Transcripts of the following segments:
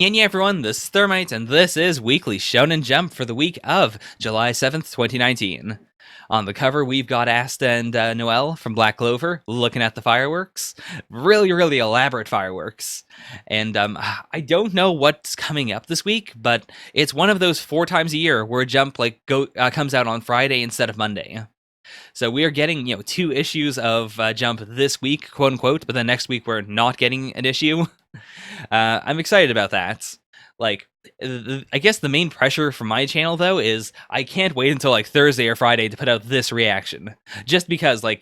Yeah, everyone, this is Thermite, and this is Weekly Shonen Jump for the week of July 7th, 2019. On the cover, we've got Asta and Noelle from Black Clover looking at the fireworks. Really elaborate fireworks. And I don't know what's coming up this week, but it's one of those 4 times a year where Jump comes out on Friday instead of Monday. So we are getting, 2 issues of Jump this week, quote unquote, but then next week we're not getting an issue. I'm excited about that. I guess the main pressure from my channel, though, is I can't wait until, Thursday or Friday to put out this reaction. Just because, the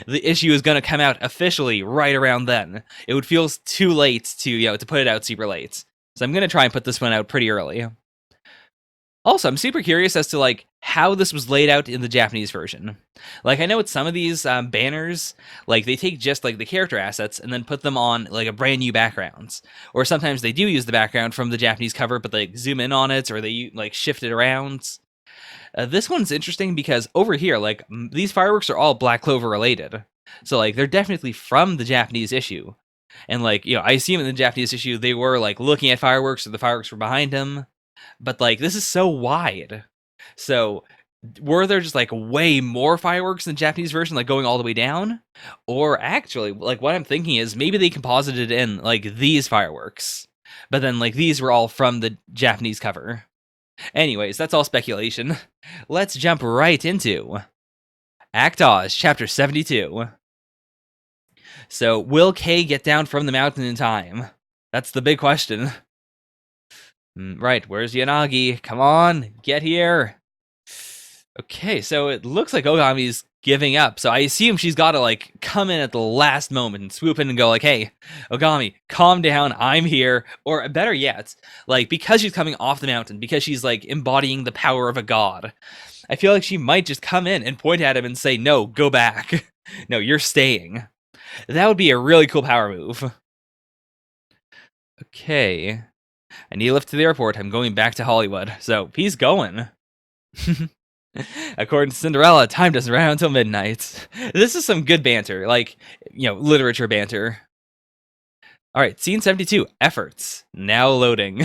issue is going to come out officially right around then. It would feel too late to put it out super late. So I'm going to try and put this one out pretty early. Also, I'm super curious as to, how this was laid out in the Japanese version. I know with some of these banners, they take just, the character assets and then put them on, a brand new background. Or sometimes they do use the background from the Japanese cover, but they zoom in on it, or they, shift it around. This one's interesting because over here, these fireworks are all Black Clover related. So, they're definitely from the Japanese issue. And, I assume in the Japanese issue, they were, looking at fireworks, or the fireworks were behind them. But, this is so wide. So, were there just, way more fireworks in the Japanese version, going all the way down? Or actually, what I'm thinking is maybe they composited in, these fireworks. But then, these were all from the Japanese cover. Anyways, that's all speculation. Let's jump right into Actos, Chapter 72. So, will Kei get down from the mountain in time? That's the big question. Right, where's Yanagi? Come on, get here. Okay, so it looks like Ogami's giving up. So I assume she's got to, come in at the last moment and swoop in and go, hey, Ogami, calm down, I'm here. Or better yet, because she's coming off the mountain, because she's, embodying the power of a god, I feel like she might just come in and point at him and say, no, go back. No, you're staying. That would be a really cool power move. Okay. I need a lift to the airport. I'm going back to Hollywood. So, he's going. According to Cinderella, time doesn't run out until midnight. This is some good banter. Literature banter. Alright, scene 72. Efforts. Now loading.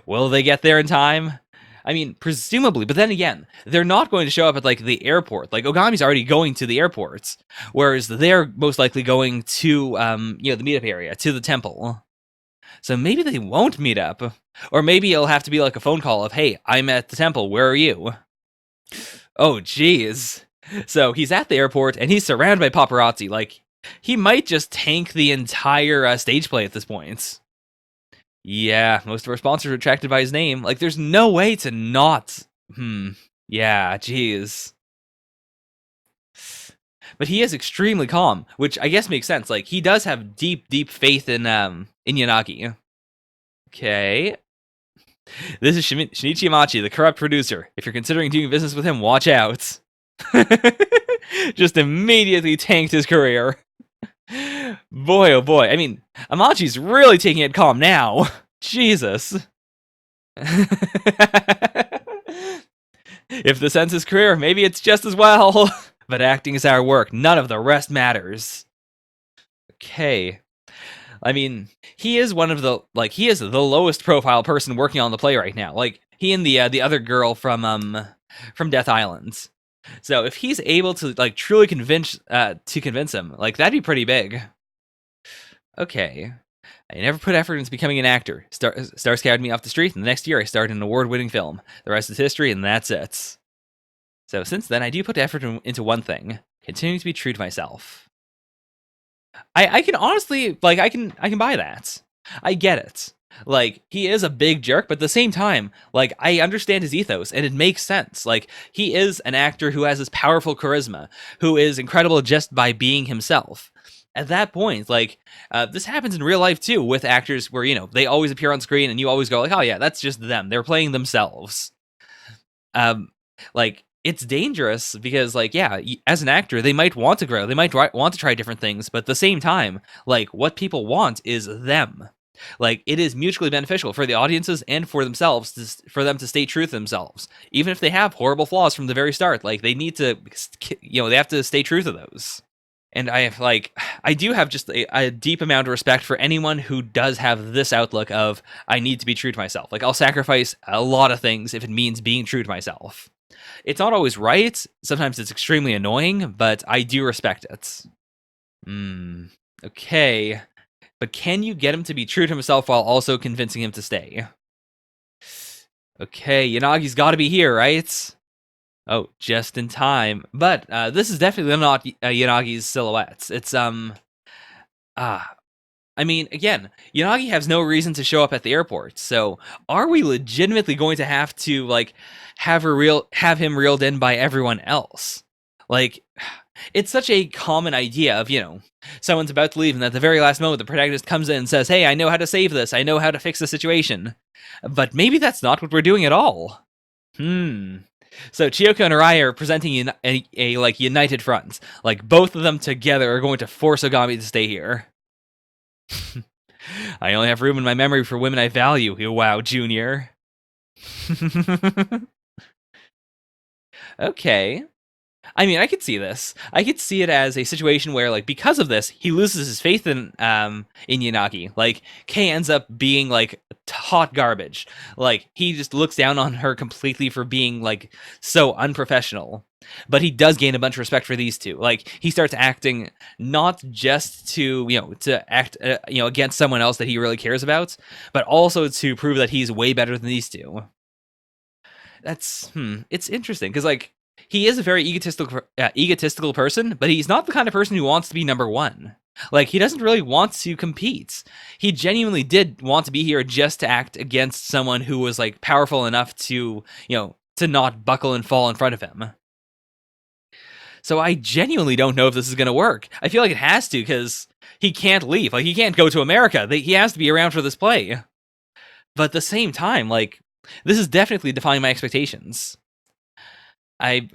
Will they get there in time? I mean, presumably, but then again, they're not going to show up at, the airport. Ogami's already going to the airport. Whereas they're most likely going to, the meetup area, to the temple. So maybe they won't meet up. Or maybe it'll have to be a phone call of, hey, I'm at the temple, where are you? Oh, jeez. So he's at the airport, and he's surrounded by paparazzi. He might just tank the entire stage play at this point. Yeah, most of our sponsors are attracted by his name. There's no way to not... Yeah, jeez. But he is extremely calm, which I guess makes sense. He does have deep faith in Yanagi. Okay. This is Shinichi Yamachi, the corrupt producer. If you're considering doing business with him, watch out. Just immediately tanked his career. Boy, oh boy. I mean, Amachi's really taking it calm now. Jesus. If this ends his career, maybe it's just as well. But acting is our work. None of the rest matters. Okay. I mean, he is one of the, he is the lowest profile person working on the play right now. He and the other girl from Death Island. So if he's able to, truly convince him, that'd be pretty big. Okay. I never put effort into becoming an actor. Star scouted me off the street, and the next year I starred in an award-winning film. The rest is history, and that's it. So since then, I do put effort into one thing, continuing to be true to myself. I can honestly, I can buy that. I get it. He is a big jerk, but at the same time, I understand his ethos, and it makes sense. He is an actor who has this powerful charisma, who is incredible just by being himself. At that point, this happens in real life, too, with actors where, they always appear on screen, and you always go, oh yeah, that's just them. They're playing themselves. It's dangerous because, yeah, as an actor, they might want to grow. They might want to try different things. But at the same time, what people want is them. It is mutually beneficial for the audiences and for themselves, for them to stay true to themselves. Even if they have horrible flaws from the very start, they need to, they have to stay true to those. And I do have just a deep amount of respect for anyone who does have this outlook of, I need to be true to myself. Like, I'll sacrifice a lot of things if it means being true to myself. It's not always right. Sometimes it's extremely annoying, but I do respect it. Okay. But can you get him to be true to himself while also convincing him to stay? Okay, Yanagi's got to be here, right? Oh, just in time. But this is definitely not Yanagi's silhouettes. It's I mean, again, Yanagi has no reason to show up at the airport. So, are we legitimately going to have to like have him reeled in by everyone else? Like, it's such a common idea of, someone's about to leave, and at the very last moment, the protagonist comes in and says, "Hey, I know how to save this. I know how to fix the situation." But maybe that's not what we're doing at all. So Chiyoko and Araya are presenting a like united front. Like, both of them together are going to force Ogami to stay here. I only have room in my memory for women I value. Wow, Junior. Okay. I mean, I could see this. I could see it as a situation where, like, because of this, he loses his faith in Yanagi. Like, Kei ends up being like hot garbage. Like, he just looks down on her completely for being like so unprofessional. But he does gain a bunch of respect for these two. Like, he starts acting not just to act against someone else that he really cares about, but also to prove that he's way better than these two. That's it's interesting because like, he is a very egotistical person, but he's not the kind of person who wants to be number one. Like, he doesn't really want to compete. He genuinely did want to be here just to act against someone who was like powerful enough to, to not buckle and fall in front of him. So I genuinely don't know if this is going to work. I feel like it has to, because he can't leave. Like, he can't go to America. He has to be around for this play. But at the same time, like, this is definitely defying my expectations. I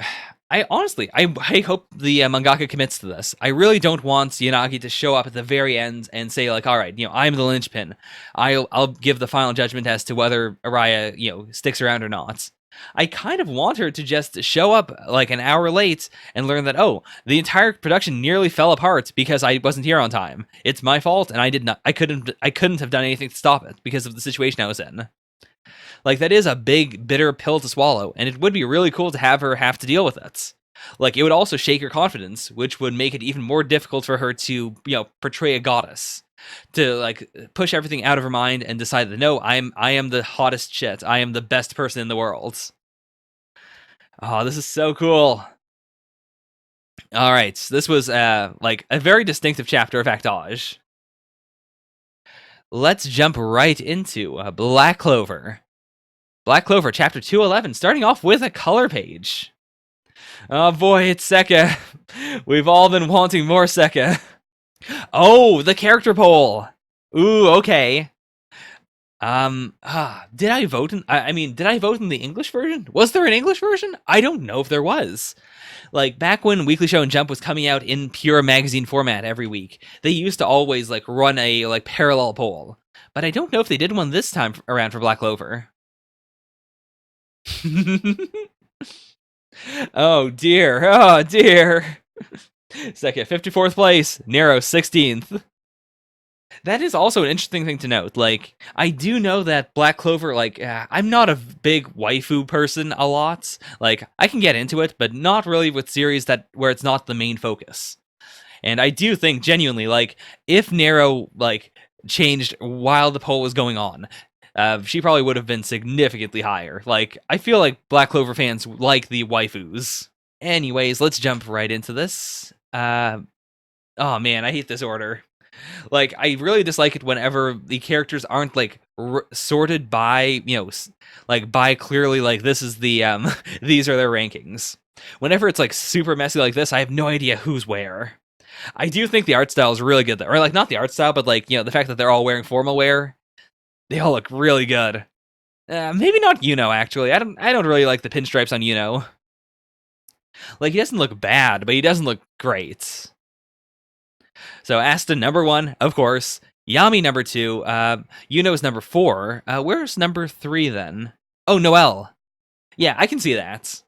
honestly, I hope the mangaka commits to this. I really don't want Yanagi to show up at the very end and say like, all right, I'm the linchpin. I'll give the final judgment as to whether Araya, sticks around or not. I kind of want her to just show up like an hour late and learn that, oh, the entire production nearly fell apart because I wasn't here on time. It's my fault, and I couldn't have done anything to stop it because of the situation I was in. Like, that is a big, bitter pill to swallow, and it would be really cool to have her have to deal with it. Like, it would also shake her confidence, which would make it even more difficult for her to, portray a goddess. To, like, push everything out of her mind and decide that, no, I am the hottest shit. I am the best person in the world. Oh, this is so cool. All right, this was, like, a very distinctive chapter of Actage. Let's jump right into Black Clover. Black Clover, Chapter 211, starting off with a color page. Oh boy, it's Sekka. We've all been wanting more Sekka. Oh, the character poll. Ooh, okay. Did I vote in? Did I vote in the English version? Was there an English version? I don't know if there was. Like, back when Weekly Shonen Jump was coming out in pure magazine format every week, they used to always like run a like parallel poll. But I don't know if they did one this time around for Black Clover. Oh dear. Sekka, 54th place. Nero, 16th. That is also an interesting thing to note. Like, I do know that Black Clover, like, I'm not a big waifu person a lot. Like, I can get into it, but not really with series where it's not the main focus. And I do think, genuinely, like, if Nero, like, changed while the poll was going on, she probably would have been significantly higher. Like, I feel like Black Clover fans like the waifus. Anyways, let's jump right into this. Oh man, I hate this order. Like, I really dislike it whenever the characters aren't like sorted by, like by clearly like this is the these are their rankings. Whenever it's like super messy like this, I have no idea who's where. I do think the art style is really good though. Or like, not the art style, but like, the fact that they're all wearing formal wear. They all look really good. Maybe not Yuno, actually. I don't really like the pinstripes on Yuno. Like, he doesn't look bad, but he doesn't look great. So Asta number 1, of course. Yami number 2. Yuno's number 4. Where's number 3 then? Oh, Noelle. Yeah, I can see that.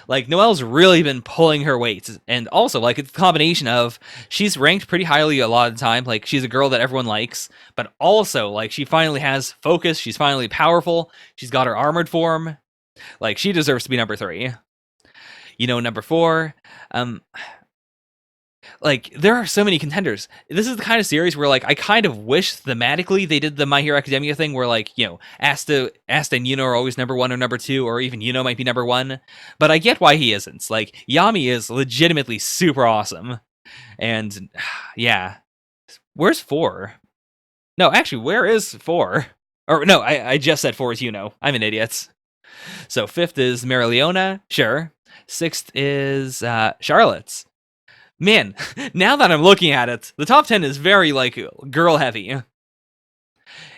Like, Noelle's really been pulling her weight. And also, like, it's a combination of she's ranked pretty highly a lot of the time. Like, she's a girl that everyone likes. But also, like, she finally has focus. She's finally powerful. She's got her armored form. Like, she deserves to be number 3. You know, number 4, like, there are so many contenders. This is the kind of series where, like, I kind of wish thematically they did the My Hero Academia thing where, like, you know, Asta and Yuno are always number 1 or number 2, or even Yuno might be number 1. But I get why he isn't. Like, Yami is legitimately super awesome. And, yeah. Where's 4? No, actually, where is 4? Or, no, I just said 4 is Yuno. I'm an idiot. So 5th is Marileona, sure. 6th is Charlotte's. Man, now that I'm looking at it, the top 10 is very, like, girl-heavy.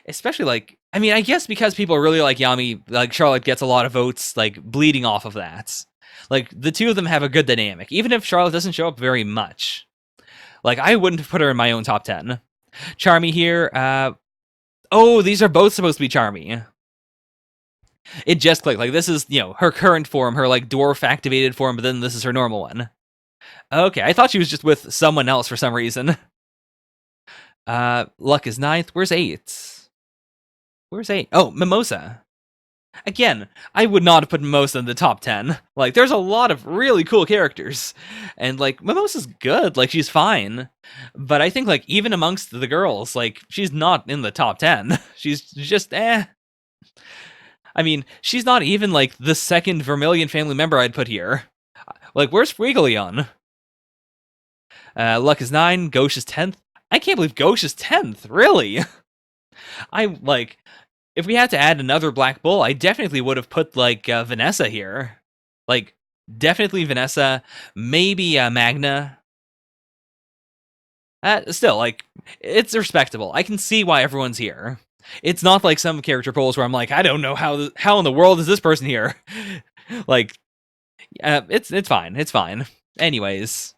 Especially, like, I mean, I guess because people really like Yami, like, Charlotte gets a lot of votes, like, bleeding off of that. Like, the two of them have a good dynamic, even if Charlotte doesn't show up very much. Like, I wouldn't have put her in my own top 10. Charmy here, oh, these are both supposed to be Charmy. It just clicked. Like, this is, you know, her current form, her, like, dwarf-activated form, but then this is her normal one. Okay, I thought she was just with someone else for some reason. Luck is 9th. Where's 8? Where's 8? Oh, Mimosa. Again, I would not have put Mimosa in the top 10. Like, there's a lot of really cool characters. And, like, Mimosa's good. Like, she's fine. But I think, like, even amongst the girls, like, she's not in the top 10. She's just, I mean, she's not even, like, the second Vermilion family member I'd put here. Like, where's Frigolion? Luck is 9. Gauche is 10th. I can't believe Gauche is 10th. Really? Like, if we had to add another Black Bull, I definitely would have put, like, Vanessa here. Like, definitely Vanessa. Maybe Magna. Still, like, it's respectable. I can see why everyone's here. It's not like some character polls where I'm like, I don't know how in the world is this person here? Like, it's fine. It's fine. Anyways.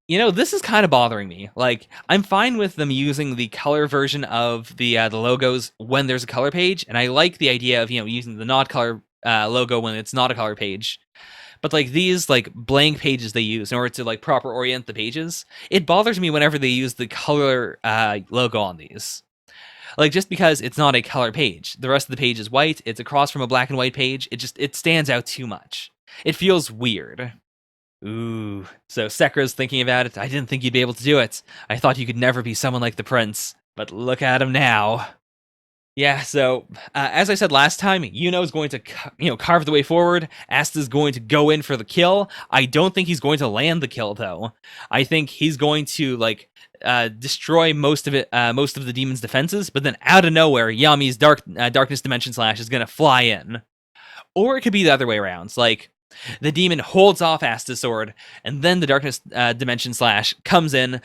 You know, this is kind of bothering me. Like, I'm fine with them using the color version of the logos when there's a color page, and I like the idea of, you know, using the not color logo when it's not a color page. But, like, these, like, blank pages they use in order to, like, proper orient the pages, it bothers me whenever they use the color logo on these. Like, just because it's not a color page. The rest of the page is white, it's across from a black and white page, it stands out too much. It feels weird. Ooh, so Sekira's thinking about it. I didn't think you'd be able to do it. I thought you could never be someone like the prince. But look at him now. Yeah, so, as I said last time, Yuno's going to, carve the way forward. Asta's going to go in for the kill. I don't think he's going to land the kill, though. I think he's going to, like, destroy most of the demon's defenses, but then out of nowhere, Yami's Darkness Dimension Slash is going to fly in. Or it could be the other way around. Like, the demon holds off Asta's sword, and then the Darkness Dimension Slash comes in,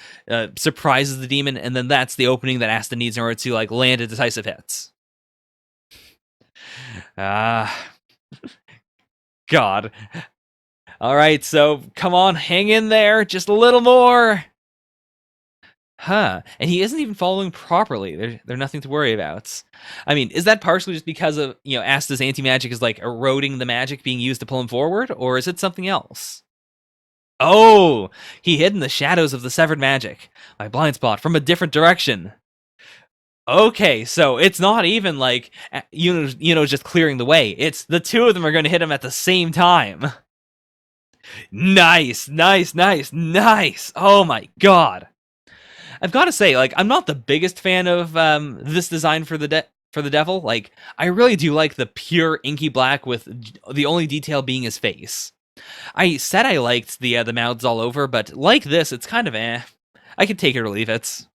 surprises the demon, and then that's the opening that Asta needs in order to, like, land a decisive hit. God. Alright, so come on, hang in there, just a little more. Huh, and he isn't even following properly. There's nothing to worry about. I mean, is that partially just because of, Asta's anti-magic is, like, eroding the magic being used to pull him forward, or is it something else? Oh, he hid in the shadows of the severed magic. My blind spot from a different direction. Okay, so it's not even like, just clearing the way. It's the two of them are going to hit him at the same time. Nice. Oh my god. I've got to say, like, I'm not the biggest fan of this design for the devil. Like, I really do like the pure inky black with the only detail being his face. I said I liked the mouths all over, but like this, it's kind of I could take it or leave it.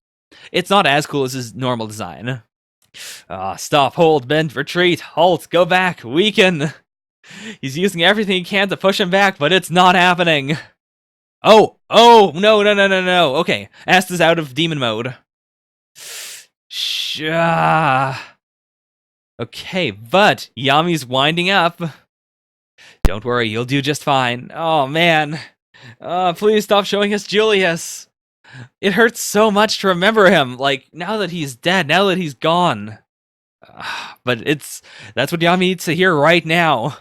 It's not as cool as his normal design. Stop, hold, bend, retreat, halt, go back, weaken. He's using everything he can to push him back, but it's not happening. Oh, no. Okay, Asta's out of demon mode. Okay, but Yami's winding up. Don't worry, you'll do just fine. Oh, man. Please stop showing us Julius. It hurts so much to remember him. Like, now that he's dead, now that he's gone. But that's what Yami needs to hear right now.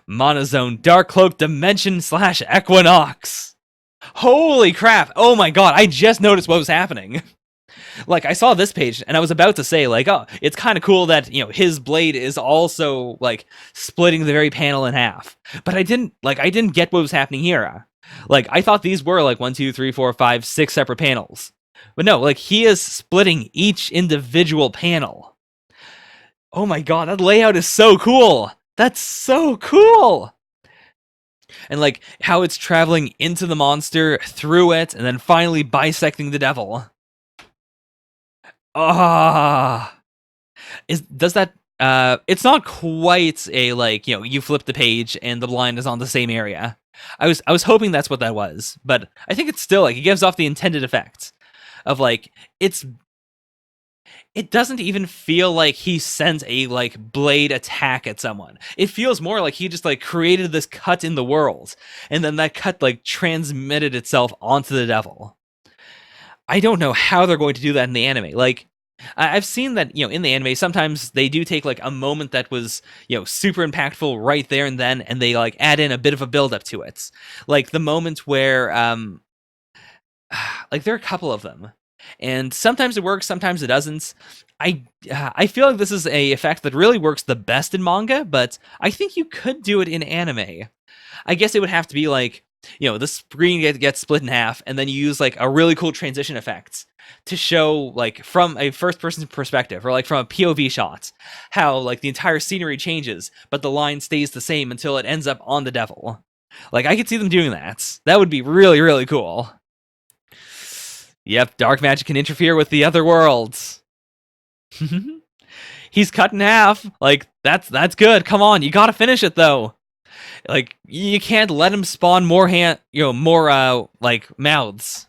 Monozone, Dark Cloak, Dimension / Equinox. Holy crap. Oh my god, I just noticed what was happening. Like, I saw this page, and I was about to say, like, oh, it's kind of cool that, his blade is also, like, splitting the very panel in half. But I didn't get what was happening here. Like, I thought these were, like, 1, 2, 3, 4, 5, 6 separate panels. But no, like, he is splitting each individual panel. Oh my god, that layout is so cool! That's so cool! And, like, how it's traveling into the monster, through it, and then finally bisecting the devil. Ah, does that? It's not quite a, like, you flip the page and the line is on the same area. I was hoping that's what that was, but I think it's still, like, it gives off the intended effect of, like, it doesn't even feel like he sent a, like, blade attack at someone. It feels more like he just, like, created this cut in the world, and then that cut, like, transmitted itself onto the devil. I don't know how they're going to do that in the anime. Like, I've seen that, in the anime, sometimes they do take, like, a moment that was, super impactful right there and then, and they, like, add in a bit of a build-up to it. Like, the moment where, like, there are a couple of them. And sometimes it works, sometimes it doesn't. I feel like this is a effect that really works the best in manga, but I think you could do it in anime. I guess it would have to be, like, the screen gets split in half, and then you use, like, a really cool transition effect to show, like, from a first-person perspective, or, like, from a POV shot, how, like, the entire scenery changes, but the line stays the same until it ends up on the devil. Like, I could see them doing that. That would be really, really cool. Yep, dark magic can interfere with the other worlds. He's cut in half. Like, that's good. Come on, you gotta finish it, though. Like, you can't let him spawn more like, mouths.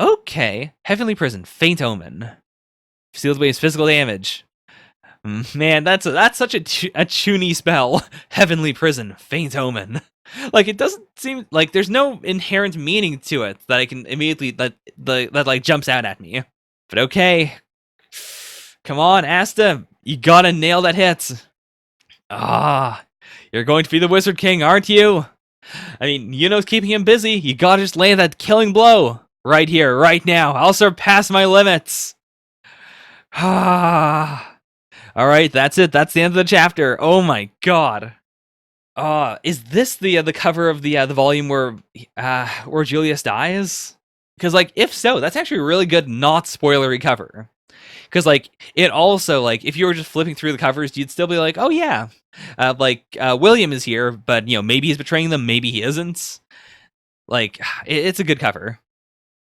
Okay. Heavenly Prison, Faint Omen. Seals away his physical damage. Man, that's such a chuny spell. Heavenly Prison, Faint Omen. Like, it doesn't seem like there's no inherent meaning to it that I can immediately that like jumps out at me. But okay. Come on, Asta. You gotta nail that hit. You're going to be the Wizard King, aren't you? I mean, Yuno's keeping him busy. You gotta just land that killing blow. Right here, right now. I'll surpass my limits. Alright, that's it. That's the end of the chapter. Oh my god. Is this the cover of the volume where Julius dies? Because, like, if so, that's actually a really good, not spoilery cover. Because, like, it also, like, if you were just flipping through the covers, you'd still be like, oh yeah, William is here, but, maybe he's betraying them, maybe he isn't. Like, it's a good cover.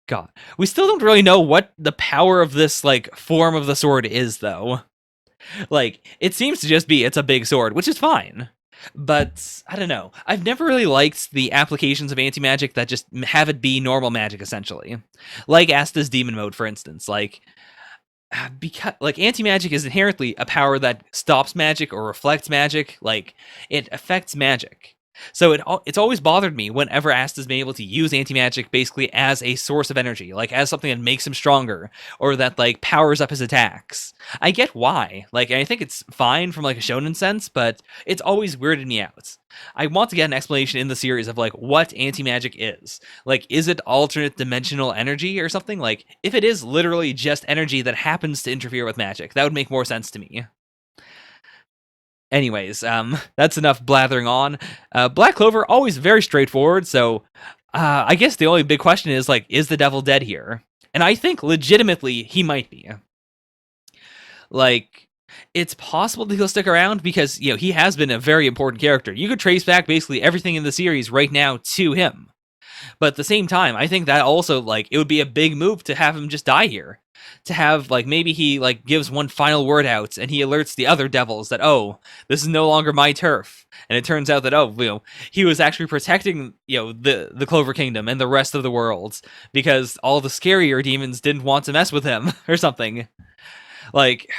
God, we still don't really know what the power of this, like, form of the sword is, though. Like, it seems to just be it's a big sword, which is fine. But, I don't know. I've never really liked the applications of anti-magic that just have it be normal magic, essentially. Like Asta's demon mode, for instance. Like, because, like, anti-magic is inherently a power that stops magic or reflects magic. Like, it affects magic. So it's always bothered me whenever Asta's been able to use anti-magic basically as a source of energy, like as something that makes him stronger, or that, like, powers up his attacks. I get why, like, I think it's fine from, like, a shonen sense, but it's always weirded me out. I want to get an explanation in the series of, like, what anti-magic is. Like, is it alternate dimensional energy or something? Like, if it is literally just energy that happens to interfere with magic, that would make more sense to me. Anyways, that's enough blathering on. Black Clover, always very straightforward, so I guess the only big question is, like, is the devil dead here? And I think, legitimately, he might be. Like, it's possible that he'll stick around because, he has been a very important character. You could trace back basically everything in the series right now to him. But at the same time, I think that also, like, it would be a big move to have him just die here. To have, like, maybe he, like, gives one final word out and he alerts the other devils that, oh, this is no longer my turf. And it turns out that, oh, he was actually protecting, the Clover Kingdom and the rest of the world because all the scarier demons didn't want to mess with him or something. Like,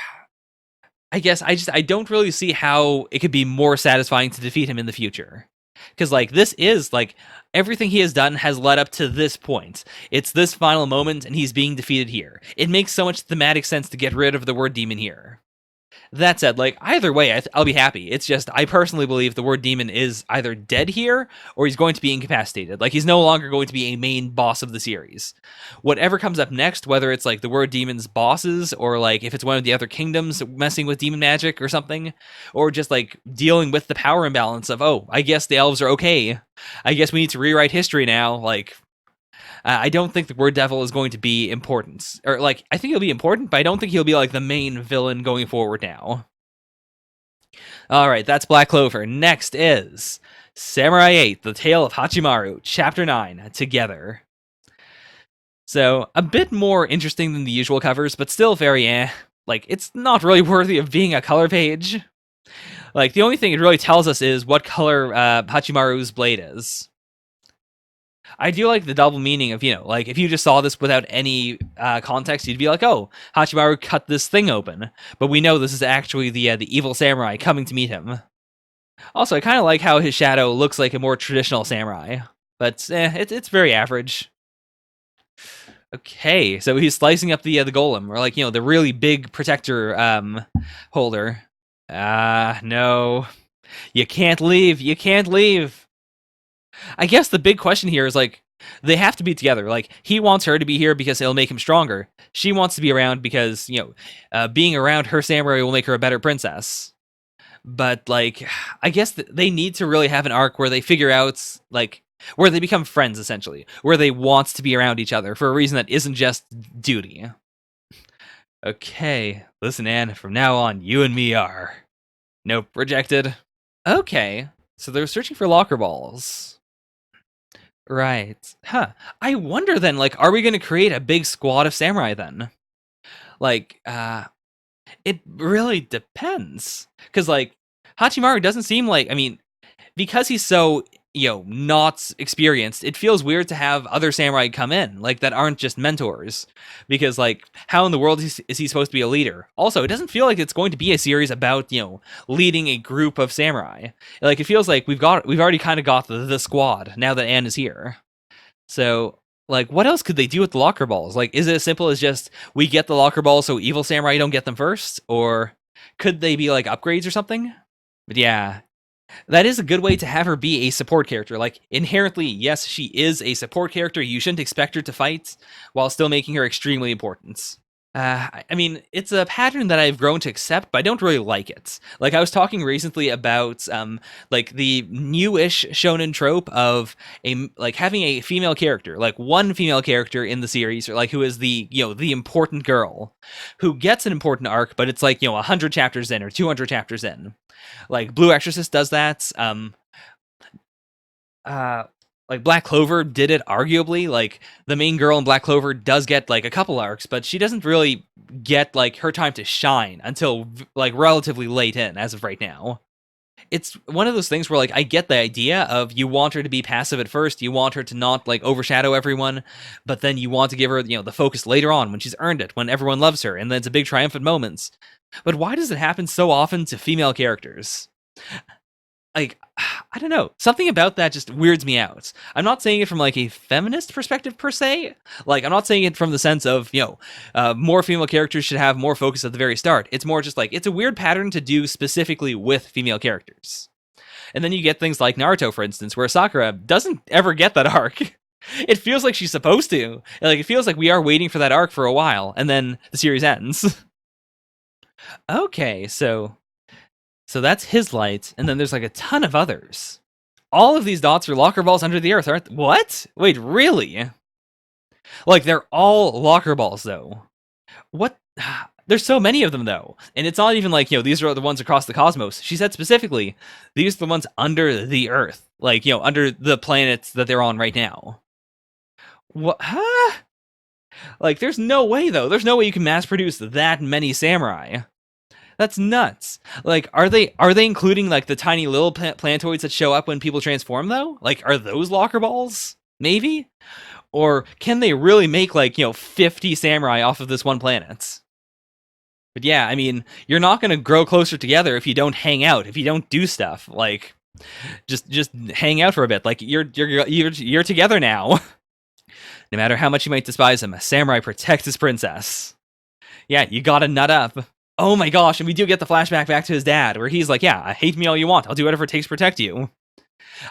I guess I don't really see how it could be more satisfying to defeat him in the future. Because, like, this is, like, everything he has done has led up to this point. It's this final moment, and he's being defeated here. It makes so much thematic sense to get rid of the word demon here. That said, like, either way, I'll be happy. It's just, I personally believe the word demon is either dead here, or he's going to be incapacitated. Like, he's no longer going to be a main boss of the series. Whatever comes up next, whether it's, like, the word demon's bosses, or, like, if it's one of the other kingdoms messing with demon magic or something, or just, like, dealing with the power imbalance of, oh, I guess the elves are okay. I guess we need to rewrite history now, like... I don't think the word devil is going to be important. Or, like, I think he'll be important, but I don't think he'll be, like, the main villain going forward now. Alright, that's Black Clover. Next is Samurai 8, The Tale of Hachimaru, Chapter 9, Together. So, a bit more interesting than the usual covers, but still very Like, it's not really worthy of being a color page. Like, the only thing it really tells us is what color Hachimaru's blade is. I do like the double meaning of, like, if you just saw this without any context, you'd be like, oh, Hachimaru cut this thing open. But we know this is actually the evil samurai coming to meet him. Also, I kind of like how his shadow looks like a more traditional samurai. But, it's very average. Okay, so he's slicing up the golem, or, like, the really big protector holder. No. You can't leave, you can't leave! I guess the big question here is, like, they have to be together. Like, he wants her to be here because it'll make him stronger. She wants to be around because, being around her samurai will make her a better princess. But, like, I guess they need to really have an arc where they figure out, like, where they become friends, essentially. Where they want to be around each other for a reason that isn't just duty. Okay, listen, Anne, from now on, you and me are... Nope, rejected. Okay, so they're searching for locker balls. Right. Huh. I wonder then, like, are we going to create a big squad of samurai then? Like, it really depends. Because, like, Hachimaru doesn't seem like, I mean, because he's so, not experienced, it feels weird to have other samurai come in, like, that aren't just mentors. Because, like, how in the world is he supposed to be a leader? Also, it doesn't feel like it's going to be a series about, leading a group of samurai. Like, it feels like we've already kind of got the squad now that Anne is here. So, like, what else could they do with the locker balls? Like, is it as simple as just, we get the locker balls so evil samurai don't get them first? Or could they be, like, upgrades or something? But yeah, that is a good way to have her be a support character. Like, inherently, yes, she is a support character. You shouldn't expect her to fight while still making her extremely important. I mean, it's a pattern that I've grown to accept, but I don't really like it. Like, I was talking recently about, like, the newish shonen trope of, having a female character, like, one female character in the series, or, like, who is the, the important girl, who gets an important arc, but it's, like, 100 chapters in, or 200 chapters in. Like, Blue Exorcist does that, like, Black Clover did it, arguably. Like, the main girl in Black Clover does get, like, a couple arcs, but she doesn't really get, like, her time to shine until, like, relatively late in, as of right now. It's one of those things where, like, I get the idea of you want her to be passive at first, you want her to not, like, overshadow everyone, but then you want to give her, the focus later on when she's earned it, when everyone loves her, and then it's a big triumphant moments. But why does it happen so often to female characters? Like, I don't know. Something about that just weirds me out. I'm not saying it from, like, a feminist perspective, per se. Like, I'm not saying it from the sense of, more female characters should have more focus at the very start. It's more just, like, it's a weird pattern to do specifically with female characters. And then you get things like Naruto, for instance, where Sakura doesn't ever get that arc. It feels like she's supposed to. Like, it feels like we are waiting for that arc for a while, and then the series ends. Okay, so that's his light, and then there's, like, a ton of others. All of these dots are locker balls under the earth, aren't they? What? Wait, really? Like, they're all locker balls, though. What? There's so many of them, though. And it's not even like, these are the ones across the cosmos. She said specifically, these are the ones under the earth. Like, under the planets that they're on right now. What? Huh? Like, there's no way, though. There's no way you can mass produce that many samurai. That's nuts. Like, are they including, like, the tiny little planetoids that show up when people transform, though? Like, are those locker balls? Maybe? Or can they really make, like, 50 samurai off of this one planet? But yeah, I mean, you're not going to grow closer together if you don't hang out, if you don't do stuff. Like, just hang out for a bit. Like, you're together now. No matter how much you might despise him, a samurai protects his princess. Yeah, you gotta nut up. Oh my gosh, and we do get the flashback back to his dad, where he's like, yeah, hate me all you want. I'll do whatever it takes to protect you.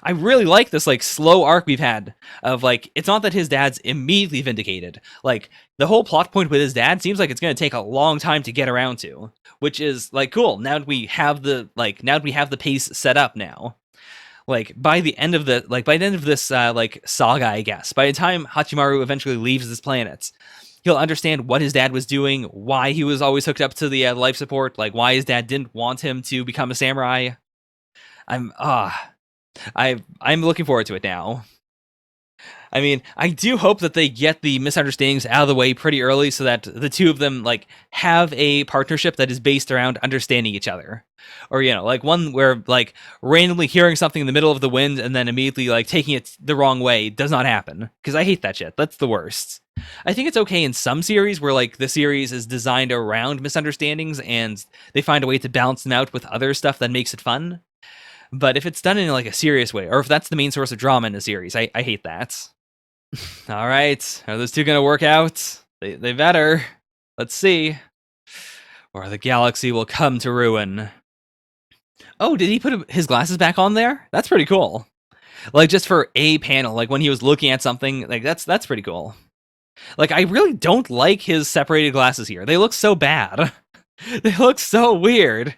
I really like this, like, slow arc we've had of, like, it's not that his dad's immediately vindicated. Like, the whole plot point with his dad seems like it's going to take a long time to get around to, which is, like, cool. Now that we have the pace set up now. Like, by the end of this, like, saga, I guess, by the time Hachimaru eventually leaves this planet, he'll understand what his dad was doing, why he was always hooked up to the life support, like, why his dad didn't want him to become a samurai. I'm looking forward to it now. I mean, I do hope that they get the misunderstandings out of the way pretty early so that the two of them, like, have a partnership that is based around understanding each other. Or, you know, like one where, like, randomly hearing something in the middle of the wind and then immediately, like, taking it the wrong way does not happen. Because I hate that shit. That's the worst. I think it's okay in some series where, like, the series is designed around misunderstandings and they find a way to balance them out with other stuff that makes it fun. But if it's done in, like, a serious way, or if that's the main source of drama in a series, I hate that. All right, are those two gonna work out? They better. Let's see. Or the galaxy will come to ruin. Oh, did he put his glasses back on there? That's pretty cool. Like, just for a panel, like when he was looking at something, like that's pretty cool. Like, I really don't like his separated glasses here. They look so bad. They look so weird.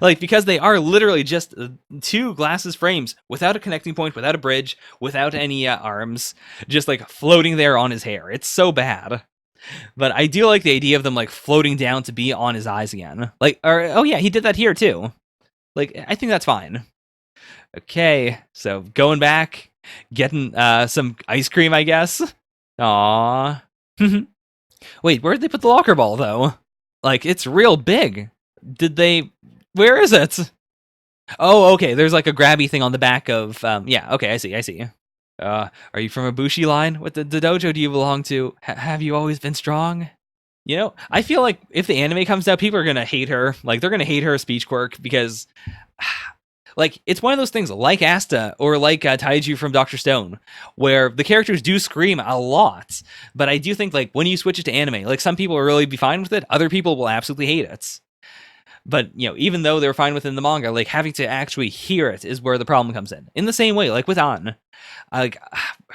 Like, because they are literally just two glasses frames without a connecting point, without a bridge, without any arms, just like floating there on his hair. It's so bad. But I do like the idea of them like floating down to be on his eyes again. Like, or oh yeah, he did that here too. Like, I think that's fine. Okay, so going back, getting some ice cream, I guess. Aww. Wait, where'd they put the locker ball though? Like, it's real big. Did they? Where is it? Oh, okay. There's like a grabby thing on the back of. Yeah. Okay. I see. Are you from a Bushi line? What the dojo do you belong to? Have you always been strong? You know, I feel like if the anime comes out, people are gonna hate her. Like, they're gonna hate her speech quirk because, like, it's one of those things like Asta or like Taiju from Dr. Stone, where the characters do scream a lot. But I do think, like, when you switch it to anime, like, some people will really be fine with it. Other people will absolutely hate it. But, you know, even though they're fine within the manga, like, having to actually hear it is where the problem comes in. In the same way, like with An, like,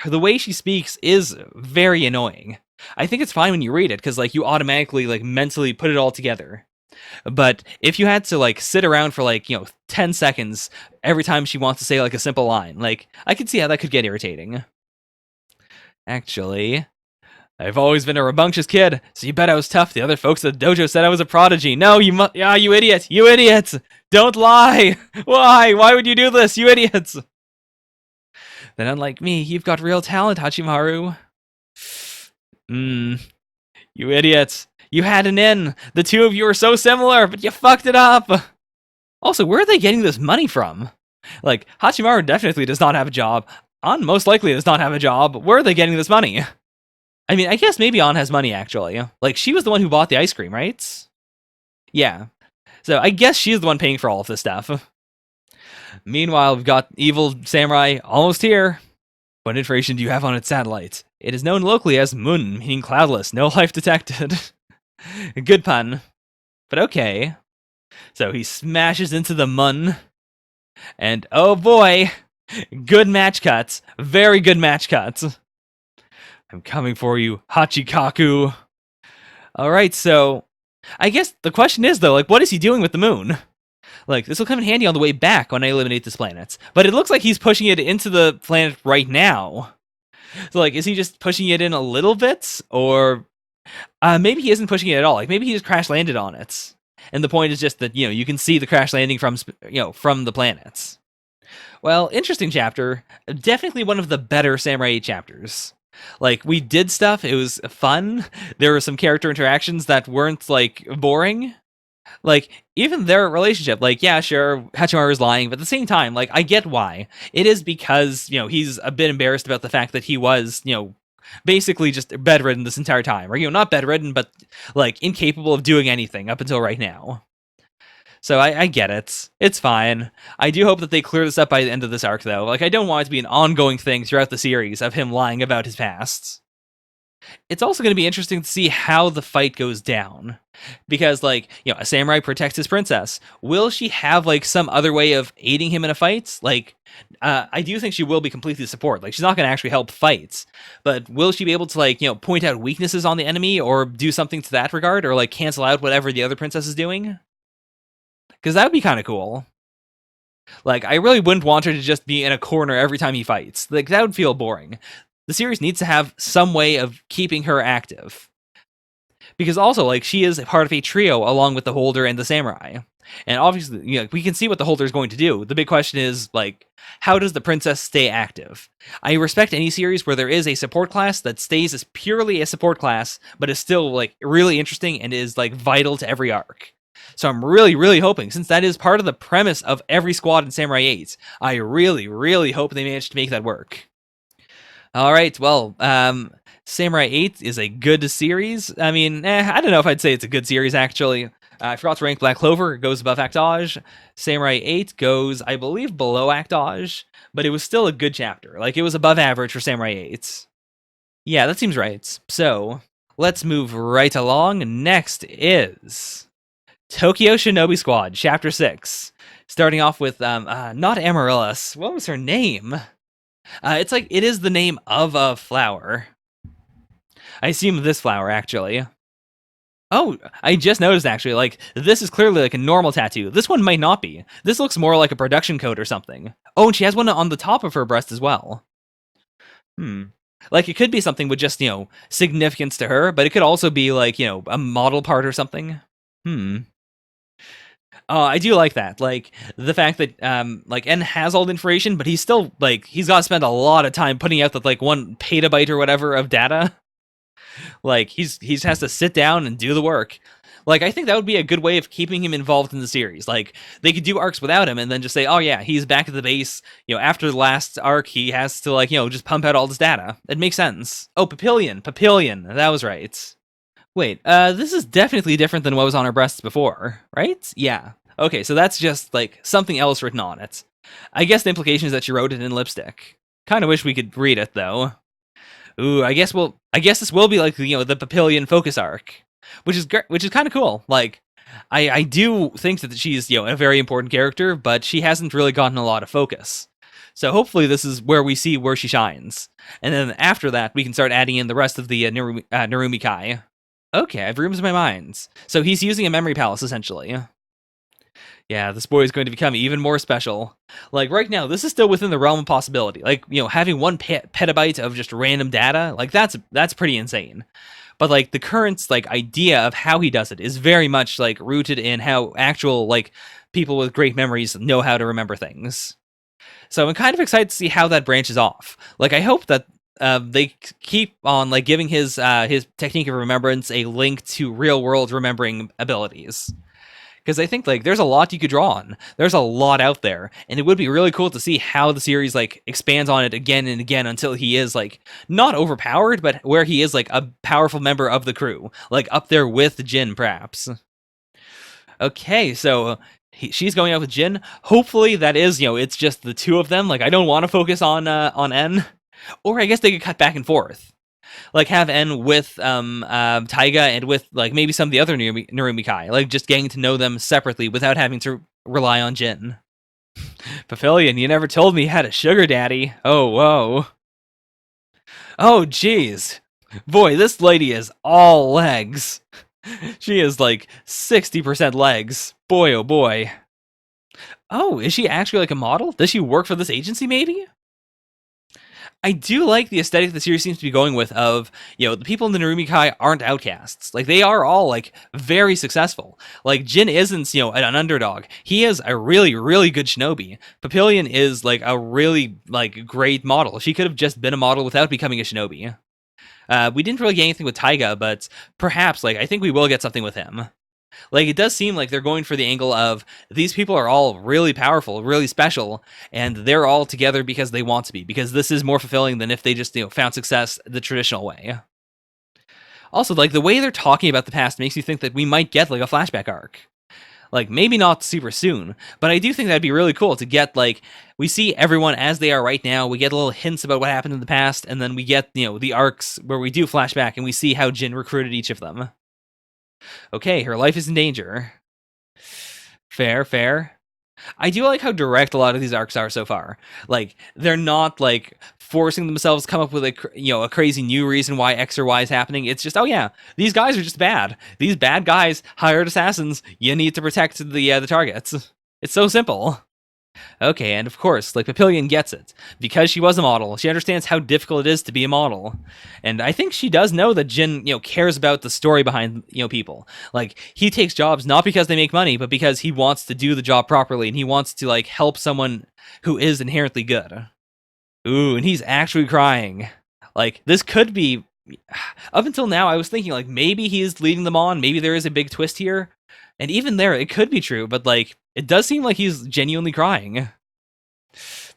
the way she speaks is very annoying. I think it's fine when you read it, because, like, you automatically, like, mentally put it all together. But if you had to, like, sit around for, like, you know, 10 seconds every time she wants to say, like, a simple line, like, I could see how that could get irritating. Actually, I've always been a rambunctious kid, so you bet I was tough. The other folks at the dojo said I was a prodigy. No, you idiot! You idiots! Don't lie! Why? Why would you do this, you idiots? Then unlike me, you've got real talent, Hachimaru. You idiots. You had an in. The two of you are so similar, but you fucked it up. Also, where are they getting this money from? Like, Hachimaru definitely does not have a job. An most likely does not have a job. Where are they getting this money? I mean, I guess maybe An has money, actually. Like, she was the one who bought the ice cream, right? Yeah. So I guess she's the one paying for all of this stuff. Meanwhile, we've got evil samurai almost here. What information do you have on its satellite? It is known locally as Mun, meaning cloudless, no life detected. Good pun. But okay. So he smashes into the Mun. And oh boy, good match cuts. Very good match cuts. I'm coming for you, Hachikaku. Alright, so I guess the question is, though, like, what is he doing with the moon? Like, this will come in handy on the way back when I eliminate this planet. But it looks like he's pushing it into the planet right now. So, like, is he just pushing it in a little bit? Or maybe he isn't pushing it at all. Like, maybe he just crash landed on it. And the point is just that, you know, you can see the crash landing from the planets. Well, interesting chapter. Definitely one of the better Samurai 8 chapters. Like, we did stuff, it was fun, there were some character interactions that weren't, like, boring. Like, even their relationship, like, yeah, sure, Hachimaru is lying, but at the same time, like, I get why. It is because, you know, he's a bit embarrassed about the fact that he was, you know, basically just bedridden this entire time. Or, you know, not bedridden, but, like, incapable of doing anything up until right now. So I get it. It's fine. I do hope that they clear this up by the end of this arc, though. Like, I don't want it to be an ongoing thing throughout the series of him lying about his past. It's also going to be interesting to see how the fight goes down. Because, like, a samurai protects his princess. Will she have, like, some other way of aiding him in a fight? Like, I do think she will be completely support. Like, she's not going to actually help fights. But will she be able to, like, point out weaknesses on the enemy or do something to that regard? Or, like, cancel out whatever the other princess is doing? Because that would be kind of cool. Like, I really wouldn't want her to just be in a corner every time he fights. Like, that would feel boring. The series needs to have some way of keeping her active. Because also, like, she is a part of a trio along with the Holder and the Samurai. And obviously, we can see what the Holder is going to do. The big question is, like, how does the princess stay active? I respect any series where there is a support class that stays as purely a support class, but is still, like, really interesting and is, like, vital to every arc. So I'm really, really hoping, since that is part of the premise of every squad in Samurai 8, I really, really hope they manage to make that work. All right, well, Samurai 8 is a good series. I mean, I don't know if I'd say it's a good series, actually. I forgot to rank Black Clover. It goes above Actage. Samurai 8 goes, I believe, below Actage, but it was still a good chapter. Like, it was above average for Samurai 8. Yeah, that seems right. So, let's move right along. Next is Tokyo Shinobi Squad, Chapter 6. Starting off with, not Amaryllis. What was her name? It's like, it is the name of a flower. I assume this flower, actually. Oh, I just noticed, actually, like, this is clearly like a normal tattoo. This one might not be. This looks more like a production code or something. Oh, and she has one on the top of her breast as well. Like, it could be something with just, significance to her, but it could also be, like, a model part or something. I do like that. Like, the fact that, like, N has all the information, but he's still, like, he's got to spend a lot of time putting out that, like, 1 petabyte or whatever of data. Like, he has to sit down and do the work. Like, I think that would be a good way of keeping him involved in the series. Like, they could do arcs without him and then just say, oh yeah, he's back at the base. After the last arc, he has to, like, just pump out all this data. It makes sense. Oh, Papillion. That was right. Wait, this is definitely different than what was on her breasts before, right? Yeah. Okay, so that's just, like, something else written on it. I guess the implication is that she wrote it in lipstick. Kind of wish we could read it, though. Ooh, I guess this will be like, the Papillion focus arc, which is kind of cool. Like, I do think that she's, a very important character, but she hasn't really gotten a lot of focus. So hopefully this is where we see where she shines. And then after that, we can start adding in the rest of the Narumi Kai. Okay, I have rooms in my mind. So he's using a memory palace, essentially. Yeah, this boy is going to become even more special. Like, right now, this is still within the realm of possibility. Like, having 1 petabyte of just random data, like, that's pretty insane. But, like, the current, like, idea of how he does it is very much, like, rooted in how actual, like, people with great memories know how to remember things. So I'm kind of excited to see how that branches off. Like, I hope that they keep on, like, giving his technique of remembrance a link to real-world remembering abilities. Because I think, like, there's a lot you could draw on. There's a lot out there, and it would be really cool to see how the series, like, expands on it again and again until he is, like, not overpowered, but where he is, like, a powerful member of the crew. Like, up there with Jin, perhaps. Okay, so she's going out with Jin. Hopefully that is, it's just the two of them. Like, I don't want to focus on N. Or I guess they could cut back and forth. Like, have N with Taiga and with, like, maybe some of the other Narumi Kai. Like, just getting to know them separately without having to rely on Jin. Papillion, you never told me you had a sugar daddy. Oh, whoa. Oh, jeez. Boy, this lady is all legs. She is, like, 60% legs. Boy, oh boy. Oh, is she actually, like, a model? Does she work for this agency, maybe? I do like the aesthetic the series seems to be going with of, the people in the Narumi Kai aren't outcasts. Like, they are all, like, very successful. Like, Jin isn't, an underdog. He is a really, really good shinobi. Papillion is, like, a really, like, great model. She could have just been a model without becoming a shinobi. We didn't really get anything with Taiga, but perhaps, like, I think we will get something with him. Like, it does seem like they're going for the angle of these people are all really powerful, really special, and they're all together because they want to be, because this is more fulfilling than if they just, found success the traditional way. Also, like, the way they're talking about the past makes you think that we might get, like, a flashback arc. Like, maybe not super soon, but I do think that'd be really cool to get, like, we see everyone as they are right now, we get little hints about what happened in the past, and then we get, the arcs where we do flashback and we see how Jin recruited each of them. Okay, her life is in danger. Fair, fair. I do like how direct a lot of these arcs are so far. Like, they're not, like, forcing themselves to come up with a crazy new reason why X or Y is happening. It's just, oh yeah, these guys are just bad. These bad guys hired assassins. You need to protect the targets. It's so simple. Okay, and of course, like, Papillion gets it. Because she was a model, she understands how difficult it is to be a model. And I think she does know that Jin, cares about the story behind, people. Like, he takes jobs not because they make money, but because he wants to do the job properly, and he wants to, like, help someone who is inherently good. Ooh, and he's actually crying. Like, this could be... Up until now, I was thinking, like, maybe he's leading them on, maybe there is a big twist here. And even there, it could be true, but, like, it does seem like he's genuinely crying.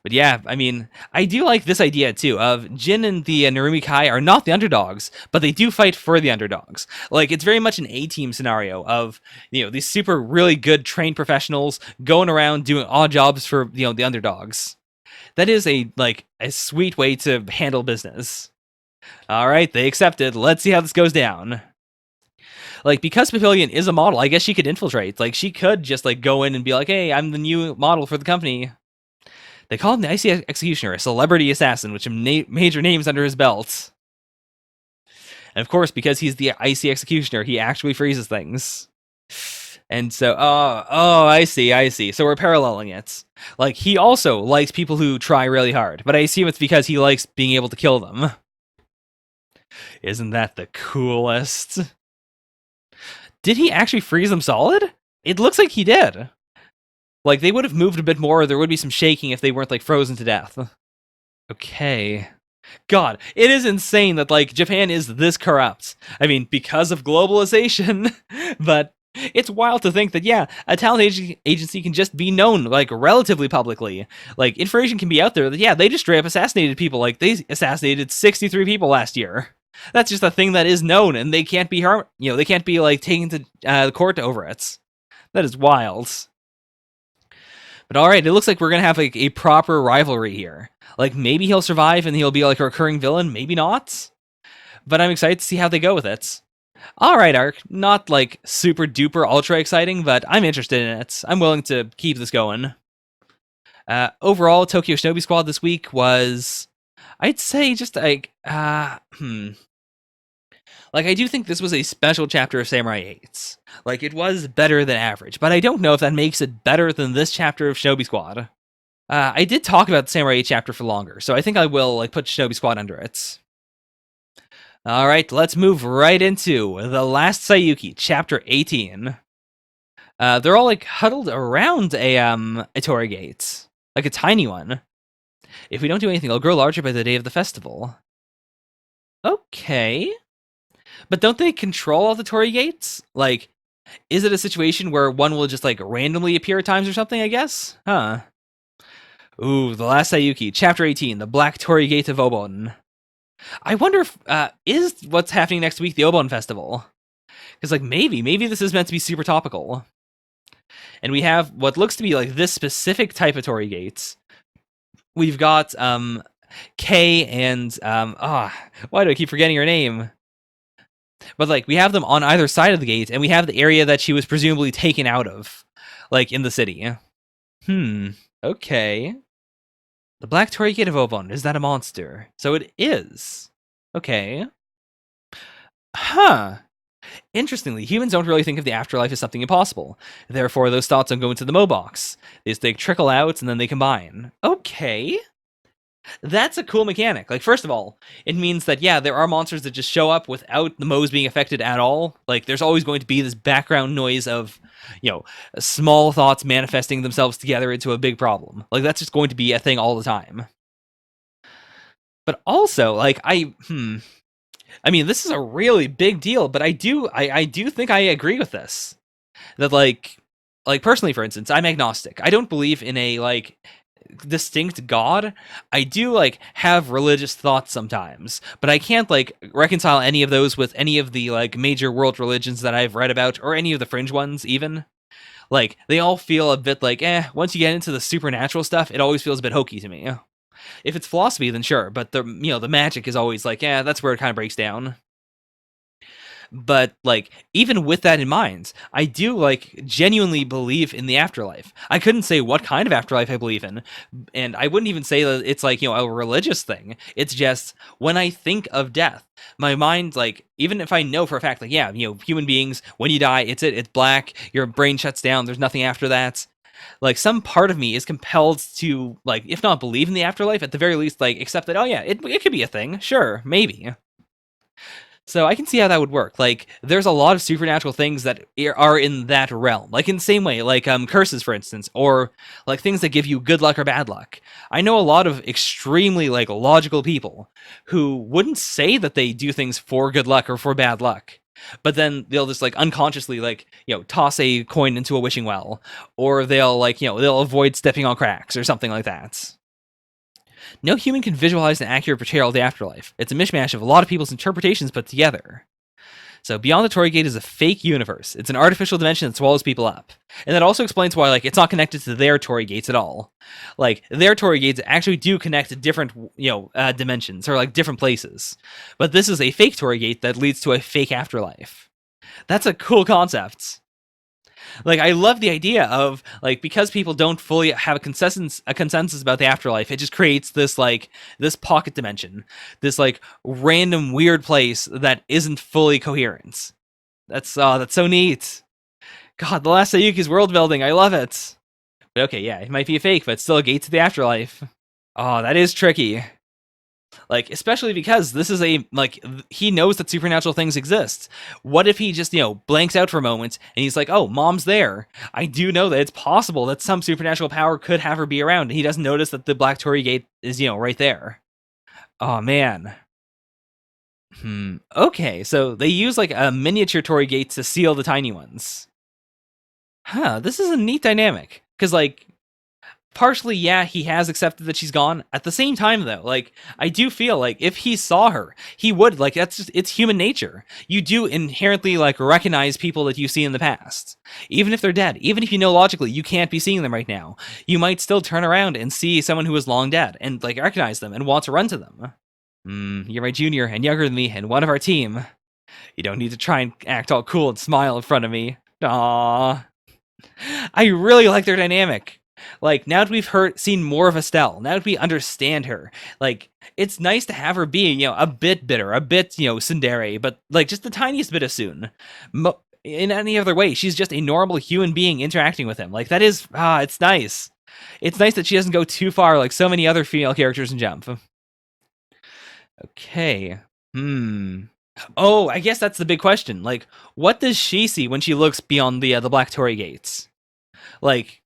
But yeah, I mean, I do like this idea, too, of Jin and the Narumi Kai are not the underdogs, but they do fight for the underdogs. Like, it's very much an A-team scenario of, these super really good trained professionals going around doing odd jobs for, the underdogs. That is a sweet way to handle business. All right, they accepted. Let's see how this goes down. Like, because Papillion is a model, I guess she could infiltrate. Like, she could just, like, go in and be like, hey, I'm the new model for the company. They call him the Icy Executioner, a celebrity assassin, with some major names under his belt. And of course, because he's the Icy Executioner, he actually freezes things. And so, I see. So we're paralleling it. Like, he also likes people who try really hard, but I assume it's because he likes being able to kill them. Isn't that the coolest? Did he actually freeze them solid? It looks like he did. Like, they would have moved a bit more, or there would be some shaking if they weren't, like, frozen to death. Okay. God, it is insane that, like, Japan is this corrupt. I mean, because of globalization, but it's wild to think that, yeah, a talent agency can just be known, like, relatively publicly. Like, information can be out there that, yeah, they just straight up assassinated people. Like, they assassinated 63 people last year. That's just a thing that is known, and they can't be harmed. They can't be, like, taken to the court over it. That is wild. But alright, it looks like we're gonna have, like, a proper rivalry here. Like, maybe he'll survive and he'll be, like, a recurring villain, maybe not. But I'm excited to see how they go with it. Alright, arc. Not, like, super duper ultra exciting, but I'm interested in it. I'm willing to keep this going. Overall, Tokyo Shinobi Squad this week was... I'd say just, like, Like, I do think this was a special chapter of Samurai 8. Like, it was better than average, but I don't know if that makes it better than this chapter of Shinobi Squad. I did talk about the Samurai 8 chapter for longer, so I think I will, like, put Shinobi Squad under it. Alright, let's move right into the Last Saiyuki, chapter 18. They're all, like, huddled around a torii gate. Like, a tiny one. If we don't do anything, it'll grow larger by the day of the festival. Okay. But don't they control all the torii gates? Like, is it a situation where one will just, like, randomly appear at times or something, I guess? Huh. Ooh, the Last Saiyuki, chapter 18, the Black Torii Gate of Obon. I wonder if, is what's happening next week the Obon Festival? Because, like, maybe this is meant to be super topical. And we have what looks to be, like, this specific type of torii gates. We've got, Kei and, why do I keep forgetting her name? But, like, we have them on either side of the gate, and we have the area that she was presumably taken out of, like, in the city. Okay. The Black Torii Gate of Obon, is that a monster? So it is. Okay. Huh. Interestingly, humans don't really think of the afterlife as something impossible. Therefore, those thoughts don't go into the Mo box. They trickle out, and then they combine. Okay. That's a cool mechanic. Like, first of all, it means that, yeah, there are monsters that just show up without the Moes being affected at all. Like, there's always going to be this background noise of, small thoughts manifesting themselves together into a big problem. Like, that's just going to be a thing all the time. But also, like, I mean, this is a really big deal, but I do think I agree with this. That, like, personally, for instance, I'm agnostic. I don't believe in a, like, distinct god. I do, like, have religious thoughts sometimes, but I can't, like, reconcile any of those with any of the, like, major world religions that I've read about, or any of the fringe ones even. Like, they all feel a bit like, once you get into the supernatural stuff, it always feels a bit hokey to me. If it's philosophy, then sure, but the magic is always like, that's where it kind of breaks down. But like, even with that in mind, I do like genuinely believe in the afterlife. I couldn't say what kind of afterlife I believe in, and I wouldn't even say that it's like, a religious thing. It's just when I think of death, my mind, like, even if I know for a fact, like, human beings, when you die, it's black, your brain shuts down, there's nothing after that. Like, some part of me is compelled to, like, if not believe in the afterlife, at the very least, like, accept that, it could be a thing. Sure, maybe. So I can see how that would work. Like, there's a lot of supernatural things that are in that realm. Like, in the same way, like curses, for instance, or like things that give you good luck or bad luck. I know a lot of extremely like logical people who wouldn't say that they do things for good luck or for bad luck. But then they'll just like unconsciously like, toss a coin into a wishing well, or they'll like, they'll avoid stepping on cracks or something like that. No human can visualize an accurate portrayal of the afterlife. It's a mishmash of a lot of people's interpretations put together. So Beyond the Torii Gate is a fake universe. It's an artificial dimension that swallows people up. And that also explains why, like, it's not connected to their Torii Gates at all. Like, their Torii Gates actually do connect to different, dimensions, or, like, different places. But this is a fake Torii Gate that leads to a fake afterlife. That's a cool concept. Like, I love the idea of, like, because people don't fully have a consensus about the afterlife, it just creates this, like, this pocket dimension, this, like, random weird place that isn't fully coherent. That's so neat. God, the Last Saiyuki's world building, I love it. But okay, yeah, it might be a fake, but it's still a gate to the afterlife. Oh, that is tricky. Like, especially because this is he knows that supernatural things exist. What if he just, blanks out for a moment and he's like, oh, mom's there. I do know that it's possible that some supernatural power could have her be around, and he doesn't notice that the Black Torii Gate is, right there. Oh, man. Okay, so they use, like, a miniature Torii Gate to seal the tiny ones. Huh, this is a neat dynamic. Because, like, partially, yeah, he has accepted that she's gone. At the same time, though, like, I do feel like if he saw her, he would, like, it's human nature. You do inherently, like, recognize people that you see in the past. Even if they're dead, even if you know logically you can't be seeing them right now, you might still turn around and see someone who is long dead and, like, recognize them and want to run to them. You're my junior and younger than me and one of our team. You don't need to try and act all cool and smile in front of me. Aww. I really like their dynamic. Like, now that we've seen more of Estelle, now that we understand her, like, it's nice to have her be, a bit bitter, a bit, tsundere, but, like, just the tiniest bit of soon. In any other way, she's just a normal human being interacting with him. Like, that is, it's nice. It's nice that she doesn't go too far like so many other female characters in Jump. Okay. Oh, I guess that's the big question. Like, what does she see when she looks beyond the Black Torii Gates? Like,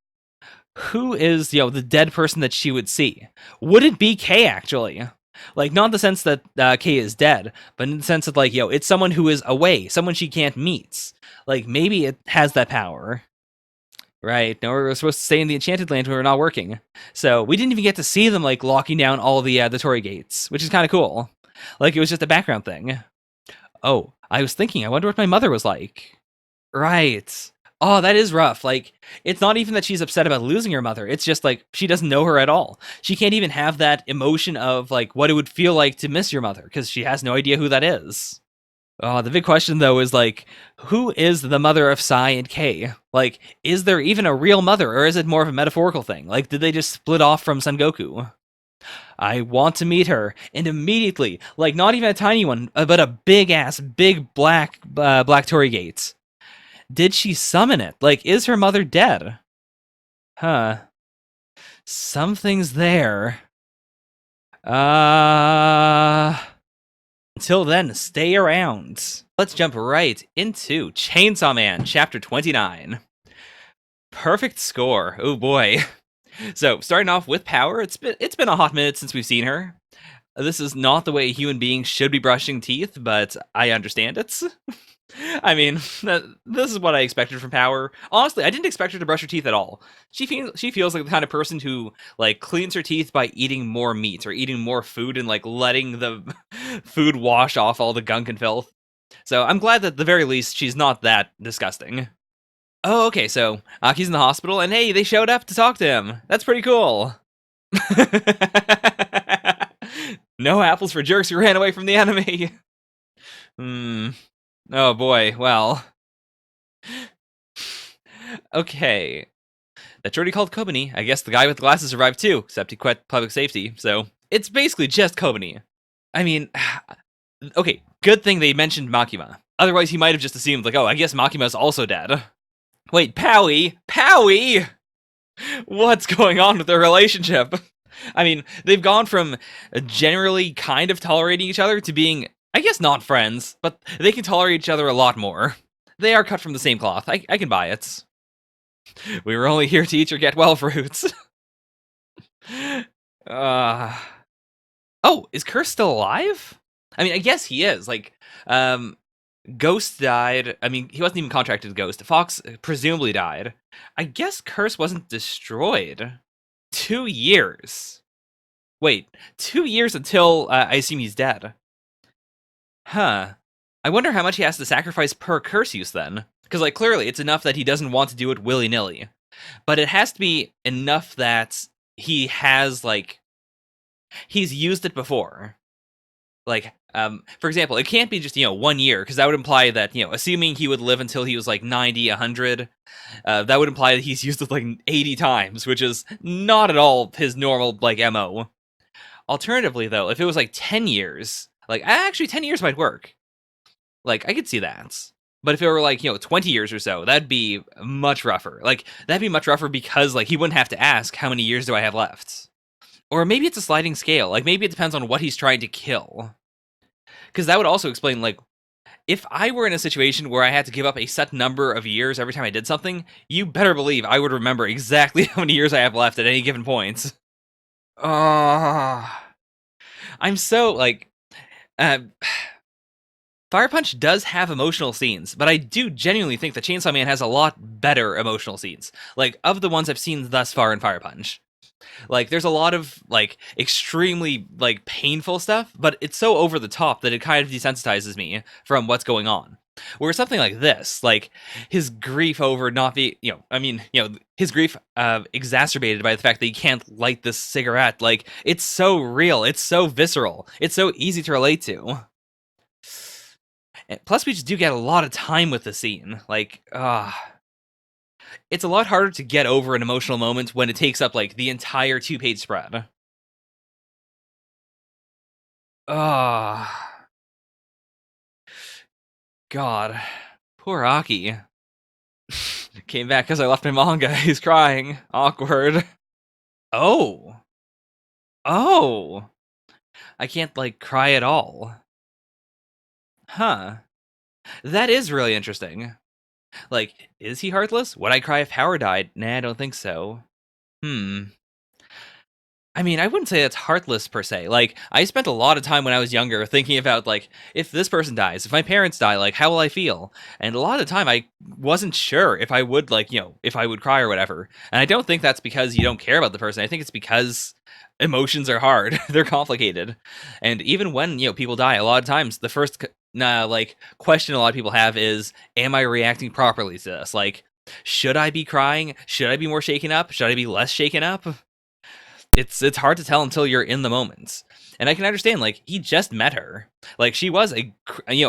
who is, the dead person that she would see? Would it be Kay, actually? Like, not in the sense that Kay is dead, but in the sense that, like, it's someone who is away, someone she can't meet. Like, maybe it has that power. Right, no, we were supposed to stay in the Enchanted Land when we were not working. So, we didn't even get to see them, like, locking down all the Torii Gates, which is kind of cool. Like, it was just a background thing. Oh, I was thinking, I wonder what my mother was like. Right. Oh, that is rough. Like, it's not even that she's upset about losing her mother. It's just, like, she doesn't know her at all. She can't even have that emotion of, like, what it would feel like to miss your mother, because she has no idea who that is. Oh, the big question, though, is, like, who is the mother of Sai and Kei? Like, is there even a real mother, or is it more of a metaphorical thing? Like, did they just split off from Son Goku? I want to meet her, and immediately, like, not even a tiny one, but a big black Torii Gate. Did she summon it? Like, is her mother dead? Huh. Something's there. Until then, stay around. Let's jump right into Chainsaw Man, Chapter 29. Perfect score. Oh boy. So, starting off with Power, it's been a hot minute since we've seen her. This is not the way a human being should be brushing teeth, but I understand it. I mean, this is what I expected from Power. Honestly, I didn't expect her to brush her teeth at all. She feels like the kind of person who, like, cleans her teeth by eating more meat or eating more food and, like, letting the food wash off all the gunk and filth. So I'm glad that at the very least she's not that disgusting. Oh, okay, so Aki's in the hospital, and hey, they showed up to talk to him. That's pretty cool. No apples for jerks who ran away from the enemy. Hmm. Oh boy, well. Okay. That's already called Kobani. I guess the guy with the glasses survived too, except he quit public safety, so it's basically just Kobani. I mean, okay, good thing they mentioned Makima. Otherwise, he might have just assumed, like, oh, I guess Makima's also dead. Wait, Powie? Powie? What's going on with their relationship? I mean, they've gone from generally kind of tolerating each other to being, I guess, not friends, but they can tolerate each other a lot more. They are cut from the same cloth. I can buy it. We were only here to eat your get well fruits. Oh, is Curse still alive? I mean, I guess he is. Like, Ghost died. I mean, he wasn't even contracted to Ghost. Fox presumably died. I guess Curse wasn't destroyed. 2 years. Wait, 2 years until I assume he's dead. Huh. I wonder how much he has to sacrifice per curse use then. Because, like, clearly it's enough that he doesn't want to do it willy-nilly. But it has to be enough that he has, like, he's used it before. Like, for example, it can't be just, 1 year, because that would imply that, assuming he would live until he was, like, 90, 100, that would imply that he's used it, like, 80 times, which is not at all his normal, like, MO. Alternatively, though, if it was, like, 10 years, like, actually, 10 years might work. Like, I could see that. But if it were, like, 20 years or so, that'd be much rougher. Like, that'd be much rougher because, like, he wouldn't have to ask, how many years do I have left? Or maybe it's a sliding scale. Like, maybe it depends on what he's trying to kill. Because that would also explain, like, if I were in a situation where I had to give up a set number of years every time I did something, you better believe I would remember exactly how many years I have left at any given point. I'm so, like... Fire Punch does have emotional scenes, but I do genuinely think that Chainsaw Man has a lot better emotional scenes. Like, of the ones I've seen thus far in Fire Punch. Like, there's a lot of, like, extremely, like, painful stuff, but it's so over the top that it kind of desensitizes me from what's going on. Where something like this, like, his grief over not being, his grief exacerbated by the fact that he can't light this cigarette, like, it's so real, it's so visceral, it's so easy to relate to. And plus, we just do get a lot of time with the scene. Like, it's a lot harder to get over an emotional moment when it takes up, like, the entire 2-page spread. God. Poor Aki. Came back because I left my manga. He's crying. Awkward. Oh. I can't, like, cry at all. Huh. That is really interesting. Like, is he heartless? Would I cry if Howard died? Nah, I don't think so. I mean, I wouldn't say it's heartless per se. Like, I spent a lot of time when I was younger thinking about, like, if this person dies, if my parents die, like, how will I feel? And a lot of the time, I wasn't sure if I would, like, if I would cry or whatever. And I don't think that's because you don't care about the person. I think it's because emotions are hard. They're complicated. And even when, people die, a lot of times, the first, question a lot of people have is, am I reacting properly to this? Like, should I be crying? Should I be more shaken up? Should I be less shaken up? It's hard to tell until you're in the moment. And I can understand, like, he just met her. Like, she was a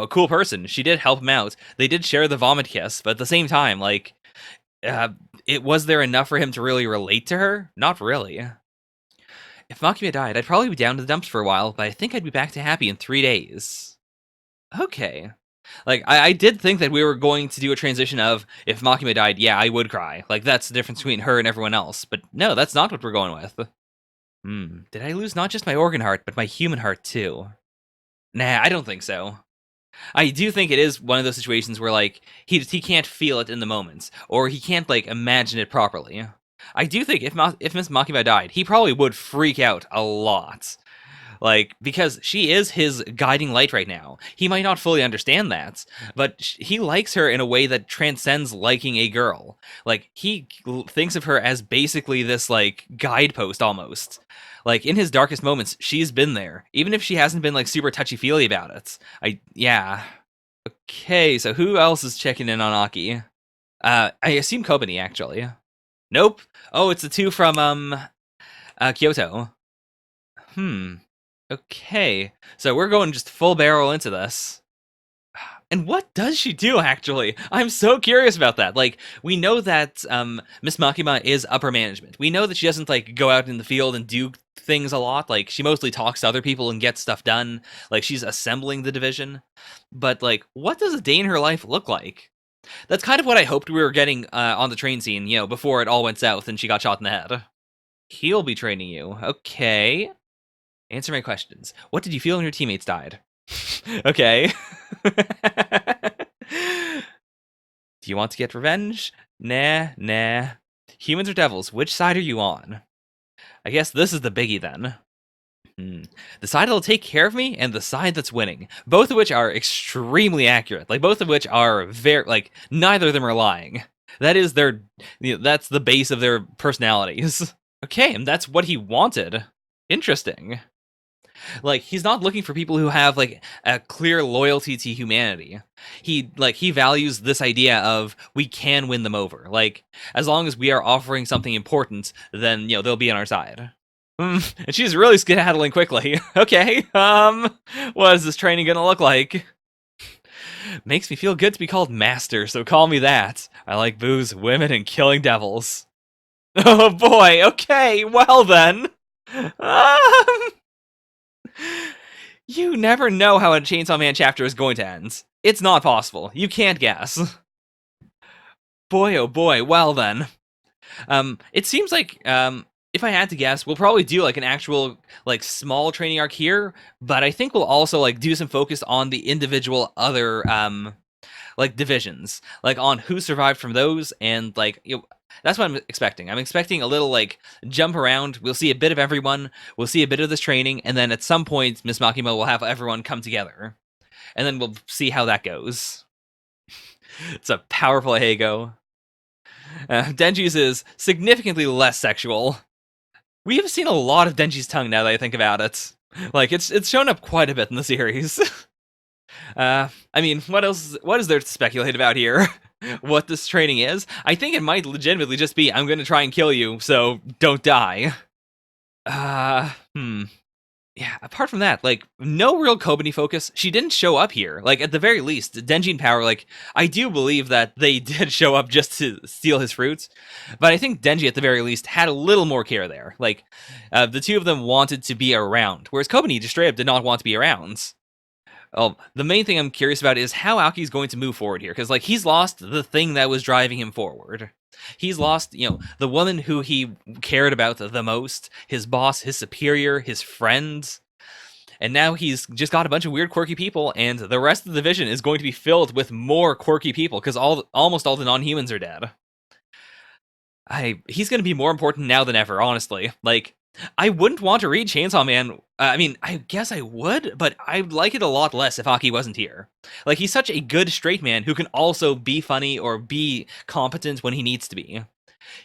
cool person. She did help him out. They did share the vomit kiss, but at the same time, like, it was there enough for him to really relate to her? Not really. If Makima died, I'd probably be down to the dumps for a while, but I think I'd be back to happy in 3 days. Okay. Like, I did think that we were going to do a transition of, if Makima died, yeah, I would cry. Like, that's the difference between her and everyone else. But no, that's not what we're going with. Did I lose not just my organ heart, but my human heart too? Nah, I don't think so. I do think it is one of those situations where, like, he can't feel it in the moments, or he can't, like, imagine it properly. I do think if Miss Makima died, he probably would freak out a lot. Like, because she is his guiding light right now. He might not fully understand that, but he likes her in a way that transcends liking a girl. Like, he thinks of her as basically this, like, guidepost almost. Like, in his darkest moments, she's been there, even if she hasn't been, like, super touchy-feely about it. Yeah. Okay, so who else is checking in on Aki? I assume Kobani, actually. Nope. Oh, it's the two from Kyoto. Okay. So we're going just full barrel into this. And what does she do, actually? I'm so curious about that. Like, we know that Miss Makima is upper management. We know that she doesn't, like, go out in the field and do things a lot. Like, she mostly talks to other people and gets stuff done. Like, she's assembling the division. But, like, what does a day in her life look like? That's kind of what I hoped we were getting on the train scene, you know, before it all went south and she got shot in the head. He'll be training you. Okay. Answer my questions. What did you feel when your teammates died? Okay. Do you want to get revenge? Nah. Humans or devils? Which side are you on? I guess this is the biggie then. The side that'll take care of me and the side that's winning. Both of which are extremely accurate. Like, both of which are very, like, neither of them are lying. That is their, that's the base of their personalities. Okay, and that's what he wanted. Interesting. Like, he's not looking for people who have, like, a clear loyalty to humanity. He values this idea of we can win them over. Like, as long as we are offering something important, then, you know, they'll be on our side. And she's really skedaddling quickly. Okay, what is this training gonna look like? Makes me feel good to be called master, so call me that. I like booze, women, and killing devils. Oh boy, okay, well then. You never know how a Chainsaw Man chapter is going to end. It's not possible. You can't guess. Boy, oh boy, well then. It seems like, if I had to guess, we'll probably do, like, an actual, like, small training arc here, but I think we'll also, like, do some focus on the individual other, like, divisions. Like, on who survived from those, and, like, you know, that's what I'm expecting. I'm expecting a little, like, jump around. We'll see a bit of everyone. We'll see a bit of this training, and then at some point, Miss Makima will have everyone come together. And then we'll see how that goes. It's a powerful Heigo. Denji's is significantly less sexual. We have seen a lot of Denji's tongue now that I think about it. Like, it's shown up quite a bit in the series. I mean, what is there to speculate about here? What this training is? I think it might legitimately just be, I'm gonna try and kill you, so don't die. Yeah, apart from that, like, no real Kobani focus. She didn't show up here. Like, at the very least, Denji and Power, like, I do believe that they did show up just to steal his fruits, but I think Denji, at the very least, had a little more care there. Like, the two of them wanted to be around, whereas Kobani just straight up did not want to be around. The main thing I'm curious about is how Aoki's going to move forward here, because, like, he's lost the thing that was driving him forward. He's lost, you know, the woman who he cared about the most, his boss, his superior, his friends, and now he's just got a bunch of weird, quirky people, and the rest of the division is going to be filled with more quirky people, because almost all the non-humans are dead. He's going to be more important now than ever, honestly. Like, I wouldn't want to read Chainsaw Man. I mean, I guess I would, but I'd like it a lot less if Aki wasn't here. Like, he's such a good straight man who can also be funny or be competent when he needs to be.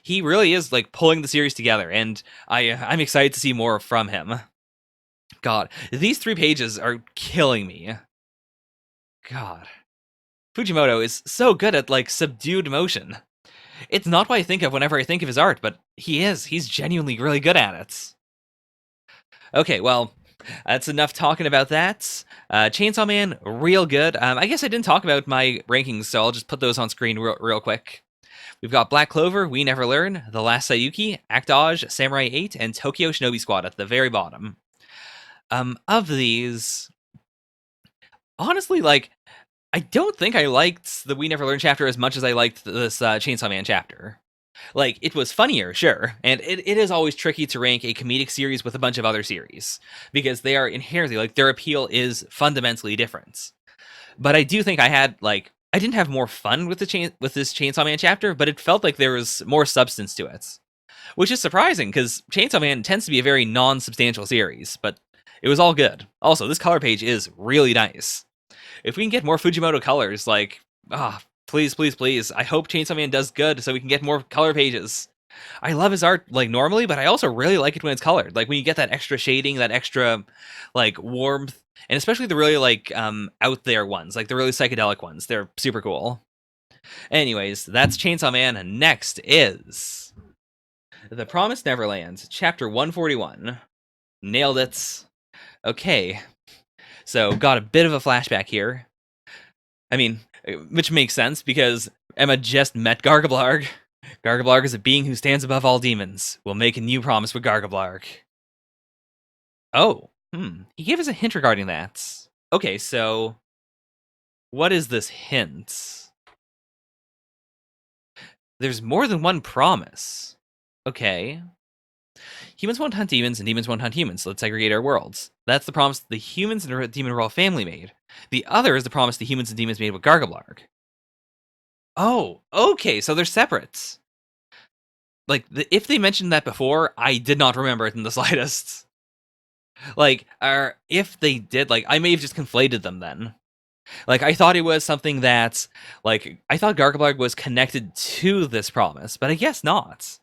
He really is, like, pulling the series together, and I'm excited to see more from him. God, these 3 pages are killing me. God. Fujimoto is so good at, like, subdued emotion. It's not what I think of whenever I think of his art, but he is. He's genuinely really good at it. Okay, well, that's enough talking about that. Chainsaw Man, real good. I guess I didn't talk about my rankings, so I'll just put those on screen real quick. We've got Black Clover, We Never Learn, The Last Saiyuki, Actage, Samurai 8, and Tokyo Shinobi Squad at the very bottom. Of these, honestly, like, I don't think I liked the We Never Learn chapter as much as I liked this Chainsaw Man chapter. Like, it was funnier, sure, and it is always tricky to rank a comedic series with a bunch of other series, because they are inherently, like, their appeal is fundamentally different. But I do think I didn't have more fun with this Chainsaw Man chapter, but it felt like there was more substance to it. Which is surprising, because Chainsaw Man tends to be a very non-substantial series, but it was all good. Also, this color page is really nice. If we can get more Fujimoto colors, like, please, please, please. I hope Chainsaw Man does good so we can get more color pages. I love his art, like, normally, but I also really like it when it's colored. Like, when you get that extra shading, that extra, like, warmth, and especially the really, like, out there ones, like the really psychedelic ones. They're super cool. Anyways, that's Chainsaw Man. Next is The Promised Neverland, Chapter 141. Nailed it. Okay, so got a bit of a flashback here. I mean, which makes sense because Emma just met Gargablarg. Gargablarg is a being who stands above all demons. We'll make a new promise with Gargablarg. Oh, he gave us a hint regarding that. Okay, so what is this hint? There's more than one promise. Okay. Humans won't hunt demons, and demons won't hunt humans, so let's segregate our worlds. That's the promise the humans and the demon royal family made. The other is the promise the humans and demons made with Gargablarg. Oh, okay, so they're separate. Like, if they mentioned that before, I did not remember it in the slightest. Like, if they did, like, I may have just conflated them then. Like, I thought it was something that, like, I thought Gargablarg was connected to this promise, but I guess not.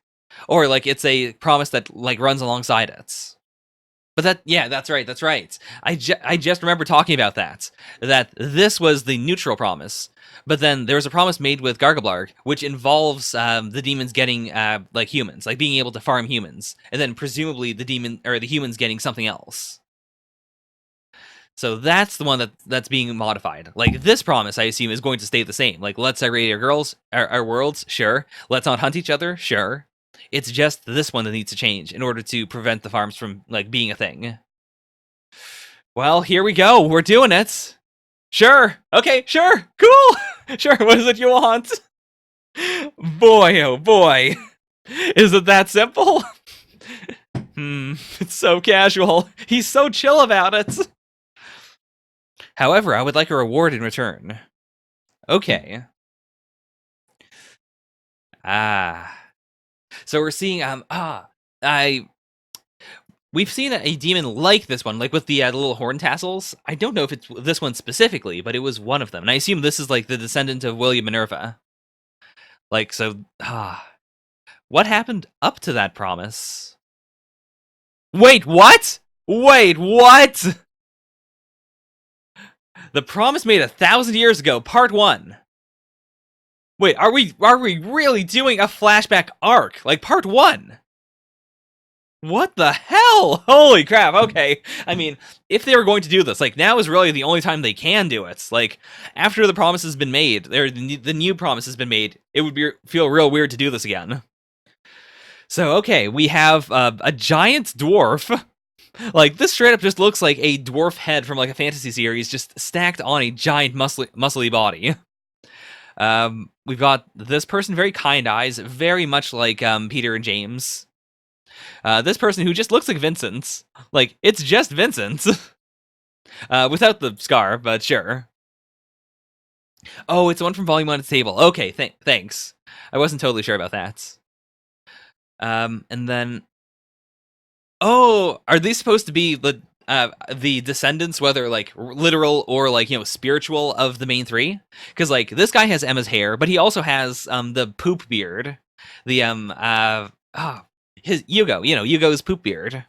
Or, like, it's a promise that, like, runs alongside it. But that's right. I just remember talking about that this was the neutral promise. But then there was a promise made with Gargablarg, which involves the demons getting, like, humans, like, being able to farm humans. And then presumably the humans getting something else. So that's the one that's being modified. Like, this promise, I assume, is going to stay the same. Like, let's segregate our worlds, sure. Let's not hunt each other, sure. It's just this one that needs to change in order to prevent the farms from, like, being a thing. Well, here we go. We're doing it. Sure. Okay, sure. Cool. Sure, what is it you want? Boy, oh boy. Is it that simple? It's so casual. He's so chill about it. However, I would like a reward in return. Okay. So we're seeing we've seen a demon like this one, like with the little horn tassels. I don't know if it's this one specifically, but it was one of them, and I assume this is like the descendant of William Minerva. Like, so what happened up to that promise? Wait, what? Wait, what? The promise made 1,000 years ago, part 1. Wait, are we really doing a flashback arc? Like, part 1? What the hell? Holy crap, okay. I mean, if they were going to do this, like, now is really the only time they can do it. Like, after the promise has been made, the new promise has been made, it would feel real weird to do this again. So, okay, we have a giant dwarf. Like, this straight up just looks like a dwarf head from, like, a fantasy series just stacked on a giant muscly body. We've got this person, very kind eyes, very much like Peter and James. This person who just looks like Vincent. Like, it's just Vincent. Without the scar, but sure. Oh, it's the one from Volume 1 at the table. Okay, thanks. I wasn't totally sure about that. And then... Oh, are these supposed to be the descendants, whether, like, literal or, like, you know, spiritual of the main three? Because, like, this guy has Emma's hair, but he also has the poop beard. The, his Yugo, you know, Yugo's poop beard.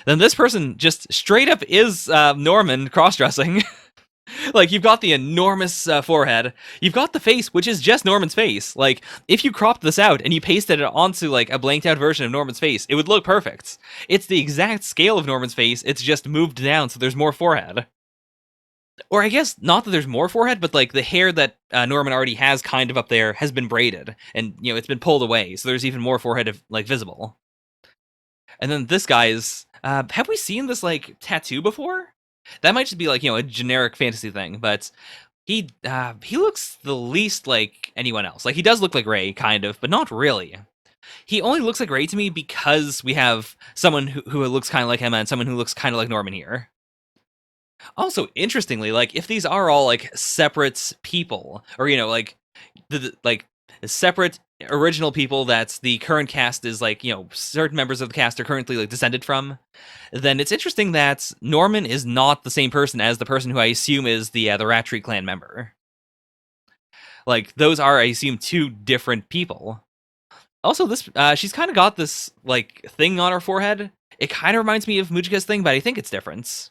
Then this person just straight up is Norman cross-dressing. Like, you've got the enormous forehead. You've got the face, which is just Norman's face. Like, if you cropped this out and you pasted it onto, like, a blanked out version of Norman's face, it would look perfect. It's the exact scale of Norman's face, it's just moved down so there's more forehead. Or I guess not that there's more forehead, but, like, the hair that Norman already has kind of up there has been braided. And, you know, it's been pulled away, so there's even more forehead, like, visible. And then this guy's... have we seen this, like, tattoo before? That might just be, like, you know, a generic fantasy thing, but he looks the least like anyone else. Like, he does look like Ray, kind of, but not really. He only looks like Ray to me because we have someone who looks kind of like Emma and someone who looks kind of like Norman here. Also, interestingly, like, if these are all, like, separate people, or, you know, like, like, separate original people that the current cast is, like, you know, certain members of the cast are currently, like, descended from, then it's interesting that Norman is not the same person as the person who I assume is the Rattree clan member. Like, those are, I assume, two different people. Also, this she's kind of got this, like, thing on her forehead. It kind of reminds me of Mujika's thing, but I think it's different.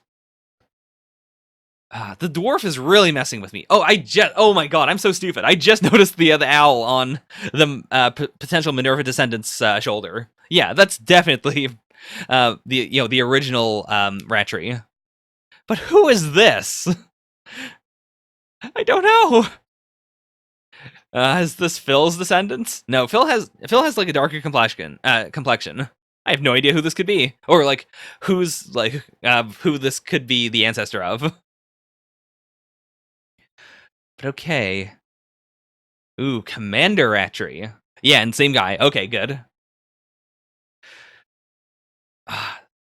The dwarf is really messing with me. Oh my god, I'm so stupid. I just noticed the owl on the potential Minerva descendant's shoulder. Yeah, that's definitely the original Ratri. But who is this? I don't know. Is this Phil's descendants? No, Phil has like a darker complexion. I have no idea who this could be, or like who's like who this could be the ancestor of. But okay. Ooh, Commander Ratri. Yeah, and same guy. Okay, good.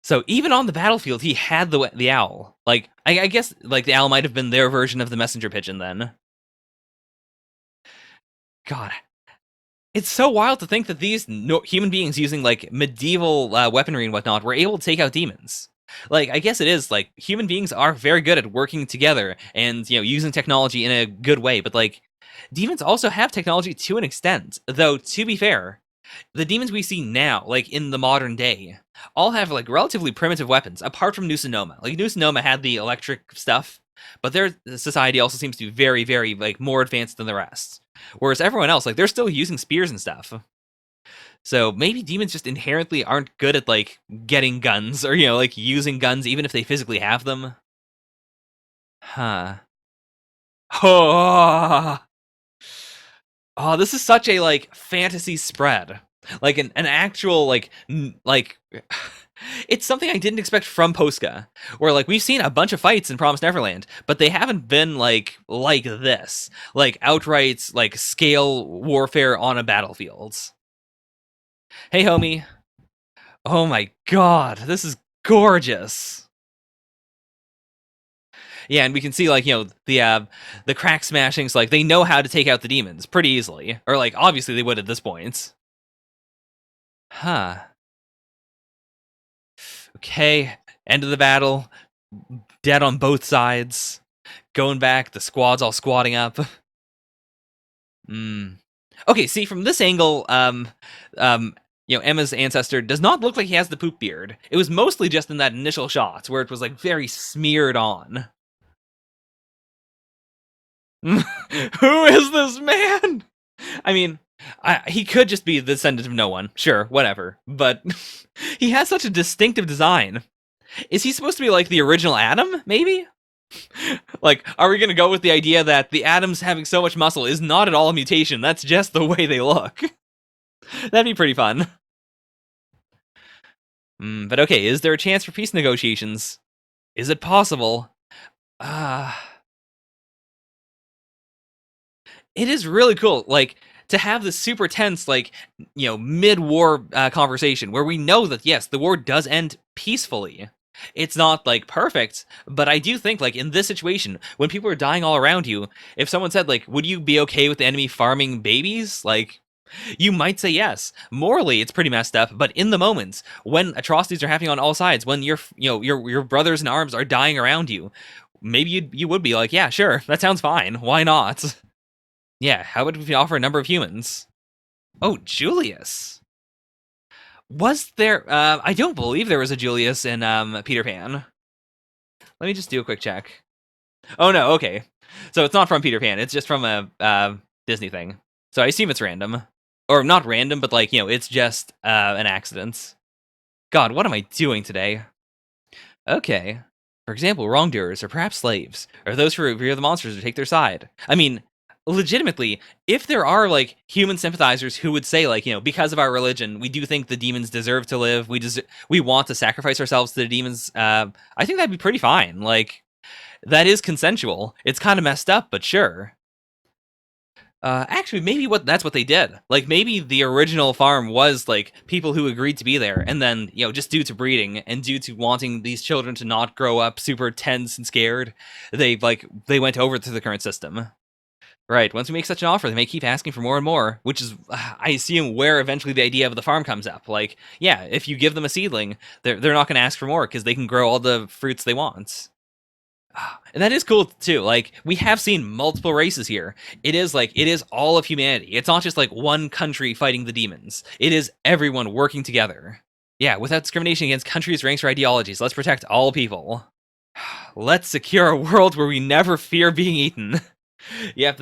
So even on the battlefield, he had the owl. Like I guess like the owl might have been their version of the messenger pigeon then. God, it's so wild to think that these human beings using like medieval weaponry and whatnot were able to take out demons. Like I guess it is like human beings are very good at working together and using technology in a good way, but like demons also have technology to an extent. Though to be fair, the demons we see now, like in the modern day, all have like relatively primitive weapons, apart from Nusanoma. Like Nusanoma had the electric stuff, but their society also seems to be very, very like more advanced than the rest. Whereas everyone else, like they're still using spears and stuff. So maybe demons just inherently aren't good at like getting guns or like using guns even if they physically have them. Huh. Oh, oh, this is such a like fantasy spread. Like an actual like it's something I didn't expect from Posca. Where like we've seen a bunch of fights in Promised Neverland, but they haven't been like this. Like outright like scale warfare on a battlefield. Hey homie. Oh my god, this is gorgeous. Yeah, and we can see like the crack smashings. Like they know how to take out the demons pretty easily, or like obviously they would at this point. Huh. Okay, end of the battle. Dead on both sides. Going back, the squad's all squatting up. Okay, see from this angle, Emma's ancestor does not look like he has the poop beard. It was mostly just in that initial shot where it was like very smeared on. Who is this man? I mean, he could just be the descendant of no one. Sure, whatever. But he has such a distinctive design. Is he supposed to be like the original Adam, maybe? Like, are we going to go with the idea that the Adams having so much muscle is not at all a mutation? That's just the way they look. That'd be pretty fun. But okay, is there a chance for peace negotiations? Is it possible? It is really cool, like, to have this super tense, like, mid-war conversation where we know that, yes, the war does end peacefully. It's not, like, perfect, but I do think, like, in this situation, when people are dying all around you, if someone said, like, would you be okay with the enemy farming babies? Like, you might say yes. Morally, it's pretty messed up, but in the moments, when atrocities are happening on all sides, when your brothers in arms are dying around you, maybe you would be like, yeah, sure, that sounds fine. Why not? Yeah, how about if we offer a number of humans? Oh, Julius. Was there... I don't believe there was a Julius in Peter Pan. Let me just do a quick check. Oh, no, okay. So it's not from Peter Pan. It's just from a Disney thing. So I assume it's random. Or not random, but like, it's just an accident. God, what am I doing today? Okay. For example, wrongdoers, or perhaps slaves, or those who revere the monsters or take their side. I mean, legitimately, if there are like human sympathizers who would say like, because of our religion, we do think the demons deserve to live. We want to sacrifice ourselves to the demons. I think that'd be pretty fine. Like, that is consensual. It's kind of messed up, but sure. Actually, maybe that's what they did. Like, maybe the original farm was like people who agreed to be there, and then just due to breeding and due to wanting these children to not grow up super tense and scared, they went over to the current system. Right. Once we make such an offer, they may keep asking for more and more, which is, I assume, where eventually the idea of the farm comes up. Like, yeah, if you give them a seedling, they're not going to ask for more because they can grow all the fruits they want. And that is cool, too. Like, we have seen multiple races here. It is all of humanity. It's not just, like, one country fighting the demons. It is everyone working together. Yeah, without discrimination against countries, ranks, or ideologies. Let's protect all people. Let's secure a world where we never fear being eaten. Yep,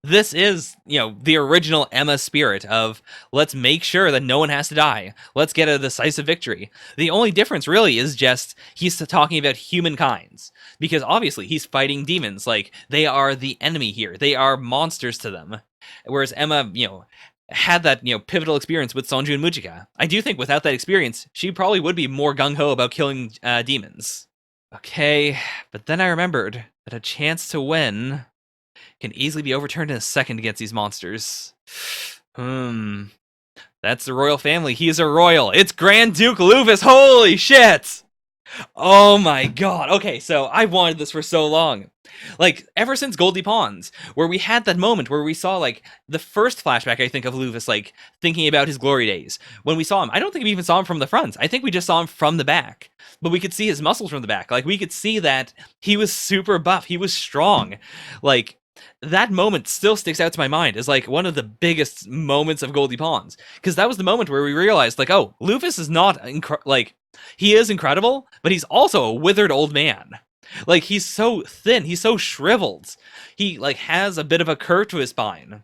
this is, the original Emma spirit of let's make sure that no one has to die. Let's get a decisive victory. The only difference really is just he's talking about humankind. Because obviously he's fighting demons. Like, they are the enemy here. They are monsters to them. Whereas Emma, had that, pivotal experience with Sonju and Mujika. I do think without that experience, she probably would be more gung-ho about killing demons. Okay, but then I remembered that a chance to win can easily be overturned in a second against these monsters. That's the royal family. He's a royal. It's Grand Duke Luvis. Holy shit! Oh my god. Okay, so I wanted this for so long. Like, ever since Goldie Pawns, where we had that moment where we saw, like, the first flashback, I think, of Luvis, like, thinking about his glory days. When we saw him, I don't think we even saw him from the front. I think we just saw him from the back. But we could see his muscles from the back. Like, we could see that he was super buff. He was strong. Like, that moment still sticks out to my mind as, like, one of the biggest moments of Goldie Pawns. Because that was the moment where we realized, like, oh, Luvis is not, he is incredible, but he's also a withered old man. Like, he's so thin, he's so shriveled. He, like, has a bit of a curve to his spine.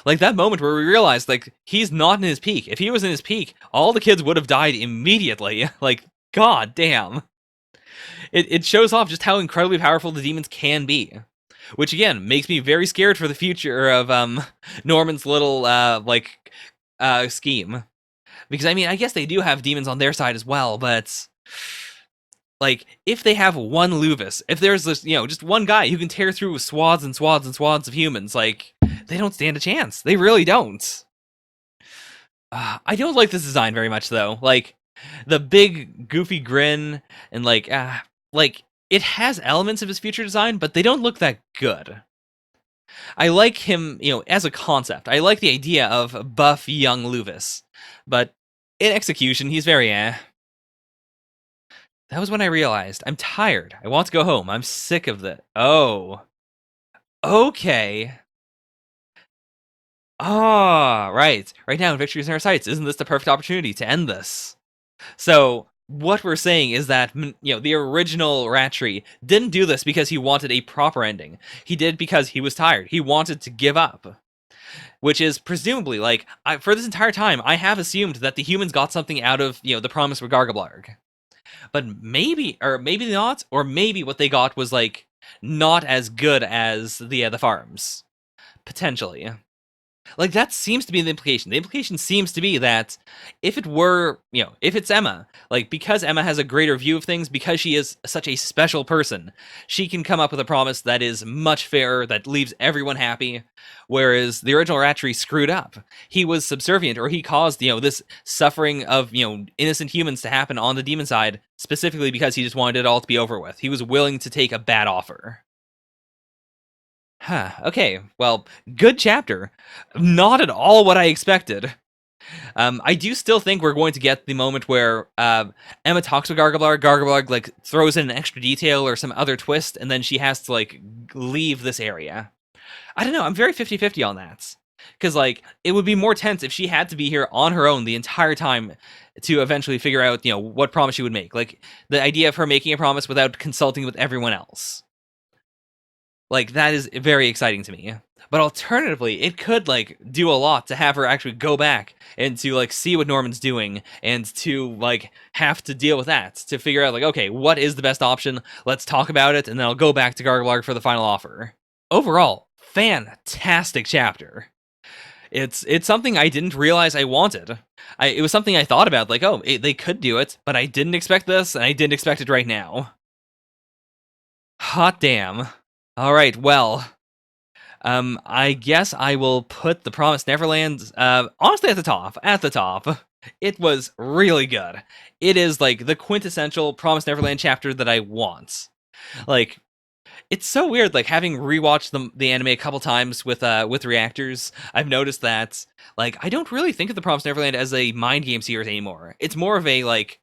Like, that moment where we realized, like, he's not in his peak. If he was in his peak, all the kids would have died immediately. Like, god damn. It shows off just how incredibly powerful the demons can be. Which, again, makes me very scared for the future of, Norman's little, scheme. Because, I mean, I guess they do have demons on their side as well, but... like, if they have one Luvis, if there's this, just one guy who can tear through swaths and swaths and swaths of humans, like, they don't stand a chance. They really don't. I don't like this design very much, though. Like, the big, goofy grin, and, like, it has elements of his future design, but they don't look that good. I like him, as a concept. I like the idea of buff, young Luvis. But in execution, he's very That was when I realized, I'm tired. I want to go home. I'm sick of this. Oh. Okay. Ah, right. Right now, victory is in our sights. Isn't this the perfect opportunity to end this? So, what we're saying is that, the original Rattree didn't do this because he wanted a proper ending. He did because he was tired. He wanted to give up. Which is presumably, like, for this entire time, I have assumed that the humans got something out of, the promise with Gargablarg. But maybe not, or maybe what they got was, like, not as good as the farms. Potentially. Like, that seems to be the implication. The implication seems to be that if it were, if it's Emma, like, because Emma has a greater view of things, because she is such a special person, she can come up with a promise that is much fairer, that leaves everyone happy, whereas the original Rattree screwed up. He was subservient, or he caused, this suffering of, innocent humans to happen on the demon side, specifically because he just wanted it all to be over with. He was willing to take a bad offer. Huh, okay, well, good chapter. Not at all what I expected. I do still think we're going to get the moment where Emma talks with Gargablarg, like, throws in an extra detail or some other twist, and then she has to, like, leave this area. I don't know, I'm very 50-50 on that. Because, like, it would be more tense if she had to be here on her own the entire time to eventually figure out, what promise she would make. Like, the idea of her making a promise without consulting with everyone else. Like, that is very exciting to me. But alternatively, it could, like, do a lot to have her actually go back and to, like, see what Norman's doing and to, like, have to deal with that. To figure out, like, okay, what is the best option? Let's talk about it, and then I'll go back to Gargablarg for the final offer. Overall, fantastic chapter. It's something I didn't realize I wanted. It was something I thought about, like, oh, they could do it, but I didn't expect this, and I didn't expect it right now. Hot damn. Alright, well, I guess I will put the Promised Neverland, honestly at the top. It was really good. It is, like, the quintessential Promised Neverland chapter that I want. Like, it's so weird, like, having rewatched the anime a couple times with reactors, I've noticed that, like, I don't really think of the Promised Neverland as a mind game series anymore. It's more of a, like,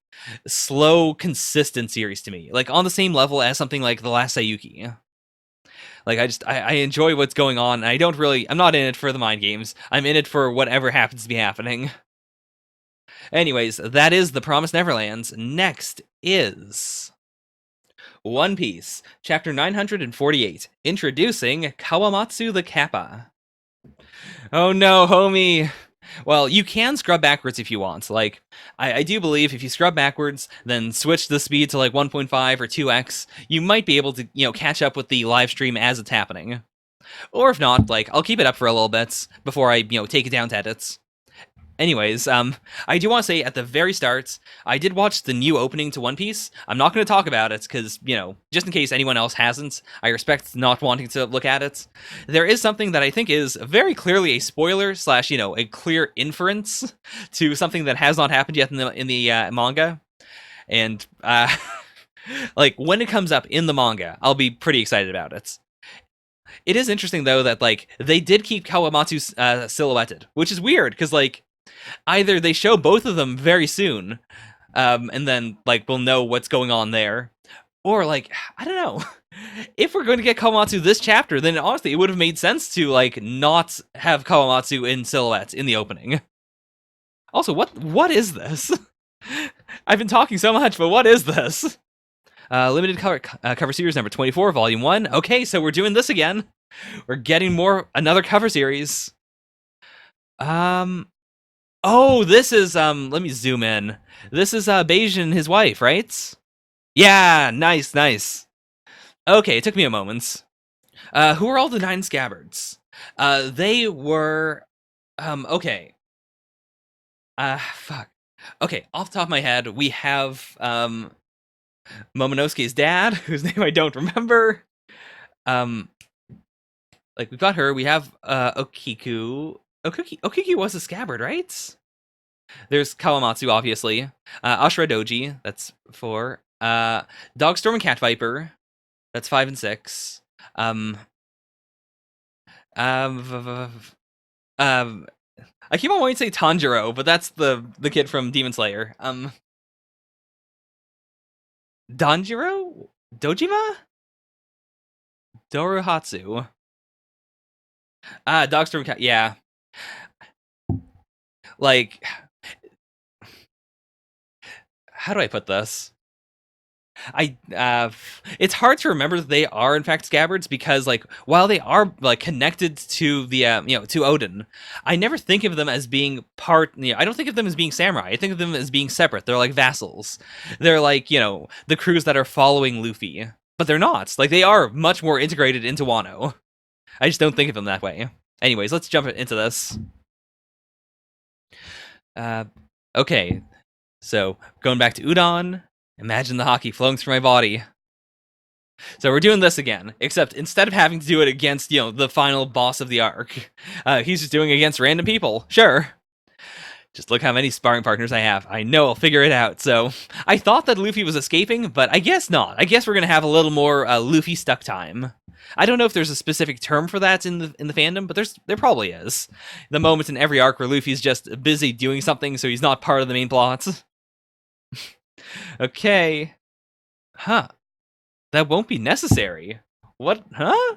slow, consistent series to me. Like, on the same level as something like The Last Saiyuki. Like, I enjoy what's going on, and I'm not in it for the mind games. I'm in it for whatever happens to be happening. Anyways, that is The Promised Neverlands. Next is One Piece, chapter 948, introducing Kawamatsu the Kappa. Oh no, homie! Well, you can scrub backwards if you want. Like, I do believe if you scrub backwards, then switch the speed to like 1.5 or 2x, you might be able to, catch up with the live stream as it's happening. Or if not, like, I'll keep it up for a little bit before I, take it down to edits. Anyways, I do want to say at the very start, I did watch the new opening to One Piece. I'm not going to talk about it because, just in case anyone else hasn't, I respect not wanting to look at it. There is something that I think is very clearly a spoiler / a clear inference to something that has not happened yet in the manga. And, like, when it comes up in the manga, I'll be pretty excited about it. It is interesting, though, that, like, they did keep Kawamatsu silhouetted, which is weird, because, like, either they show both of them very soon, and then, like, we'll know what's going on there, or, like, I don't know. If we're going to get Kawamatsu this chapter, then honestly, it would have made sense to, like, not have Kawamatsu in silhouette in the opening. Also, what is this? I've been talking so much, but what is this? Limited cover series number 24, volume 1. Okay, so we're doing this again. We're getting another cover series. Oh, this is, let me zoom in. This is, Beijing and his wife, right? Yeah, nice. Okay, it took me a moment. Who are all the 9 scabbards? They were, okay. Fuck. Okay, off the top of my head, we have, Momonosuke's dad, whose name I don't remember. Like, we've got her. We have Okiku. Okiku was a scabbard, right? There's Kawamatsu, obviously. Ashura Doji, that's 4. Dogstorm and Cat Viper, that's 5 and 6. I keep on wanting to say Tanjiro, but that's the kid from Demon Slayer. Danjiro? Dojima? Dorohatsu. Dogstorm Cat, yeah. Like, how do I put this? It's hard to remember that they are in fact scabbards because, like, while they are like connected to the to Odin, I never think of them as being part. I don't think of them as being samurai. I think of them as being separate. They're like vassals. They're like the crews that are following Luffy, but they're not. Like, they are much more integrated into Wano. I just don't think of them that way. Anyways, let's jump into this. Okay, so going back to Udon. Imagine the hockey flowing through my body. So we're doing this again, except instead of having to do it against, the final boss of the arc, he's just doing it against random people. Sure. Just look how many sparring partners I have. I know I'll figure it out. So I thought that Luffy was escaping, but I guess not. I guess we're going to have a little more Luffy stuck time. I don't know if there's a specific term for that in the fandom, but there probably is. The moment in every arc where Luffy's just busy doing something, so he's not part of the main plot. Okay. Huh. That won't be necessary. What? Huh?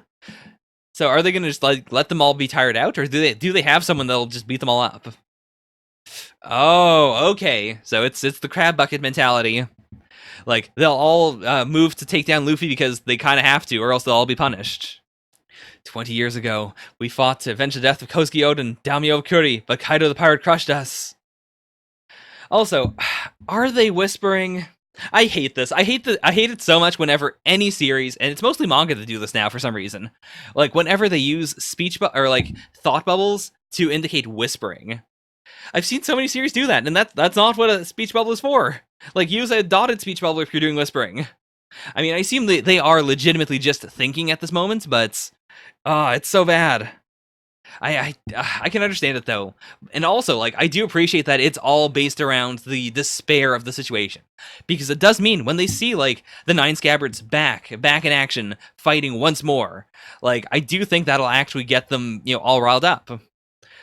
So are they gonna just like let them all be tired out, or do they have someone that'll just beat them all up? Oh, okay. So it's the crab bucket mentality. Like, they'll all move to take down Luffy because they kind of have to, or else they'll all be punished. 20 years ago, we fought to avenge the death of Kosuke Oden, Daimyo Kuri, but Kaido the pirate crushed us. Also, are they whispering? I hate this. I hate it so much whenever any series, and it's mostly manga that do this now for some reason. Like, whenever they use speech or like thought bubbles to indicate whispering. I've seen so many series do that, and that's not what a speech bubble is for. Like, use a dotted speech bubble if you're doing whispering. I mean, I assume they are legitimately just thinking at this moment, but it's so bad. I can understand it, though. And also, like, I do appreciate that it's all based around the despair of the situation. Because it does mean when they see, like, the 9 Scabbards back in action, fighting once more, like, I do think that'll actually get them, all riled up.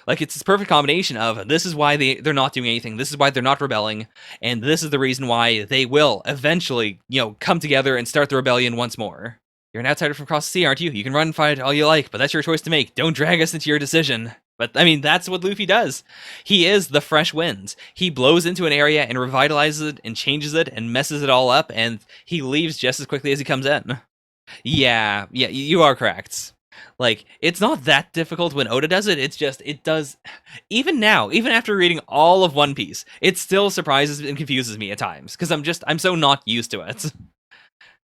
Like, it's this perfect combination of, this is why they're not doing anything, this is why they're not rebelling, and this is the reason why they will eventually, come together and start the rebellion once more. You're an outsider from across the sea, aren't you? You can run and fight all you like, but that's your choice to make. Don't drag us into your decision. But, I mean, that's what Luffy does. He is the fresh wind. He blows into an area and revitalizes it and changes it and messes it all up, and he leaves just as quickly as he comes in. Yeah, you are correct. Like, it's not that difficult when Oda does it, it's just, it does... Even now, even after reading all of One Piece, it still surprises and confuses me at times, because I'm so not used to it.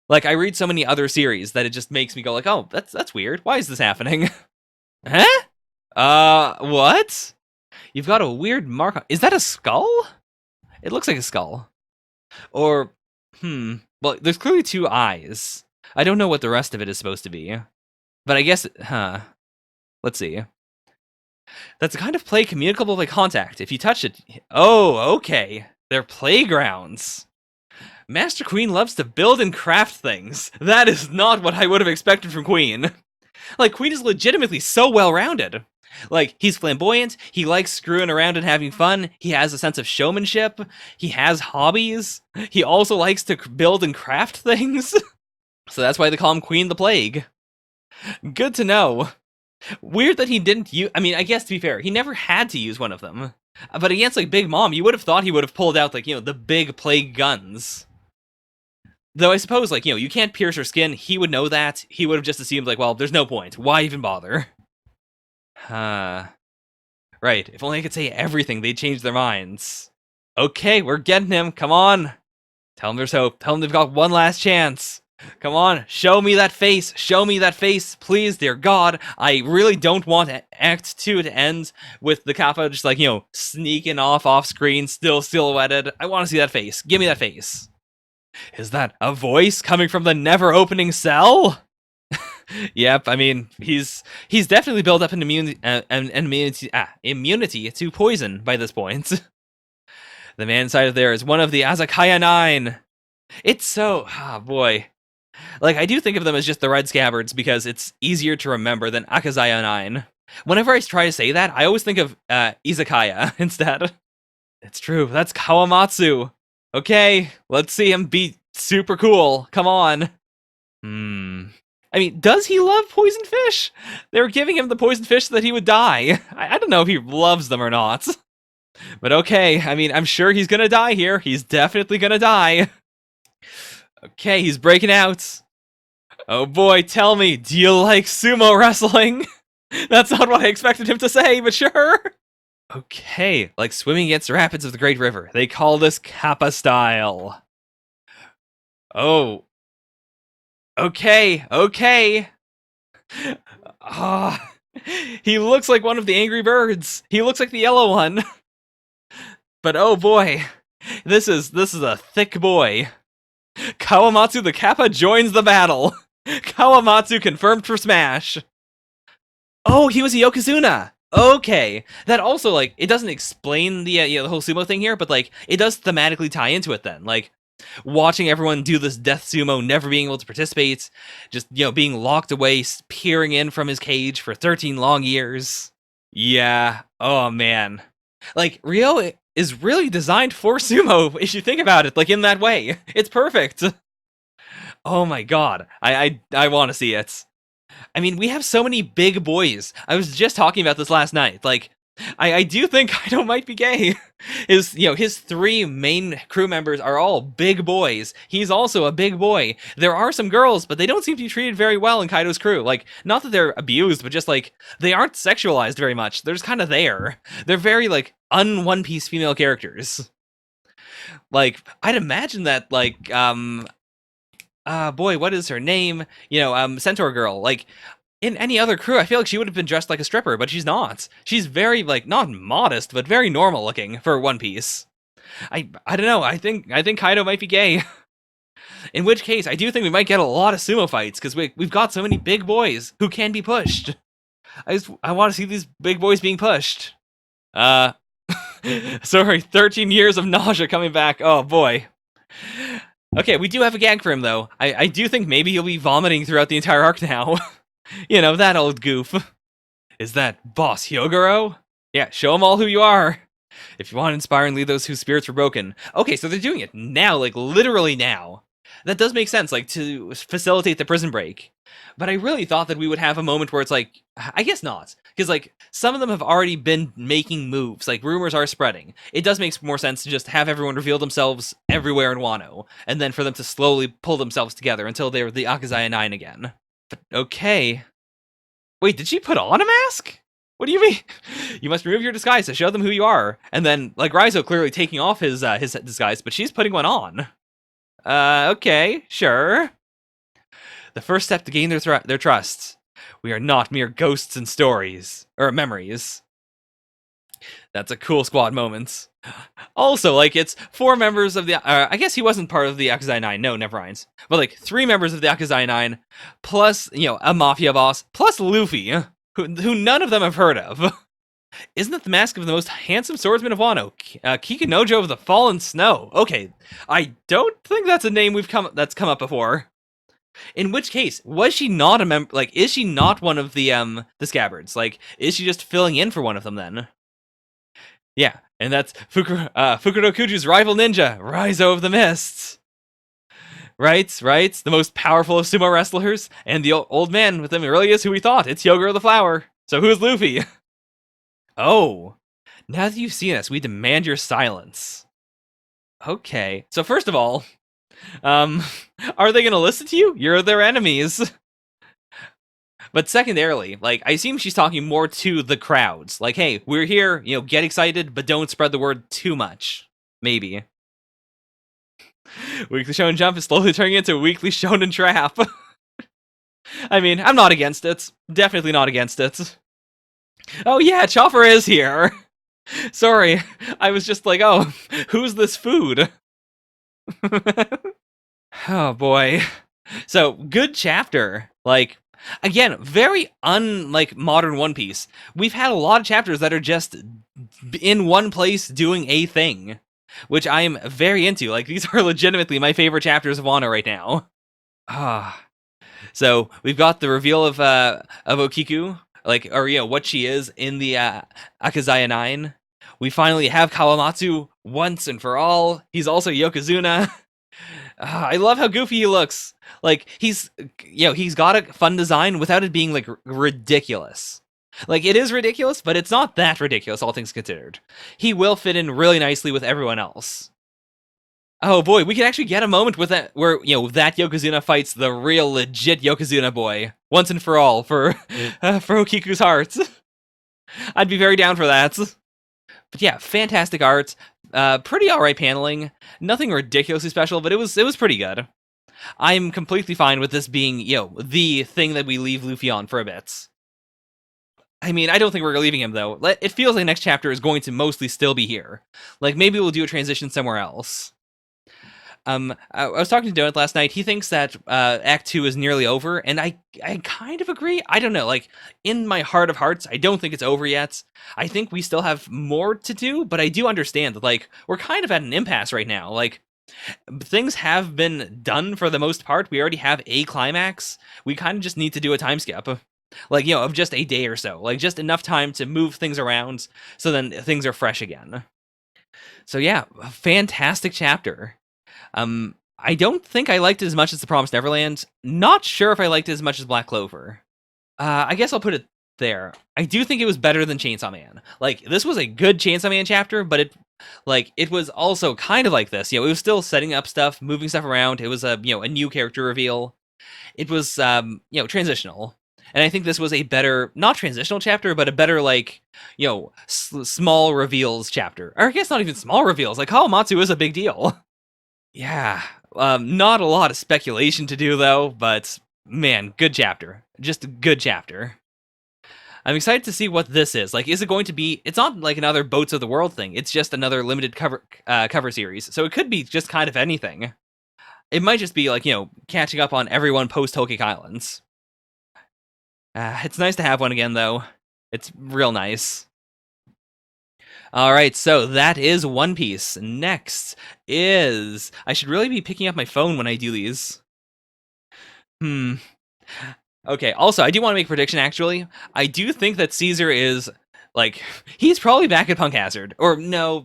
Like, I read so many other series that it just makes me go like, oh, that's weird. Why is this happening? Huh? What? You've got a weird mark on... Is that a skull? It looks like a skull. Or, well, there's clearly 2 eyes. I don't know what the rest of it is supposed to be. But I guess, let's see. That's a kind of play communicable by contact. If you touch it... Oh, okay. They're playgrounds. Master Queen loves to build and craft things. That is not what I would have expected from Queen. Like, Queen is legitimately so well-rounded. Like, he's flamboyant, he likes screwing around and having fun, he has a sense of showmanship, he has hobbies, he also likes to build and craft things. So that's why they call him Queen the Plague. Good to know. Weird that he didn't use... I mean, I guess to be fair, he never had to use one of them. But against, like, Big Mom, you would have thought he would have pulled out, like, the big plague guns. Though I suppose, like, you can't pierce her skin, he would know that. He would have just assumed, like, well, there's no point. Why even bother? Right, if only I could say everything, they'd change their minds. Okay, we're getting him, come on! Tell him there's hope, tell him they've got one last chance! Come on, show me that face, please, dear God! I really don't want Act 2 to end with the Kappa just, like, sneaking off screen, still silhouetted. I want to see that face, give me that face! Is that a voice coming from the never-opening cell? Yep, I mean, he's definitely built up an immunity to poison by this point. The man inside of there is one of the Azakaya 9. It's so... boy. Like, I do think of them as just the Red Scabbards because it's easier to remember than Akazaya 9. Whenever I try to say that, I always think of Izakaya instead. It's true, that's Kawamatsu. Okay, let's see him be super cool. Come on. I mean, does he love poison fish? They were giving him the poison fish so that he would die. I don't know if he loves them or not. But okay, I mean, I'm sure he's gonna die here. He's definitely gonna die. Okay, he's breaking out. Oh boy, tell me, do you like sumo wrestling? That's not what I expected him to say, but sure. Okay, like swimming against the rapids of the Great River. They call this Kappa style. Oh. Okay. He looks like one of the angry birds. He looks like the yellow one. But oh boy, this is a thick boy. Kawamatsu the Kappa joins the battle. Kawamatsu confirmed for Smash. Oh, he was a Yokozuna. Okay, that also, like, it doesn't explain the the whole sumo thing here, but like it does thematically tie into it then. Like, watching everyone do this death sumo, never being able to participate, just being locked away, peering in from his cage for 13 long years. Yeah. Oh man. Like, Ryo is really designed for sumo if you think about it, like, in that way. It's perfect. Oh my god. I want to see it. I mean, we have so many big boys. I was just talking about this last night. Like, I do think Kaido might be gay. His 3 main crew members are all big boys. He's also a big boy. There are some girls, but they don't seem to be treated very well in Kaido's crew. Like, not that they're abused, but just, like, they aren't sexualized very much. They're just kind of there. They're very, like, un-One Piece female characters. Like, I'd imagine that, like, boy, what is her name? Centaur Girl. Like, in any other crew, I feel like she would have been dressed like a stripper, but she's not. She's very, like, not modest, but very normal looking for One Piece. I don't know. I think Kaido might be gay. In which case, I do think we might get a lot of sumo fights because we've got so many big boys who can be pushed. I want to see these big boys being pushed. Sorry, 13 years of nausea coming back. Oh boy. Okay, we do have a gag for him, though. I do think maybe he'll be vomiting throughout the entire arc now. That old goof. Is that Boss Hyogoro? Yeah, show them all who you are. If you want to inspire and lead those whose spirits were broken. Okay, so they're doing it now, like, literally now. that does make sense, like, to facilitate the prison break. But I really thought that we would have a moment where it's like, I guess not. Because, like, some of them have already been making moves. Like, rumors are spreading. It does make more sense to just have everyone reveal themselves everywhere in Wano, and then for them to slowly pull themselves together until they're the Akazaya 9 again. But, okay. Wait, did she put on a mask? What do you mean? You must remove your disguise to show them who you are. And then, like, Raizo clearly taking off his disguise, but she's putting one on. Okay, sure. The first step to gain their trust. We are not mere ghosts and stories. Or memories. That's a cool squad moment. Also, like, it's 4 members of the... I guess he wasn't part of the Akazai 9. No, never mind. But, like, 3 members of the Akazai 9, plus, you know, a mafia boss, plus Luffy, who none of them have heard of. Isn't it the mask of the most handsome swordsman of Wano? Kikunojo of the Fallen Snow. Okay, I don't think that's a name that's come up before. In which case, was she not a member? Like, is she not one of the scabbards? Like, is she just filling in for one of them then? Yeah, and that's Fukuro Kuju's rival ninja, Raizo of the Mists. Right, the most powerful of sumo wrestlers, and the old man with him really is who we thought. It's Yogurt the Flower. So who's Luffy? Oh, now that you've seen us, we demand your silence. Okay, so first of all, are they gonna listen to you? You're their enemies. But secondarily, like, I assume she's talking more to the crowds. Like, hey, we're here, you know, get excited, but don't spread the word too much. Maybe. Weekly Shonen Jump is slowly turning into a Weekly Shonen Trap. I mean, I'm not against it. Definitely not against it. Oh yeah, Chopper is here. Sorry, I was just like, oh, who's this food? Oh boy. So, good chapter. Like, again, very unlike modern One Piece. We've had a lot of chapters that are just in one place doing a thing, which I am very into. Like, these are legitimately my favorite chapters of Wano right now. Ah. So, we've got the reveal of Okiku, like, or, you know, what she is in the Akazaya 9. We finally have Kawamatsu once and for all. He's also Yokozuna. I love how goofy he looks. Like, he's got a fun design without it being, like, ridiculous. Like, it is ridiculous, but it's not that ridiculous, all things considered. He will fit in really nicely with everyone else. Oh boy, we can actually get a moment with that where, you know, that Yokozuna fights the real legit Yokozuna boy once and for all for Okiku's heart. I'd be very down for that. But yeah, fantastic art, pretty alright paneling, nothing ridiculously special, but it was pretty good. I'm completely fine with this being, you know, the thing that we leave Luffy on for a bit. I mean, I don't think we're leaving him, though. It feels like next chapter is going to mostly still be here. Like, maybe we'll do a transition somewhere else. I was talking to Donut last night. He thinks that Act 2 is nearly over, and I kind of agree. I don't know, like, in my heart of hearts, I don't think it's over yet. I think we still have more to do, but I do understand that, like, we're kind of at an impasse right now. Like, things have been done for the most part. We already have a climax. We kind of just need to do a time skip. Like, you know, of just a day or so. Like, just enough time to move things around so then things are fresh again. So yeah, a fantastic chapter. I don't think I liked it as much as The Promised Neverland. Not sure if I liked it as much as Black Clover. I guess I'll put it there. I do think it was better than Chainsaw Man. Like, this was a good Chainsaw Man chapter, but it was also kind of like this. You know, it was still setting up stuff, moving stuff around. It was a new character reveal. It was, transitional. And I think this was a better, not transitional chapter, but a better, like, small reveals chapter. Or I guess not even small reveals. Like, Kawamatsu is a big deal. Yeah, not a lot of speculation to do, though, but, man, good chapter. Just a good chapter. I'm excited to see what this is. Like, is it going to be... It's not like another Boats of the World thing. It's just another limited cover series. So it could be just kind of anything. It might just be, like, catching up on everyone post-Tokek Islands. It's nice to have one again, though. It's real nice. Alright, so that is One Piece. Next is... I should really be picking up my phone when I do these. Okay, also, I do want to make a prediction, actually. I do think that Caesar is, like... He's probably back at Punk Hazard. Or, no,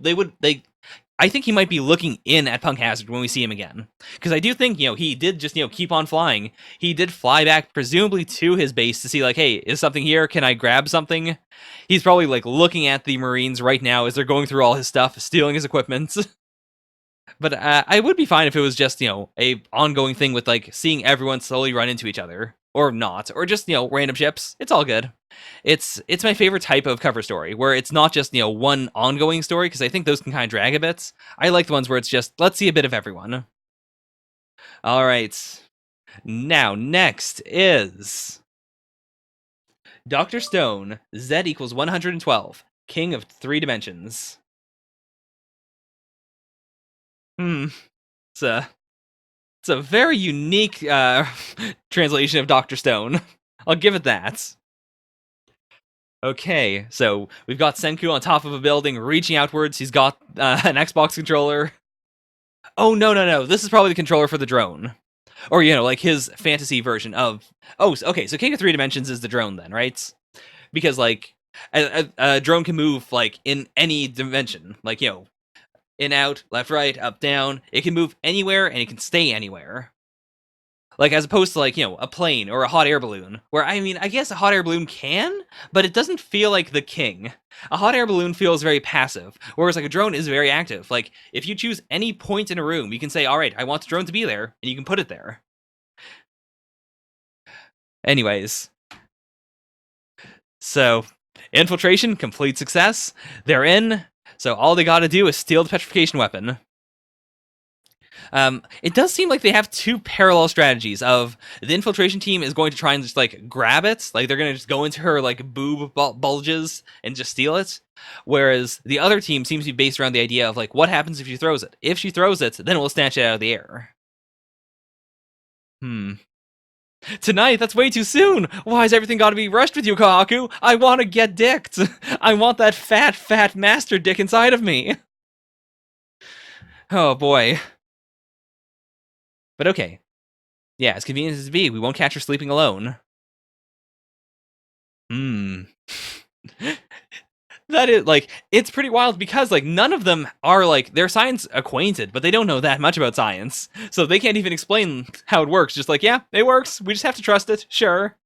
I think he might be looking in at Punk Hazard when we see him again. Because I do think, he did just, keep on flying. He did fly back, presumably to his base to see, like, hey, is something here? Can I grab something? He's probably, like, looking at the Marines right now as they're going through all his stuff, stealing his equipment. But I would be fine if it was just, a ongoing thing with, like, seeing everyone slowly run into each other. Or not. Or just, random ships. It's all good. It's my favorite type of cover story, where it's not just, one ongoing story, because I think those can kind of drag a bit. I like the ones where it's just, let's see a bit of everyone. All right. Now, next is Dr. Stone, Z equals 112, King of 3 Dimensions. It's a very unique translation of Dr. Stone. I'll give it that. Okay, so we've got Senku on top of a building, reaching outwards. He's got an Xbox controller. Oh, no. This is probably the controller for the drone. Or, like his fantasy version of... Oh, okay, so King of 3 Dimensions is the drone then, right? Because, like, a drone can move, like, in any dimension. Like, in, out, left, right, up, down. It can move anywhere, and it can stay anywhere. Like, as opposed to, like, a plane or a hot air balloon. Where, I mean, I guess a hot air balloon can, but it doesn't feel like the king. A hot air balloon feels very passive, whereas, like, a drone is very active. Like, if you choose any point in a room, you can say, all right, I want the drone to be there, and you can put it there. Anyways. So, infiltration, complete success. They're in, so all they gotta do is steal the petrification weapon. It does seem like they have 2 parallel strategies of the infiltration team is going to try and just, like, grab it. Like, they're going to just go into her, like, boob bulges and just steal it. Whereas the other team seems to be based around the idea of, like, what happens if she throws it? If she throws it, then we'll snatch it out of the air. Tonight? That's way too soon! Why has everything got to be rushed with you, Kahaku? I want to get dicked! I want that fat master dick inside of me! Oh, boy. But okay. Yeah, as convenient as it be, we won't catch her sleeping alone. That is, like, it's pretty wild because, like, none of them are, like, they're science acquainted, but they don't know that much about science. So they can't even explain how it works. Just like, yeah, it works. We just have to trust it. Sure.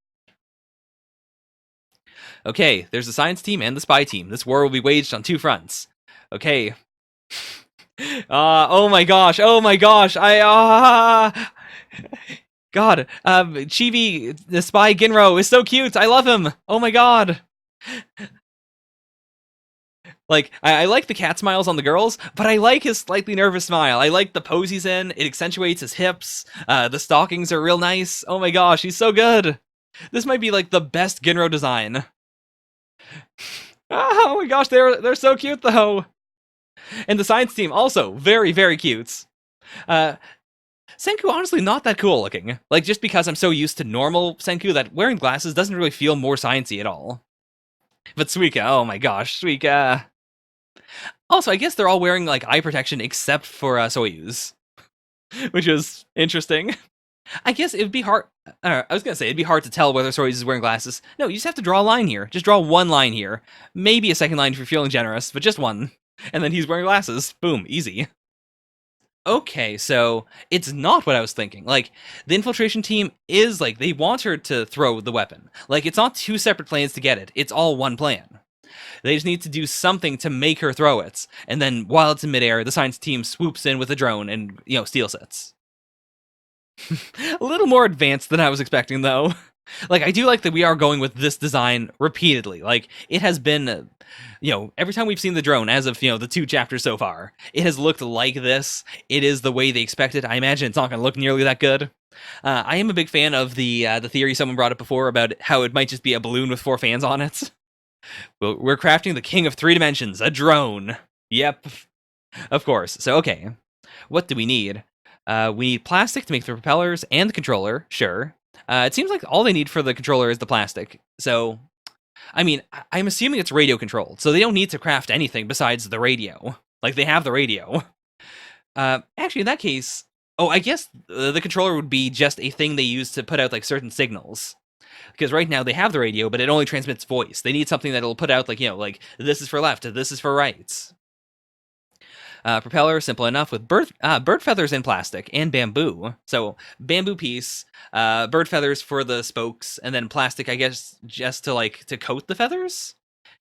Okay, there's the science team and the spy team. This war will be waged on 2 fronts. Okay. Oh my gosh. God, Chibi, the spy Ginro is so cute. I love him. Oh my god. Like, I like the cat smiles on the girls, but I like his slightly nervous smile. I like the pose he's in. It accentuates his hips. The stockings are real nice. Oh my gosh, he's so good. This might be, like, the best Ginro design. Oh my gosh, they're so cute, though. And the science team, also, very, very cute. Senku, honestly, not that cool looking. Like, just because I'm so used to normal Senku that wearing glasses doesn't really feel more sciencey at all. But Suika, oh my gosh, Suika. Also, I guess they're all wearing, like, eye protection except for Soyuz. Which is interesting. I guess it'd be hard... I was gonna say, it'd be hard to tell whether Soyuz is wearing glasses. No, you just have to draw a line here. Just draw one line here. Maybe a second line if you're feeling generous, but just one. And then he's wearing glasses. Boom, easy. Okay, so it's not what I was thinking. Like, the infiltration team is, like, they want her to throw the weapon. Like, it's not 2 separate plans to get it. It's all one plan. They just need to do something to make her throw it. And then, while it's in midair, the science team swoops in with a drone and, steals it. A little more advanced than I was expecting, though. Like, I do like that we are going with this design repeatedly. Like, it has been, every time we've seen the drone, as of, the 2 chapters so far, it has looked like this. It is the way they expected. I imagine it's not going to look nearly that good. I am a big fan of the theory someone brought up before about how it might just be a balloon with 4 fans on it. Well, we're crafting the king of 3 dimensions, a drone. Yep. Of course. So, okay. What do we need? We need plastic to make the propellers and the controller, sure. It seems like all they need for the controller is the plastic. So, I mean, I'm assuming it's radio controlled, so they don't need to craft anything besides the radio. Like, they have the radio. Actually, in that case, I guess the controller would be just a thing they use to put out, like, certain signals. Because right now they have the radio, but it only transmits voice. They need something that'll put out, like, like, this is for left, this is for right. Propeller, simple enough, with bird feathers in plastic and bamboo. So bamboo piece, bird feathers for the spokes, and then plastic, I guess, just to coat the feathers.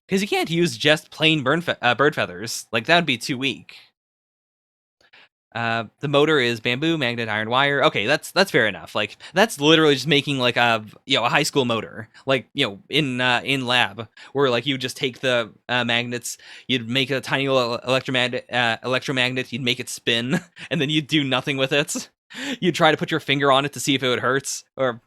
Because you can't use just plain bird feathers. Like, that would be too weak. The motor is bamboo, magnet, iron wire. Okay, that's fair enough. Like, that's literally just making like a high school motor, like in lab, where like you just take the magnets, you'd make a tiny little electromagnet, you'd make it spin, and then you'd do nothing with it. You'd try to put your finger on it to see if it would hurt. Or,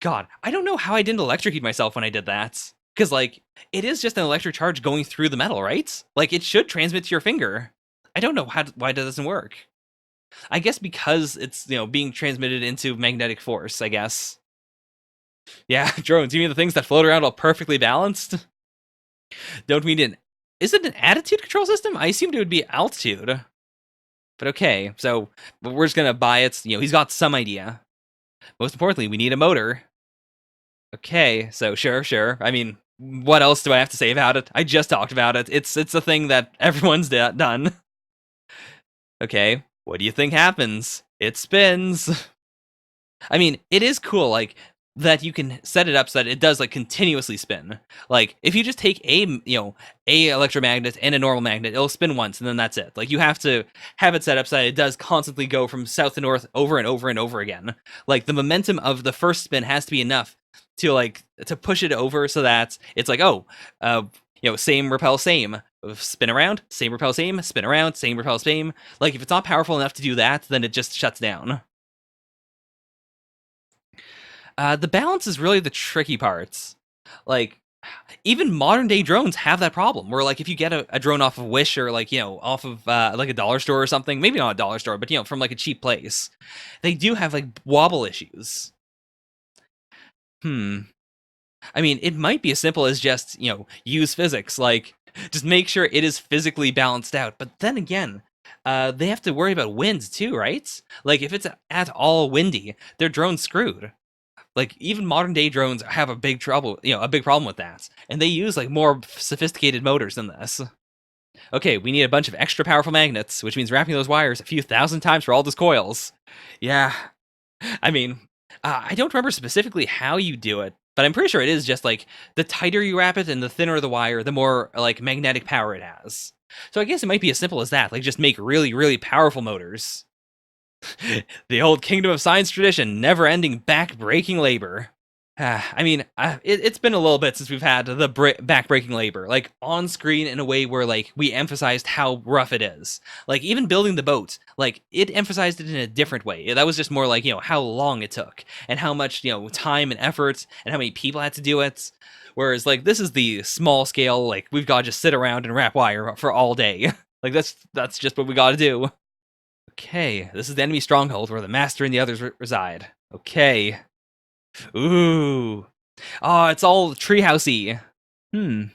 God, I don't know how I didn't electrocute myself when I did that. Because like it is just an electric charge going through the metal, right? Like it should transmit to your finger. I don't know why that doesn't work. I guess because it's being transmitted into magnetic force. I guess. Yeah, drones. You mean the things that float around all perfectly balanced? Don't mean an. Is it an attitude control system? I assumed it would be altitude. But okay, so we're just gonna buy it. He's got some idea. Most importantly, we need a motor. Okay, so sure. I mean, what else do I have to say about it? I just talked about it. It's a thing that everyone's done. Okay, what do you think happens? It spins. I mean, it is cool, like, that you can set it up so that it does, like, continuously spin. Like, if you just take a electromagnet and a normal magnet, it'll spin once, and then that's it. Like, you have to have it set up so that it does constantly go from south to north over and over and over again. Like, the momentum of the first spin has to be enough to push it over so that it's like, same repel same, spin around, same repel same, spin around, same repel same. Like, if it's not powerful enough to do that, then it just shuts down. The balance is really the tricky parts. Like, even modern day drones have that problem where, like, if you get a drone off of Wish or like off of like a dollar store or something, maybe not a dollar store, but from like a cheap place, they do have like wobble issues. I mean, it might be as simple as just, use physics. Like, just make sure it is physically balanced out. But then again, they have to worry about wind too, right? Like, if it's at all windy, their drone's screwed. Like, even modern day drones have a big problem with that. And they use, like, more sophisticated motors than this. Okay, we need a bunch of extra powerful magnets, which means wrapping those wires a few thousand times for all those coils. Yeah. I mean, I don't remember specifically how you do it, but I'm pretty sure it is just like the tighter you wrap it and the thinner the wire, the more like magnetic power it has. So I guess it might be as simple as that, like just make really, really powerful motors. The old Kingdom of Science tradition, never-ending back-breaking labor. I mean, it's been a little bit since we've had the back-breaking labor, like, on screen in a way where, like, we emphasized how rough it is. Like, even building the boat, like, it emphasized it in a different way. That was just more like, how long it took, and how much, time and effort, and how many people had to do it. Whereas, like, this is the small scale, like, we've got to just sit around and wrap wire for all day. Like, that's just what we got to do. Okay, this is the enemy stronghold where the master and the others reside. Okay. Ooh. Oh, it's all treehousey. It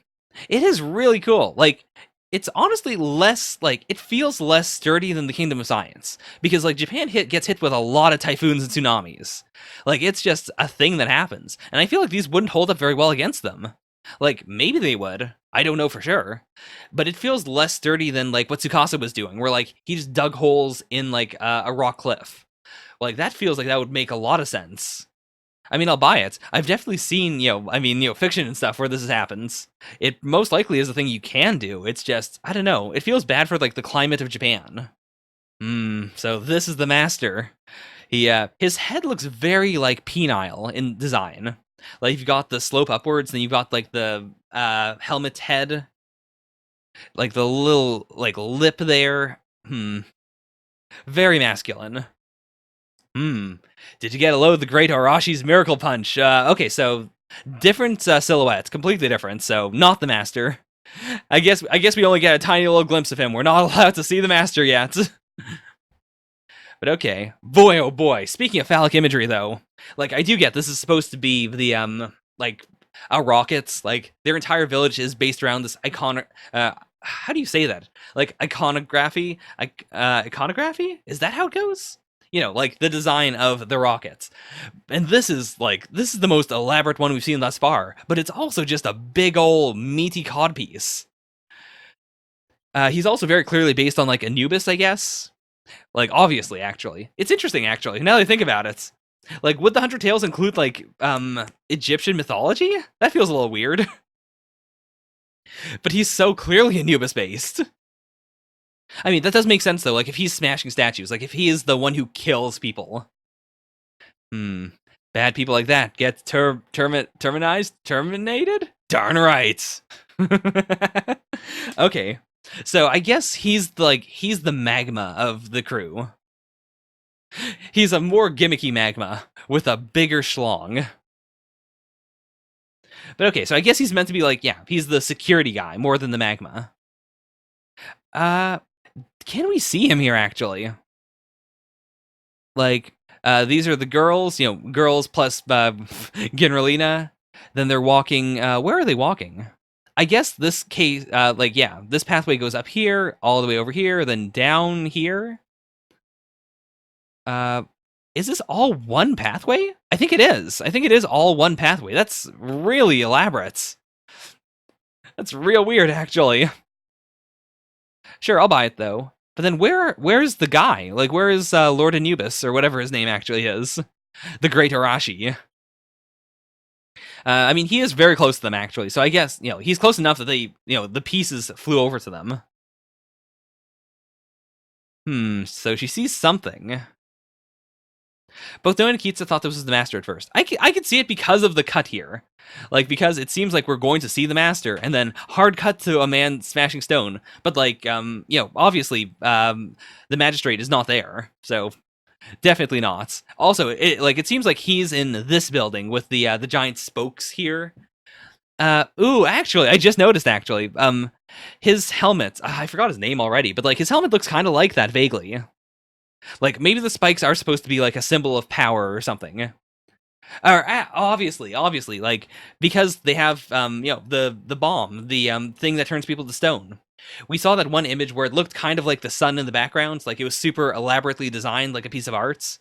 is really cool. Like, it's honestly less, like, it feels less sturdy than the Kingdom of Science. Because, like, Japan gets hit with a lot of typhoons and tsunamis. Like, it's just a thing that happens. And I feel like these wouldn't hold up very well against them. Like, maybe they would. I don't know for sure. But it feels less sturdy than, like, what Tsukasa was doing, where, like, he just dug holes in, like, a rock cliff. Like, that feels like that would make a lot of sense. I mean, I'll buy it. I've definitely seen, fiction and stuff where this happens. It most likely is a thing you can do. It's just, I don't know. It feels bad for, like, the climate of Japan. So this is the master. His head looks very, like, penile in design. Like, you've got the slope upwards, then you've got, like, the helmet head. Like, the little, like, lip there. Very masculine. Did you get a load of the great Arashi's Miracle Punch? Okay, so different silhouettes, completely different, so not the master. I guess we only get a tiny little glimpse of him. We're not allowed to see the master yet. But okay. Boy, oh boy. Speaking of phallic imagery, though, like, I do get this is supposed to be the, like, rockets. Like, their entire village is based around this iconic, how do you say that? Like, iconography? Iconography? Is that how it goes? Like, the design of the rockets. And this is the most elaborate one we've seen thus far. But it's also just a big ol' meaty codpiece. He's also very clearly based on like Anubis, I guess. Like obviously, actually, it's interesting. Actually, now that I think about it, like would the Hunter Tales include like Egyptian mythology? That feels a little weird. But he's so clearly Anubis based. I mean, that does make sense though. Like if he's smashing statues, like if he is the one who kills people. Bad people like that get terminated? Darn right. Okay. So I guess he's the magma of the crew. He's a more gimmicky magma with a bigger schlong. But okay, so I guess he's meant to be like, yeah, he's the security guy more than the magma. Can we see him here actually? Like, these are the girls, girls plus Generalina. Then they're walking. Where are they walking? I guess this case, this pathway goes up here, all the way over here, then down here. Is this all one pathway? I think it is. I think it is all one pathway. That's really elaborate. That's real weird, actually. Sure, I'll buy it though. But then where's the guy? Like, where is Lord Anubis, or whatever his name actually is? The Great Arashi. I mean, he is very close to them, actually. So I guess, he's close enough that they, the pieces flew over to them. So she sees something. Both Noe and Akitsu thought this was the Master at first. I could see it because of the cut here. Like, because it seems like we're going to see the Master, and then hard cut to a man smashing stone. But, like, obviously, the Magistrate is not there. So, definitely not. Also, it seems like he's in this building with the giant spokes here. Actually, I just noticed, actually. His helmet, I forgot his name already, but, like, his helmet looks kind of like that, vaguely. Like, maybe the spikes are supposed to be, like, a symbol of power or something. Or, obviously, like, because they have, the bomb, the thing that turns people to stone. We saw that one image where it looked kind of like the sun in the background, like it was super elaborately designed, like a piece of art.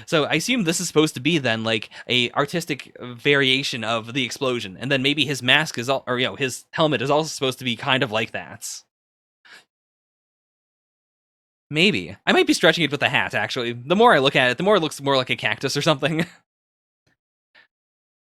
So I assume this is supposed to be then like a artistic variation of the explosion, and then maybe his mask is his helmet is also supposed to be kind of like that. Maybe. I might be stretching it with the hat, actually. The more I look at it, the more it looks more like a cactus or something.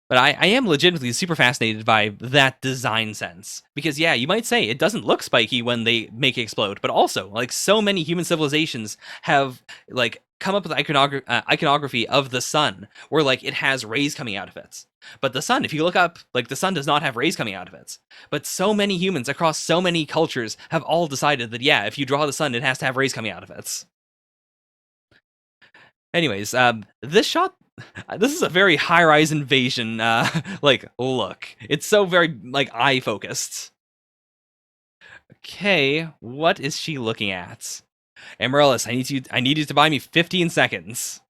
But I am legitimately super fascinated by that design sense. Because, yeah, you might say it doesn't look spiky when they make it explode, but also, like, so many human civilizations have, like, come up with iconography of the sun, where, like, it has rays coming out of it. But the sun, if you look up, like, the sun does not have rays coming out of it. But so many humans across so many cultures have all decided that, yeah, if you draw the sun, it has to have rays coming out of it. Anyways, this shot, this is a very high-rise invasion, like, look. It's so very, like, eye-focused. Okay, what is she looking at? Amaryllis, I need you to buy me 15 seconds.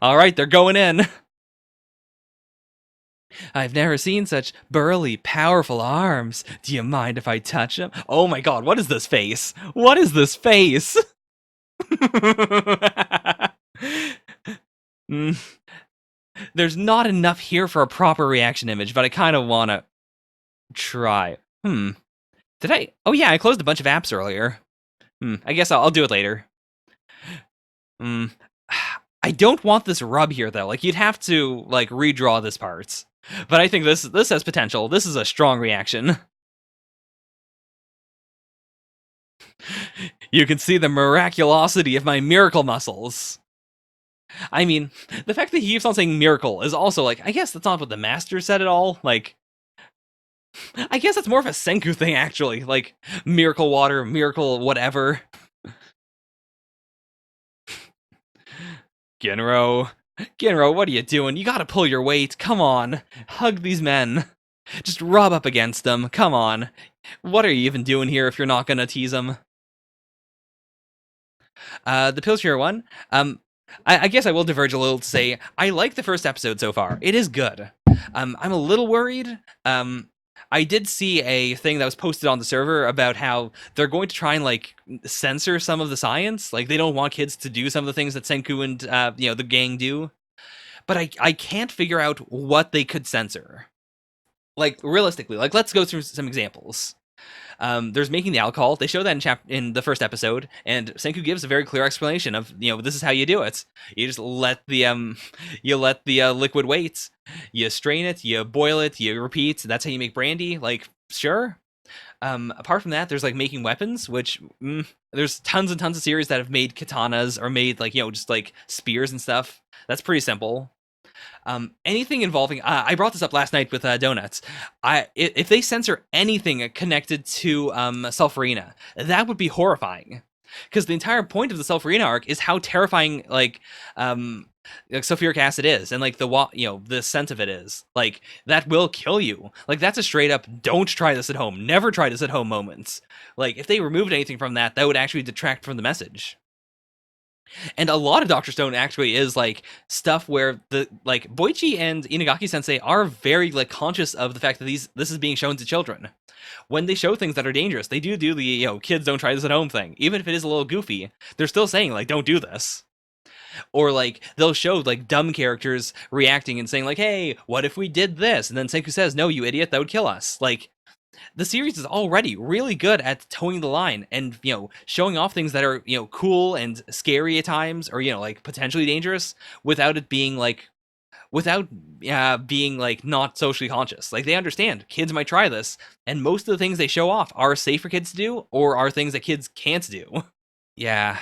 Alright, they're going in. I've never seen such burly, powerful arms. Do you mind if I touch them? Oh my god, what is this face? What is this face? There's not enough here for a proper reaction image, but I kind of want to try. Did I? Oh yeah, I closed a bunch of apps earlier. I guess I'll do it later. I don't want this rub here, though. Like, you'd have to, like, redraw this part. But I think this has potential. This is a strong reaction. You can see the miraculosity of my miracle muscles. I mean, the fact that he keeps on saying miracle is also, like, I guess that's not what the Master said at all. Like, I guess that's more of a Senku thing, actually. Like, miracle water, miracle whatever. Genro, what are you doing? You gotta pull your weight. Come on. Hug these men. Just rub up against them. Come on. What are you even doing here if you're not gonna tease them? The Pilsner one, I guess I will diverge a little to say I like the first episode so far. It is good. I'm a little worried. I did see a thing that was posted on the server about how they're going to try and, like, censor some of the science. Like, they don't want kids to do some of the things that Senku and, the gang do. But I can't figure out what they could censor. Like, realistically, like, let's go through some examples. There's making the alcohol. They show that in the first episode, and Senku gives a very clear explanation of, this is how you do it. You just let the liquid wait. You strain it, you boil it, you repeat. That's how you make brandy. Like, sure. Apart from that, there's like making weapons, which there's tons and tons of series that have made katanas or made like just like spears and stuff. That's pretty simple. Anything involving I brought this up last night with Donuts. If they censor anything connected to Sulfurina, that would be horrifying. Because the entire point of the Sulfurina arc is how terrifying like sulfuric acid is, and like the scent of it is. Like, that will kill you. Like, that's a straight up don't try this at home, never try this at home moments. Like, if they removed anything from that, that would actually detract from the message. And a lot of Dr. Stone actually is like stuff where the like Boichi and Inagaki Sensei are very like conscious of the fact that this is being shown to children. When they show things that are dangerous, they do the kids don't try this at home thing. Even if it is a little goofy, they're still saying like don't do this. Or like they'll show like dumb characters reacting and saying like, hey, what if we did this? And then Senku says, no, you idiot, that would kill us. Like, the series is already really good at towing the line and showing off things that are cool and scary at times, or like potentially dangerous, without it being like being like not socially conscious. Like, they understand kids might try this, and most of the things they show off are safe for kids to do or are things that kids can't do. Yeah.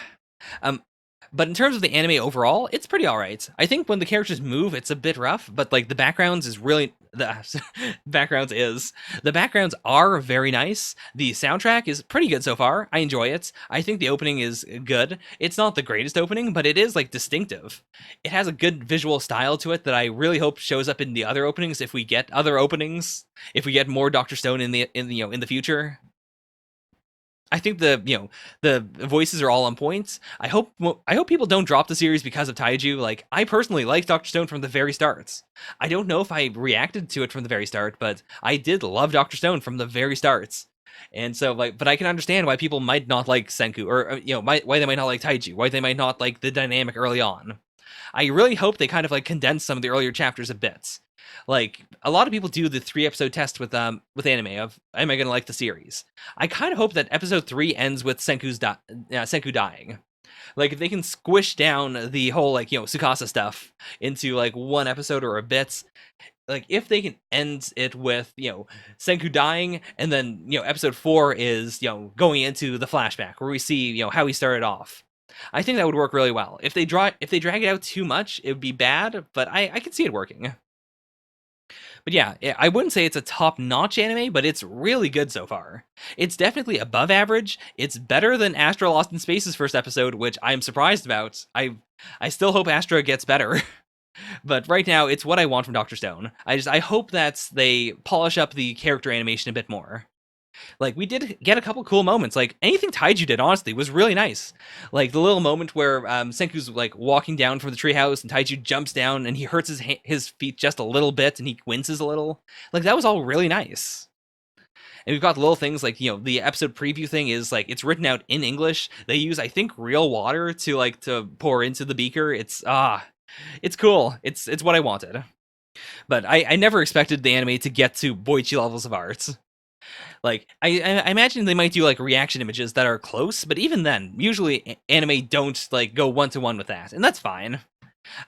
But in terms of the anime overall, it's pretty alright. I think when the characters move, it's a bit rough, but like the backgrounds are very nice. The soundtrack is pretty good so far. I enjoy it. I think the opening is good. It's not the greatest opening, but it is like distinctive. It has a good visual style to it that I really hope shows up in the other openings if we get other openings, if we get more Dr. Stone in the future. I think the voices are all on point. I hope people don't drop the series because of Taiju. Like, I personally liked Dr. Stone from the very start. I don't know if I reacted to it from the very start, but I did love Dr. Stone from the very start. And so, like, but I can understand why people might not like Senku, or why they might not like Taiju, why they might not like the dynamic early on. I really hope they kind of like condense some of the earlier chapters a bit. Like, a lot of people do the 3-episode test with anime of, am I gonna like the series? I kind of hope that episode 3 ends with Senku dying. Like, if they can squish down the whole like Tsukasa stuff into like one episode or a bit, like if they can end it with Senku dying, and then episode 4 is going into the flashback where we see how he started off. I think that would work really well. If they drag it out too much, it would be bad, but I can see it working. But yeah, I wouldn't say it's a top-notch anime, but it's really good so far. It's definitely above average. It's better than Astra Lost in Space's first episode, which I'm surprised about. I still hope Astra gets better. But right now, it's what I want from Dr. Stone. I hope that they polish up the character animation a bit more. Like, we did get a couple cool moments. Like, anything Taiju did, honestly, was really nice. Like, the little moment where Senku's, like, walking down from the treehouse, and Taiju jumps down, and he hurts his feet just a little bit, and he winces a little. Like, that was all really nice. And we've got little things like, the episode preview thing is, like, it's written out in English. They use, I think, real water to pour into the beaker. It's cool. It's what I wanted. But I never expected the anime to get to Boichi levels of art. Like, I imagine they might do like reaction images that are close, but even then, usually anime don't like go one-to-one with that, and that's fine.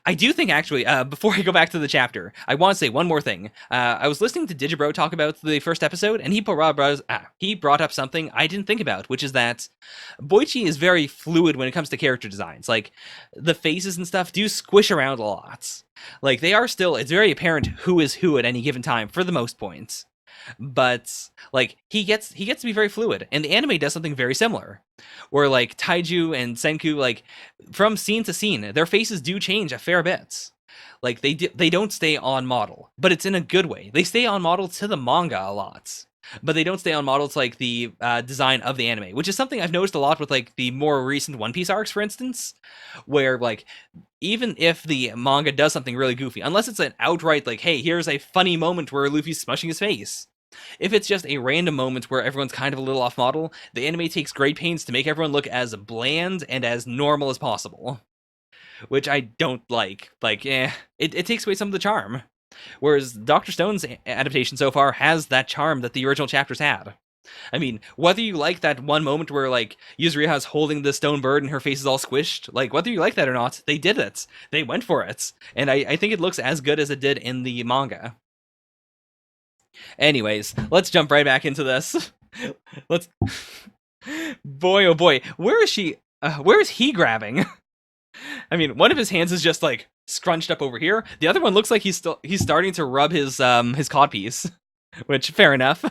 I do think, actually, before I go back to the chapter, I want to say one more thing. I was listening to Digibro talk about the first episode, and he brought up something I didn't think about, which is that Boichi is very fluid when it comes to character designs. Like, the faces and stuff do squish around a lot. Like, it's very apparent who is who at any given time, for the most point. But like he gets to be very fluid, and the anime does something very similar, where like Taiju and Senku, like from scene to scene, their faces do change a fair bit. Like they don't stay on model, but it's in a good way. They stay on model to the manga a lot, but they don't stay on model to like the design of the anime, which is something I've noticed a lot with like the more recent One Piece arcs, for instance, where like even if the manga does something really goofy, unless it's an outright like, hey, here's a funny moment where Luffy's smushing his face. If it's just a random moment where everyone's kind of a little off model, the anime takes great pains to make everyone look as bland and as normal as possible. Which I don't like. Like, it takes away some of the charm. Whereas Dr. Stone's adaptation so far has that charm that the original chapters had. I mean, whether you like that one moment where like Yuzuriha's holding the stone bird and her face is all squished, like whether you like that or not, they did it. They went for it, and I think it looks as good as it did in the manga. Anyways, let's jump right back into this. Let's. Boy, oh boy, where is she? Where is he grabbing? I mean, one of his hands is just like scrunched up over here. The other one looks like he's starting to rub his codpiece, which fair enough.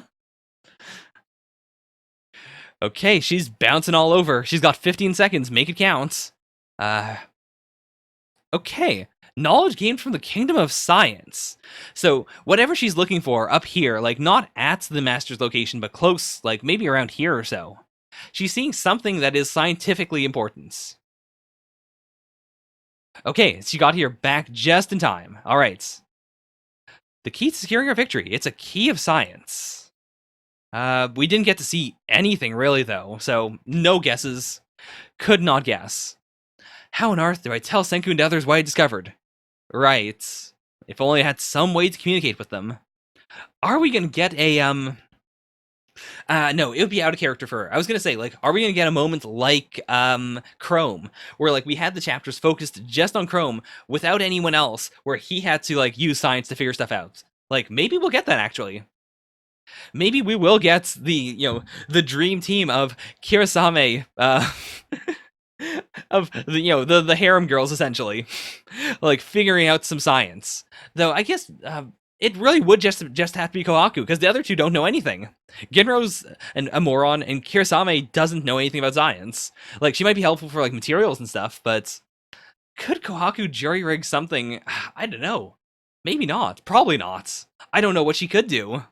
Okay, she's bouncing all over. She's got 15 seconds. Make it count. Okay. Knowledge gained from the kingdom of science. So whatever she's looking for up here, like not at the master's location, but close, like maybe around here or so. She's seeing something that is scientifically important. Okay, she got here back just in time. All right. The key to securing our victory. It's a key of science. We didn't get to see anything really, though, so no guesses. Could not guess. How on earth do I tell Senku and others what I discovered? Right. If only I had some way to communicate with them. Are we gonna get a, no, it would be out of character for her. I was gonna say, like, are we gonna get a moment like, Chrome, where, like, we had the chapters focused just on Chrome without anyone else, where he had to, like, use science to figure stuff out? Like, maybe we'll get that, actually. Maybe we will get the dream team of Kirasame, of the harem girls, essentially, like figuring out some science. Though I guess it really would just have to be Kohaku, because the other two don't know anything. Genro's a moron, and Kirasame doesn't know anything about science. Like, she might be helpful for like materials and stuff, but could Kohaku jury rig something? I don't know. Maybe not. Probably not. I don't know what she could do.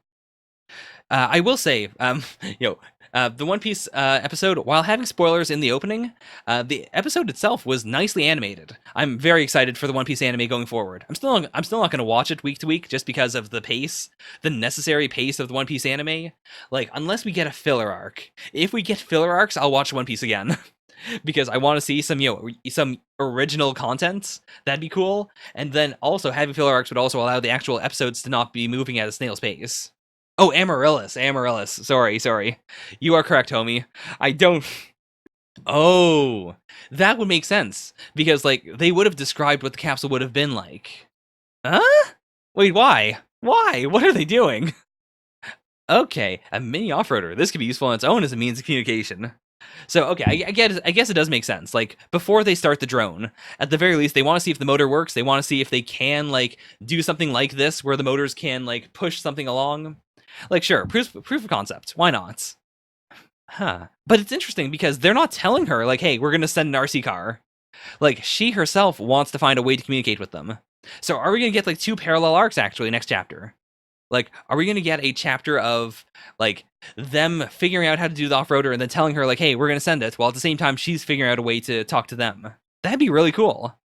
I will say, the One Piece episode, while having spoilers in the opening, the episode itself was nicely animated. I'm very excited for the One Piece anime going forward. I'm still not going to watch it week to week just because of the pace, the necessary pace of the One Piece anime. Like, unless we get a filler arc. If we get filler arcs, I'll watch One Piece again. Because I want to see some original content. That'd be cool. And then also having filler arcs would also allow the actual episodes to not be moving at a snail's pace. Oh, Amaryllis. Sorry. You are correct, homie. I don't... Oh, that would make sense. Because, like, they would have described what the capsule would have been like. Huh? Wait, why? Why? What are they doing? Okay, a mini off-roader. This could be useful on its own as a means of communication. So, okay, I guess it does make sense. Like, before they start the drone, at the very least, they want to see if the motor works. They want to see if they can, like, do something like this, where the motors can, like, push something along. Like, sure, proof of concept. Why not? Huh. But it's interesting because they're not telling her, like, hey, we're going to send an RC car. Like, she herself wants to find a way to communicate with them. So are we going to get, like, 2 parallel arcs, actually, next chapter? Like, are we going to get a chapter of, like, them figuring out how to do the off-roader and then telling her, like, hey, we're going to send it, while at the same time she's figuring out a way to talk to them? That'd be really cool.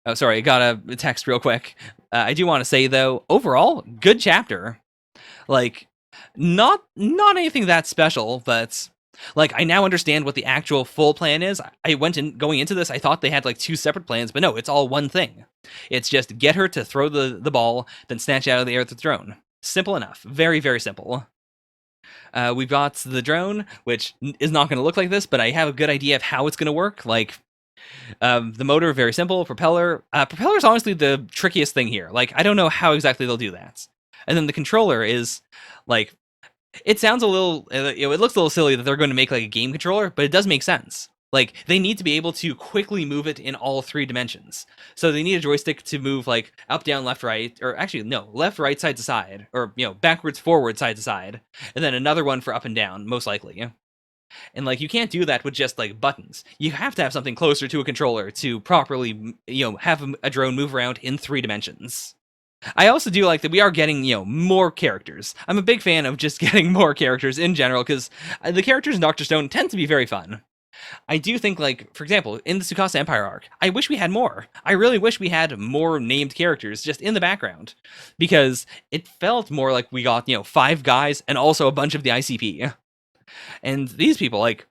Oh, sorry, I got a text real quick. I do want to say, though, overall, good chapter. Like, not anything that special, but like, I now understand what the actual full plan is. Going into this, I thought they had like 2 separate plans, but no, it's all one thing. It's just get her to throw the ball, then snatch it out of the air with the drone. Simple enough. Very, very simple. We've got the drone, which is not going to look like this, but I have a good idea of how it's going to work. Like, the motor, very simple. Propeller is honestly the trickiest thing here. Like, I don't know how exactly they'll do that. And then the controller is, like, it sounds a little, it looks a little silly that they're going to make, like, a game controller, but it does make sense. Like, they need to be able to quickly move it in all 3 dimensions. So they need a joystick to move, like, up, down, left, right, or actually, no, left, right, side to side, or, backwards, forward, side to side, and then another one for up and down, most likely. And, like, you can't do that with just, like, buttons. You have to have something closer to a controller to properly, have a drone move around in 3 dimensions. I also do like that we are getting, more characters. I'm a big fan of just getting more characters in general, because the characters in Dr. Stone tend to be very fun. I do think, like, for example, in the Tsukasa Empire arc, I wish we had more. I really wish we had more named characters just in the background, because it felt more like we got, 5 guys and also a bunch of the ICP. And these people, like,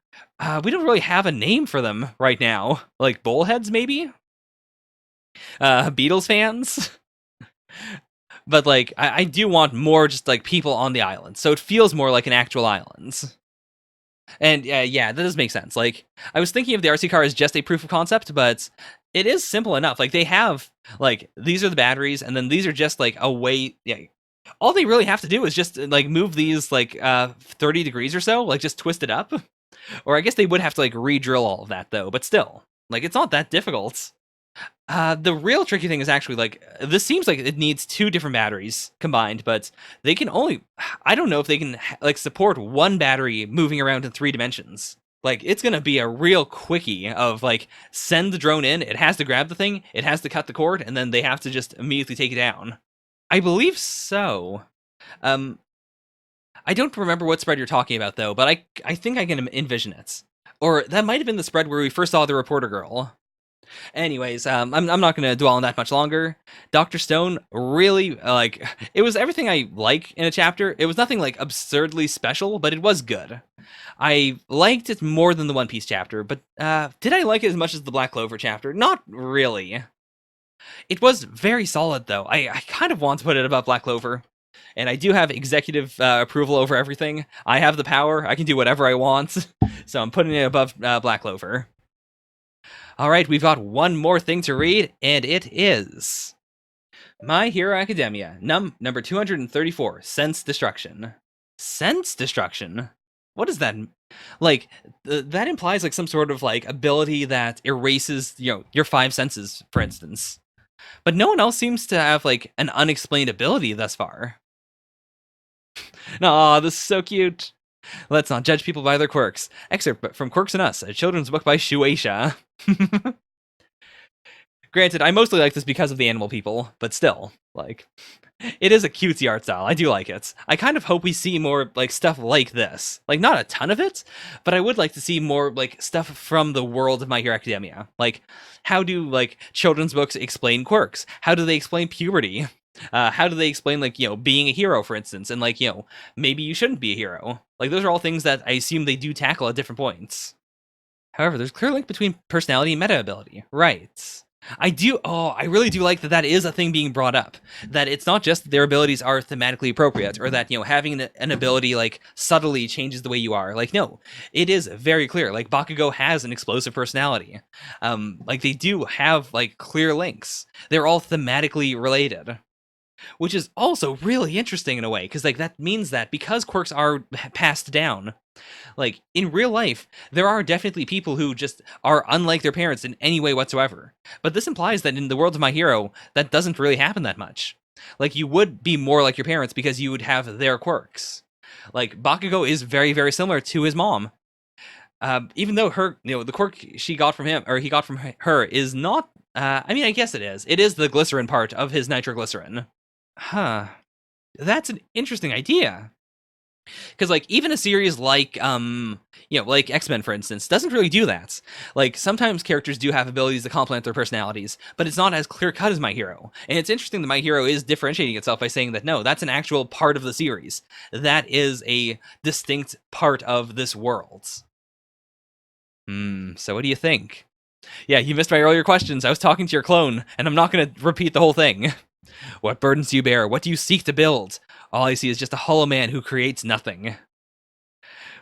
we don't really have a name for them right now. Like, Bullheads, maybe? Beatles fans? But like, I do want more just like people on the island, so it feels more like an actual island. And yeah, that does make sense. Like, I was thinking of the RC car as just a proof of concept, but it is simple enough. Like, they have like these are the batteries, and then these are just like a way. Yeah, all they really have to do is just like move these like 30 degrees or so, like just twist it up. Or I guess they would have to like re-drill all of that though. But still, like it's not that difficult. The real tricky thing is actually like this seems like it needs two different batteries combined, but they can only I don't know if they can like support one battery moving around in 3 dimensions. Like it's gonna be a real quickie of like send the drone in, it has to grab the thing, it has to cut the cord, and then they have to just immediately take it down. I believe so. Um, I don't remember what spread you're talking about though, but I think I can envision it. Or that might have been the spread where we first saw the reporter girl. Anyways, I'm not going to dwell on that much longer. Dr. Stone really, like, it was everything I like in a chapter. It was nothing, like, absurdly special, but it was good. I liked it more than the One Piece chapter, but did I like it as much as the Black Clover chapter? Not really. It was very solid, though. I kind of want to put it above Black Clover. And I do have executive approval over everything. I have the power. I can do whatever I want. So I'm putting it above Black Clover. All right, we've got one more thing to read, and it is My Hero Academia, number 234, Sense Destruction. Sense Destruction? What is that? Like, that implies like some sort of like ability that erases, your 5 senses, for instance. But no one else seems to have like an unexplained ability thus far. Aw, this is so cute. Let's not judge people by their quirks. Excerpt from Quirks and Us, a children's book by Shueisha. Granted, I mostly like this because of the animal people, but still, like, it is a cutesy art style. I do like it. I kind of hope we see more, like, stuff like this. Like, not a ton of it, but I would like to see more, like, stuff from the world of My Hero Academia. Like, how do, like, children's books explain quirks? How do they explain puberty? How do they explain, like, being a hero, for instance? And, like, maybe you shouldn't be a hero. Like, those are all things that I assume they do tackle at different points. However, there's a clear link between personality and meta ability. Right. I really do like that is a thing being brought up. That it's not just that their abilities are thematically appropriate, or that, having an ability, like, subtly changes the way you are. Like, no, it is very clear. Like, Bakugo has an explosive personality. Like, they do have, like, clear links. They're all thematically related. Which is also really interesting in a way, because, like, that means that because quirks are passed down, like, in real life, there are definitely people who just are unlike their parents in any way whatsoever. But this implies that in the world of My Hero, that doesn't really happen that much. Like, you would be more like your parents because you would have their quirks. Like, Bakugo is very, very similar to his mom. Even though her, the quirk she got from him, or he got from her, is not, I mean, I guess it is. It is the glycerin part of his nitroglycerin. Huh. That's an interesting idea. Because, like, even a series like like X-Men, for instance, doesn't really do that. Like, sometimes characters do have abilities that complement their personalities, but it's not as clear-cut as My Hero. And it's interesting that My Hero is differentiating itself by saying that, no, that's an actual part of the series. That is a distinct part of this world. So what do you think? Yeah, you missed my earlier questions. I was talking to your clone, and I'm not going to repeat the whole thing. What burdens do you bear? What do you seek to build? All I see is just a hollow man who creates nothing.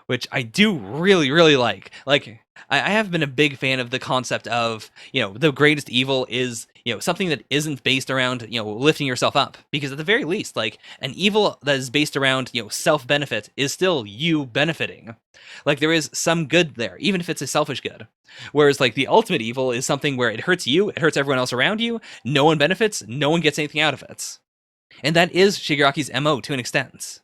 Which I do really, really like. Like, I have been a big fan of the concept of, the greatest evil is, something that isn't based around, lifting yourself up. Because at the very least, like, an evil that is based around, self-benefit is still you benefiting. Like, there is some good there, even if it's a selfish good. Whereas, like, the ultimate evil is something where it hurts you, it hurts everyone else around you, no one benefits, no one gets anything out of it. And that is Shigaraki's MO to an extent.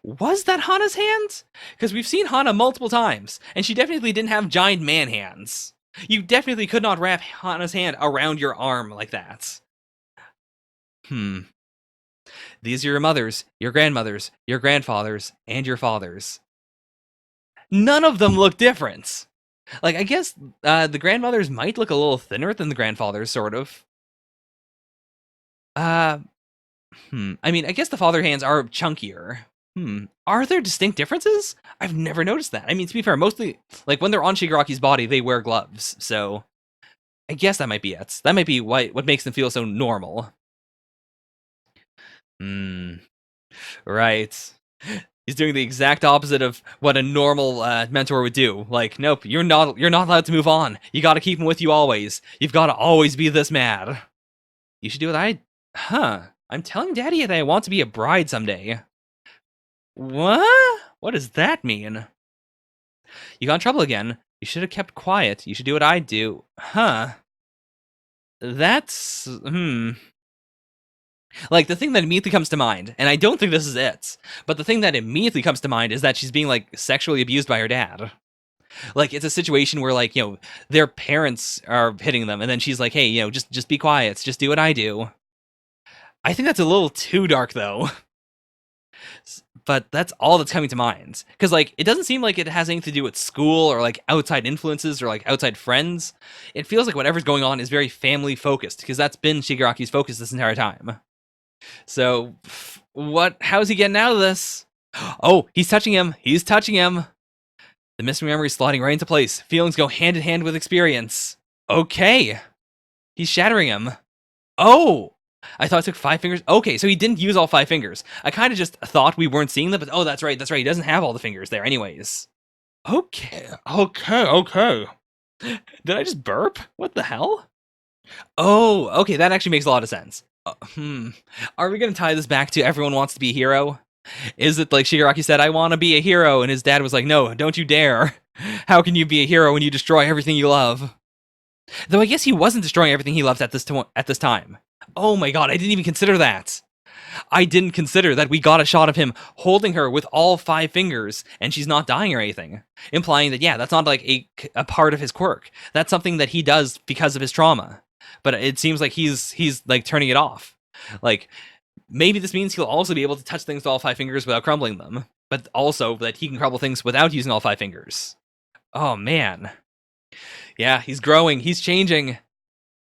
Was that Hana's hands? Because we've seen Hana multiple times, and she definitely didn't have giant man hands. You definitely could not wrap Hana's hand around your arm like that. These are your mothers, your grandmothers, your grandfathers, and your fathers. None of them look different. Like, I guess the grandmothers might look a little thinner than the grandfathers, sort of. I mean, I guess the father hands are chunkier. Are there distinct differences? I've never noticed that. I mean, to be fair, mostly, like, when they're on Shigaraki's body, they wear gloves, so I guess that might be it. That might be what makes them feel so normal. Right. He's doing the exact opposite of what a normal mentor would do. Like, nope, you're not allowed to move on. You got to keep him with you always. You've got to always be this mad. You should do what I'm telling Daddy that I want to be a bride someday. What? What does that mean? You got in trouble again. You should have kept quiet. You should do what I do. That's Like, the thing that immediately comes to mind, and I don't think this is it, but the thing that immediately comes to mind is that she's being, like, sexually abused by her dad. Like, it's a situation where, like, their parents are hitting them, and then she's like, hey, just be quiet. Just do what I do. I think that's a little too dark, though. But that's all that's coming to mind. Because, like, it doesn't seem like it has anything to do with school or, like, outside influences or, like, outside friends. It feels like whatever's going on is very family-focused, because that's been Shigaraki's focus this entire time. So, how's he getting out of this? Oh, he's touching him. He's touching him. The missing memory is slotting right into place. Feelings go hand in hand with experience. Okay. He's shattering him. Oh, I thought it took 5 fingers. Okay, so he didn't use all 5 fingers. I kind of just thought we weren't seeing them, but oh, that's right. He doesn't have all the fingers there anyways. Okay. Did I just burp? What the hell? Oh, okay, that actually makes a lot of sense. Are we going to tie this back to everyone wants to be a hero? Is it like Shigaraki said, I want to be a hero, and his dad was like, no, don't you dare. How can you be a hero when you destroy everything you love? Though I guess he wasn't destroying everything he loved at this time. Oh my god, I didn't even consider that. I didn't consider that we got a shot of him holding her with all 5 fingers, and she's not dying or anything. Implying that, yeah, that's not like a part of his quirk. That's something that he does because of his trauma. But it seems like he's like turning it off. Like, maybe this means he'll also be able to touch things with all 5 fingers without crumbling them. But also that he can crumble things without using all 5 fingers. Oh, man. Yeah, he's growing. He's changing.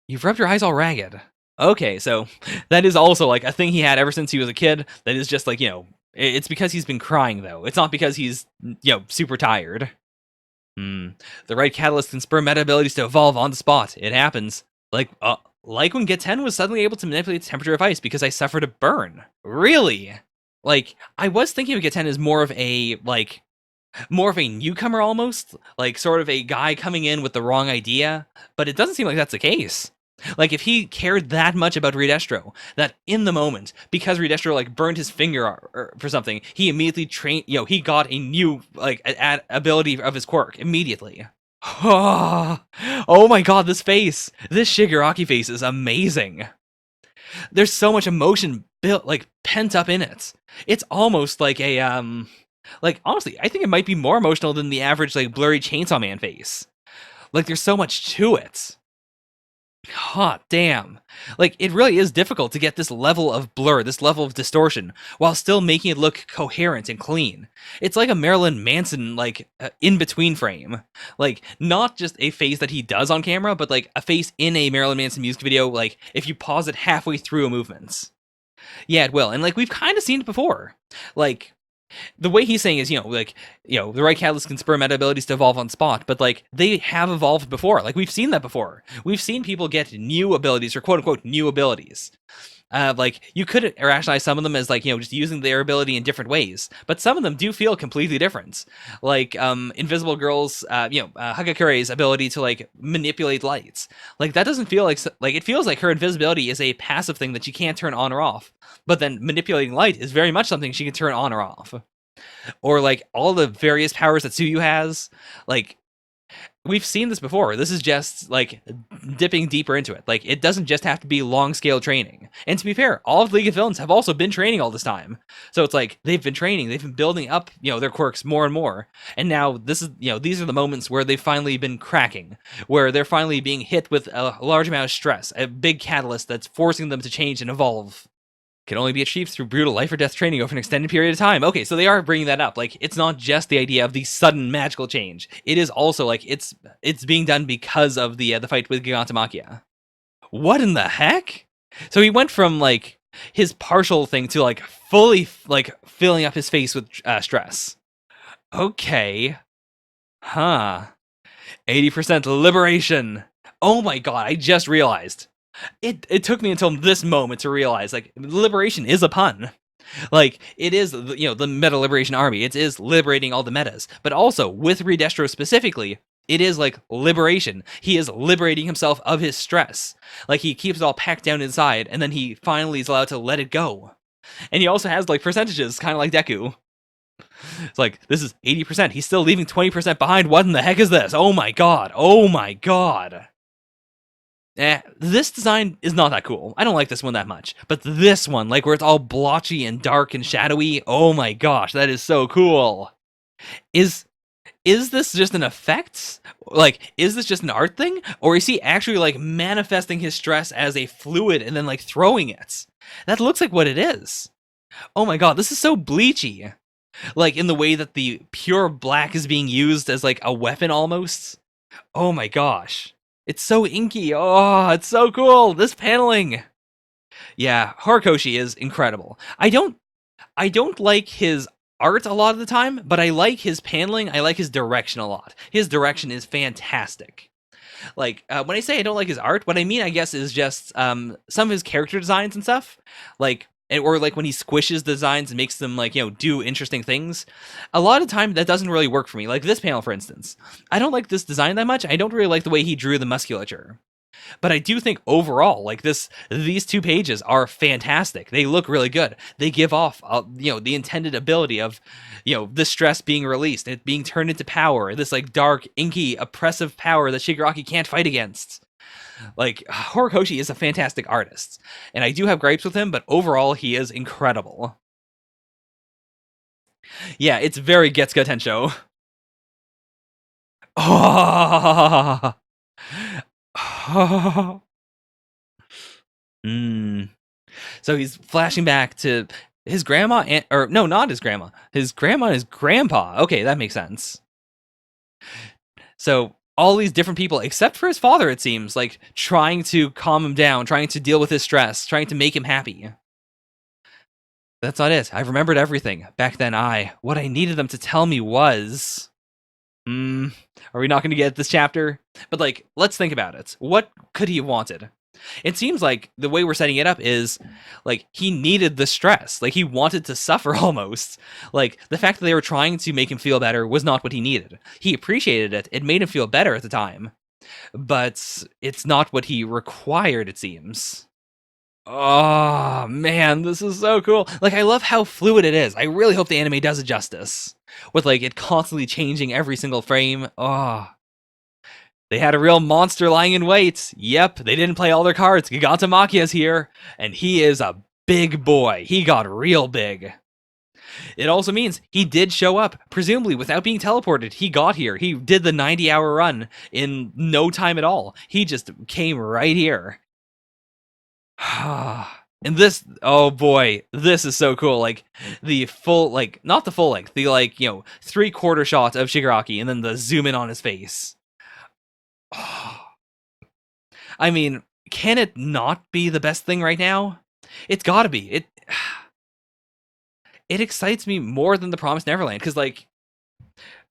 You've rubbed your eyes all ragged. Okay, so that is also like a thing he had ever since he was a kid. That is just like, it's because he's been crying, though. It's not because he's, super tired. The right catalyst can spur meta abilities to evolve on the spot. It happens. Like when Geten was suddenly able to manipulate the temperature of ice because I suffered a burn. Really? Like, I was thinking of Geten as more of a newcomer almost, like sort of a guy coming in with the wrong idea, but it doesn't seem like that's the case. Like, if he cared that much about Redestro, that in the moment, because Redestro like burned his finger for something, he immediately trained, he got a new like ability of his quirk immediately. Oh my god, this Shigaraki face is amazing. There's so much emotion built, like, pent up in it. It's almost like a, like, honestly, I think it might be more emotional than the average, like, blurry Chainsaw Man face. Like, there's so much to it. Hot damn. Like, it really is difficult to get this level of blur, this level of distortion, while still making it look coherent and clean. It's like a Marilyn Manson, like, in-between frame. Like, not just a face that he does on camera, but, like, a face in a Marilyn Manson music video, like, if you pause it halfway through a movement. Yeah, it will. And, like, we've kind of seen it before. Like, the way he's saying is, the right catalyst can spur meta abilities to evolve on spot, but, like, they have evolved before. Like, we've seen that before. We've seen people get new abilities, or quote-unquote new abilities. Like, you could rationalize some of them as, like, just using their ability in different ways, but some of them do feel completely different. Like, Invisible Girl's, Hagakure's ability to, like, manipulate lights. Like, that doesn't feel like, it feels like her invisibility is a passive thing that she can't turn on or off, but then manipulating light is very much something she can turn on or off. Or, like, all the various powers that Tsuyu has, like, we've seen this before. This is just, like, dipping deeper into it. Like, it doesn't just have to be long-scale training. And to be fair, all of League of Villains have also been training all this time. So it's like, they've been training, they've been building up, their quirks more and more. And now, this is, these are the moments where they've finally been cracking. Where they're finally being hit with a large amount of stress. A big catalyst that's forcing them to change and evolve. Can only be achieved through brutal life or death training over an extended period of time. Okay, so they are bringing that up. Like, it's not just the idea of the sudden magical change. It is also, like, it's being done because of the fight with Gigantomachia. What in the heck? So he went from, like, his partial thing to, like, fully, like, filling up his face with stress. Okay. Huh. 80% liberation. Oh my god, I just realized. It took me until this moment to realize, like, liberation is a pun. Like, it is, the Meta Liberation Army. It is liberating all the metas. But also, with Redestro specifically, it is, like, liberation. He is liberating himself of his stress. Like, he keeps it all packed down inside, and then he finally is allowed to let it go. And he also has, like, percentages, kind of like Deku. It's like, this is 80%. He's still leaving 20% behind. What in the heck is this? Oh my god. Oh my god. This design is not that cool. I don't like this one that much. But this one, like where it's all blotchy and dark and shadowy, oh my gosh, that is so cool. Is this just an effect? Like, is this just an art thing? Or is he actually, like, manifesting his stress as a fluid and then, like, throwing it? That looks like what it is. Oh my god, this is so bleachy. Like, in the way that the pure black is being used as, like, a weapon almost. Oh my gosh. It's so inky. Oh, it's so cool. This paneling. Yeah, Horikoshi is incredible. I don't like his art a lot of the time, but I like his paneling. I like his direction a lot. His direction is fantastic. Like, when I say I don't like his art, what I mean, I guess, is just some of his character designs and stuff. Like, or like when he squishes the designs and makes them, like, do interesting things. A lot of the time that doesn't really work for me. Like this panel, for instance. I don't like this design that much. I don't really like the way he drew the musculature. But I do think overall, like, these 2 pages are fantastic. They look really good. They give off, the intended ability of, the stress being released, it being turned into power, this, like, dark, inky, oppressive power that Shigaraki can't fight against. Like, Horikoshi is a fantastic artist, and I do have gripes with him, but overall, he is incredible. Yeah, it's very Getsuga Tensho. Oh! So he's flashing back to his grandma, or no, not his grandma. His grandma and his grandpa. Okay, that makes sense. So all these different people, except for his father, it seems, like, trying to calm him down, trying to deal with his stress, trying to make him happy. That's not it. I've remembered everything. Back then, what I needed them to tell me was... Are we not going to get this chapter? But, like, let's think about it. What could he have wanted? It seems like the way we're setting it up is, like, he needed the stress. Like, he wanted to suffer almost. Like, the fact that they were trying to make him feel better was not what he needed. He appreciated it. It made him feel better at the time. But it's not what he required, it seems. Oh, man, this is so cool. Like, I love how fluid it is. I really hope the anime does it justice. With, like, it constantly changing every single frame. Oh. They had a real monster lying in wait. Yep, they didn't play all their cards. Gigantamakia's here, and he is a big boy. He got real big. It also means he did show up, presumably without being teleported. He got here. He did the 90-hour run in no time at all. He just came right here. And this, oh boy, this is so cool. Like, the full, like, not the full length, the, like, 3/4 shot of Shigaraki, and then the zoom in on his face. I mean, can it not be the best thing right now? It's gotta be. It excites me more than the Promised Neverland, because, like,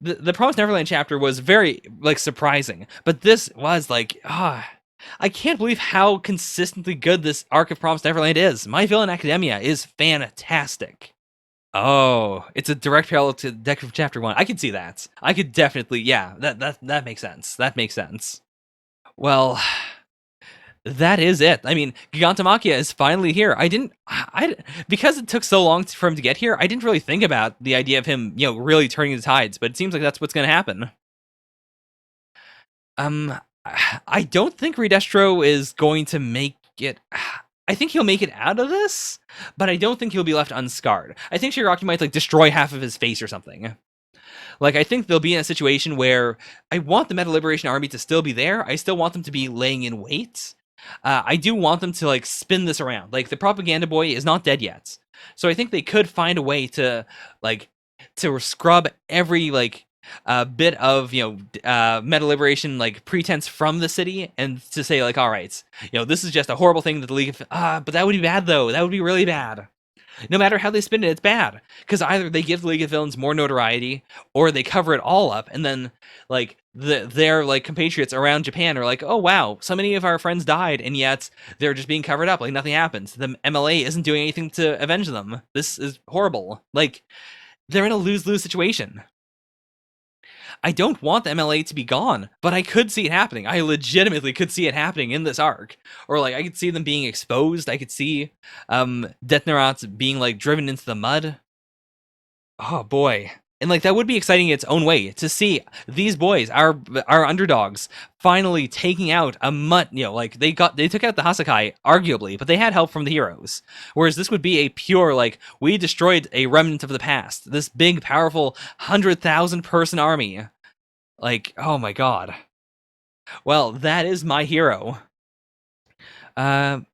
the Promised Neverland chapter was very, like, surprising, but this was, like, I can't believe how consistently good this arc of Promised Neverland is. My Villain Academia is fantastic. Oh, it's a direct parallel to Deku Chapter 1. I can see that. I could definitely, yeah, that makes sense. That makes sense. Well, that is it. I mean, Gigantamakia is finally here. Because it took so long for him to get here, I didn't really think about the idea of him, really turning the tides, but it seems like that's what's going to happen. I don't think Redestro is going to make it... I think he'll make it out of this, but I don't think he'll be left unscarred. I think Shigaraki might, like, destroy half of his face or something. Like, I think they'll be in a situation where I want the Meta Liberation Army to still be there. I still want them to be laying in wait. I do want them to, like, spin this around. Like, the propaganda boy is not dead yet. So I think they could find a way to, like, to scrub every, like, bit of, Meta Liberation, like, pretense from the city, and to say, like, all right, this is just a horrible thing that the League of... but that would be bad, though. That would be really bad. No matter how they spin it, it's bad. Because either they give League of Villains more notoriety, or they cover it all up, and then like their like compatriots around Japan are like, oh wow, so many of our friends died, and yet they're just being covered up, like nothing happens. The MLA isn't doing anything to avenge them. This is horrible. Like they're in a lose-lose situation. I don't want the MLA to be gone, but I could see it happening. I legitimately could see it happening in this arc. Or like I could see them being exposed. I could see Death Neurots being like driven into the mud. Oh boy. And like that would be exciting in its own way to see these boys, our underdogs, finally taking out a like they took out the Hasakai, arguably, but they had help from the heroes. Whereas this would be a pure, like, we destroyed a remnant of the past. This big, powerful 100,000 person army. Like, oh my god. Well, that is my hero. I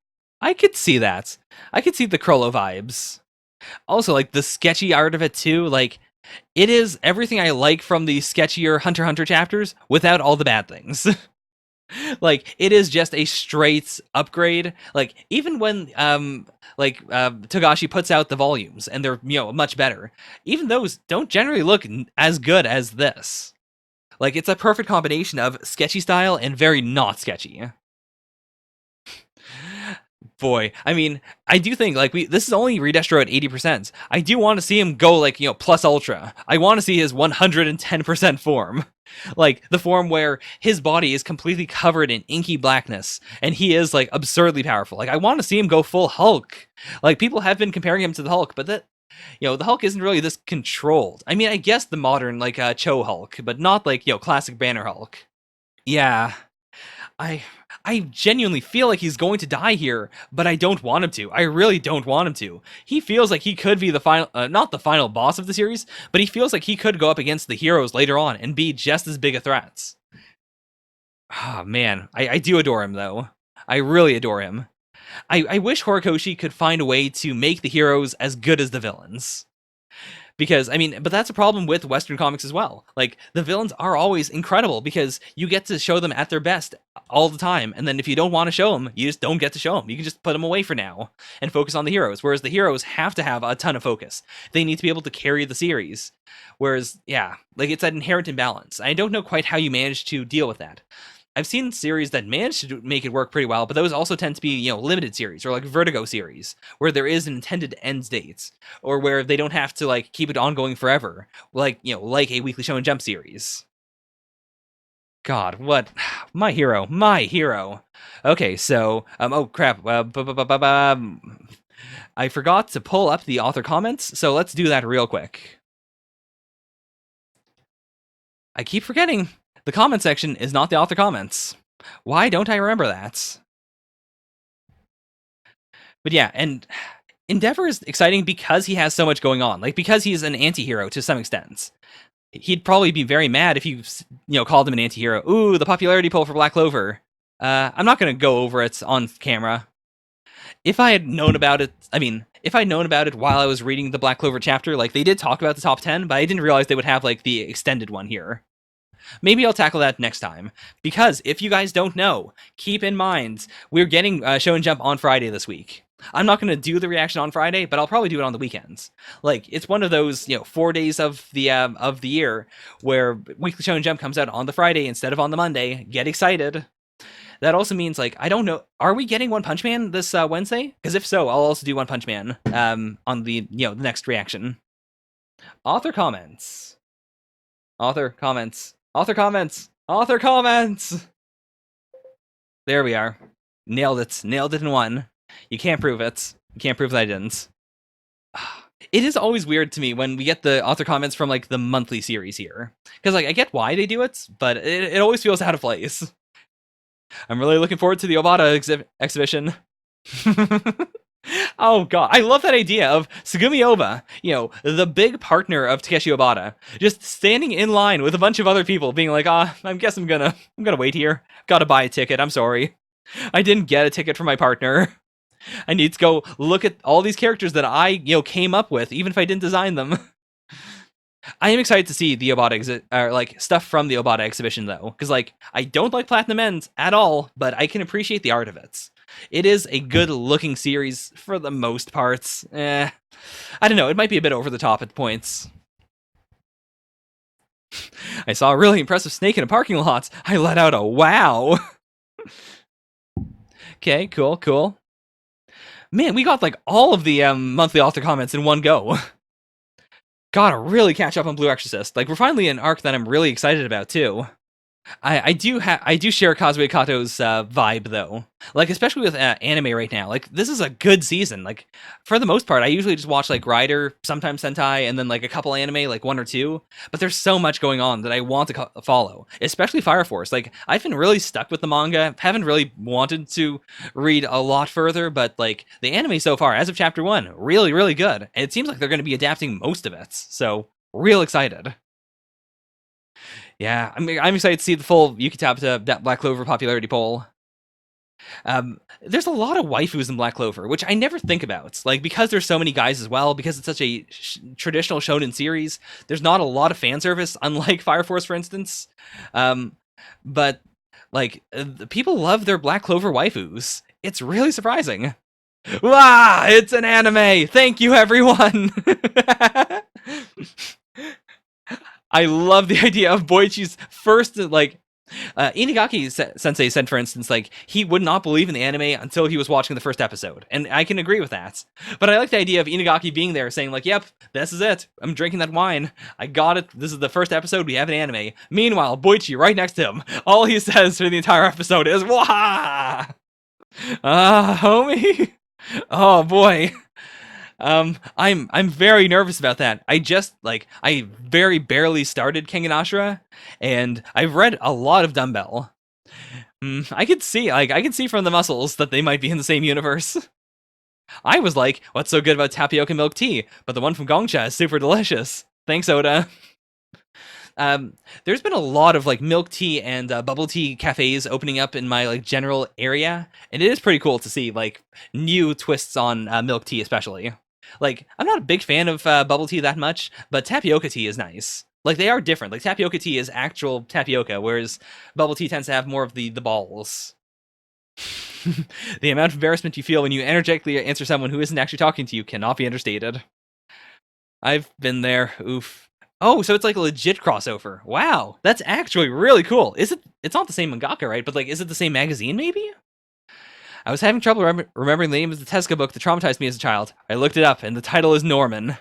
could see that. I could see the Krollo vibes. Also, like the sketchy art of it too, like it is everything I like from the sketchier Hunter x Hunter chapters without all the bad things. Like it is just a straight upgrade. Like even when Togashi puts out the volumes and they're much better, even those don't generally look as good as this. Like it's a perfect combination of sketchy style and very not sketchy. Boy, I mean, I do think like this is only Redestro at 80%. I do want to see him go like plus ultra. I want to see his 110% form, like the form where his body is completely covered in inky blackness and he is like absurdly powerful. Like I want to see him go full Hulk. Like people have been comparing him to the Hulk, but that the Hulk isn't really this controlled. I mean, I guess the modern like Cho Hulk, but not like classic Banner Hulk. Yeah. I genuinely feel like he's going to die here, but I don't want him to. I really don't want him to. He feels like he could be the final, not the final boss of the series, but he feels like he could go up against the heroes later on and be just as big a threat. Oh man, I do adore him though. I really adore him. I wish Horikoshi could find a way to make the heroes as good as the villains. Because, I mean, but that's a problem with Western comics as well. Like, the villains are always incredible because you get to show them at their best all the time. And then if you don't want to show them, you just don't get to show them. You can just put them away for now and focus on the heroes. Whereas the heroes have to have a ton of focus. They need to be able to carry the series. Whereas, yeah, like, it's that inherent imbalance. I don't know quite how you manage to deal with that. I've seen series that manage to make it work pretty well, but those also tend to be, limited series or like Vertigo series where there is an intended end date or where they don't have to like keep it ongoing forever, like, like a Weekly Shonen Jump series. God, what? My hero. Okay, so, oh crap. I forgot to pull up the author comments, so let's do that real quick. I keep forgetting. The comment section is not the author comments. Why don't I remember that? But yeah, and Endeavor is exciting because he has so much going on. Like, because he's an anti-hero to some extent. He'd probably be very mad if you, called him an anti-hero. Ooh, the popularity poll for Black Clover. I'm not going to go over it on camera. If I had known about it, if I'd known about it while I was reading the Black Clover chapter, like, they did talk about the top 10, but I didn't realize they would have, like, the extended one here. Maybe I'll tackle that next time, because if you guys don't know, keep in mind, we're getting Shonen Jump on Friday this week. I'm not going to do the reaction on Friday, but I'll probably do it on the weekends. Like, it's one of those, 4 days of the year where Weekly Shonen Jump comes out on the Friday instead of on the Monday. Get excited. That also means, like, I don't know, are we getting One Punch Man this Wednesday? Because if so, I'll also do One Punch Man on the, the next reaction. Author comments. There we are. Nailed it in one. You can't prove it. You can't prove that I didn't. It is always weird to me when we get the author comments from, like, the monthly series here. Because, like, I get why they do it, but it always feels out of place. I'm really looking forward to the Obata exhibition. Oh god, I love that idea of Tsugumi Oba, the big partner of Takeshi Obata, just standing in line with a bunch of other people being like, I guess I'm gonna wait here. Gotta buy a ticket, I'm sorry. I didn't get a ticket for my partner. I need to go look at all these characters that I, came up with, even if I didn't design them. I am excited to see the Obata stuff from the Obata exhibition though, because like I don't like Platinum Ends at all, but I can appreciate the art of it. It is a good looking series for the most parts. I don't know, it might be a bit over the top at points. I saw a really impressive snake in a parking lot. I let out a wow. Okay, cool. Man, we got like all of the monthly author comments in one go. Gotta really catch up on Blue Exorcist. Like, we're finally in an arc that I'm really excited about too. I do share Kazuya Kato's vibe though, like especially with anime right now. Like, this is a good season. Like, for the most part, I usually just watch like Rider, sometimes Sentai, and then like a couple anime, like one or two. But there's so much going on that I want to follow, especially Fire Force. Like, I've been really stuck with the manga. Haven't really wanted to read a lot further, but like the anime so far, as of chapter 1, really good. And it seems like they're going to be adapting most of it. So real excited. Yeah, I'm excited to see the full Yuki Tabata Black Clover popularity poll. There's a lot of waifus in Black Clover, which I never think about. Like, because there's so many guys as well, because it's such a traditional shonen series, there's not a lot of fan service, unlike Fire Force, for instance. But, like, people love their Black Clover waifus. It's really surprising. Wow, it's an anime! Thank you, everyone! I love the idea of Boichi's first, like, Inagaki Sensei said, for instance, like, he would not believe in the anime until he was watching the first episode. And I can agree with that. But I like the idea of Inagaki being there saying, like, yep, this is it. I'm drinking that wine. I got it. This is the first episode. We have an anime. Meanwhile, Boichi right next to him. All he says for the entire episode is, wah! Homie? Oh, boy. I'm very nervous about that. I very barely started Kengan Ashura, and I've read a lot of Dumbbell. I could see from the muscles that they might be in the same universe. I was like, what's so good about tapioca milk tea? But the one from Gongcha is super delicious. Thanks, Oda. There's been a lot of like milk tea and bubble tea cafes opening up in my like general area, and it is pretty cool to see like new twists on milk tea, especially. Like, I'm not a big fan of bubble tea that much, but tapioca tea is nice. Like, they are different. Like, tapioca tea is actual tapioca, whereas bubble tea tends to have more of the balls. The amount of embarrassment you feel when you energetically answer someone who isn't actually talking to you cannot be understated. I've been there. Oof. Oh, so it's like a legit crossover. Wow, that's actually really cool. Is it? It's not the same mangaka, right? But like, is it the same magazine, maybe? I was having trouble remembering the name of the Tezuka book that traumatized me as a child. I looked it up, and the title is Norman.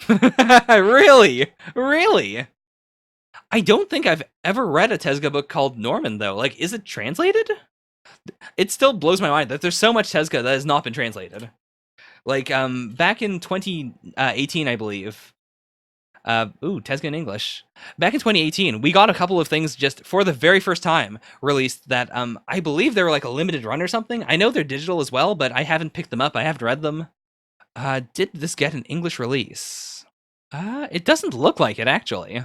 Really? I don't think I've ever read a Tezuka book called Norman, though. Like, is it translated? It still blows my mind that there's so much Tezuka that has not been translated. Like, back in 2018, I believe. Tezuka in English. Back in 2018, we got a couple of things just for the very first time released that I believe they were like a limited run or something. I know they're digital as well, but I haven't picked them up. I haven't read them. Did this get an English release? It doesn't look like it, actually.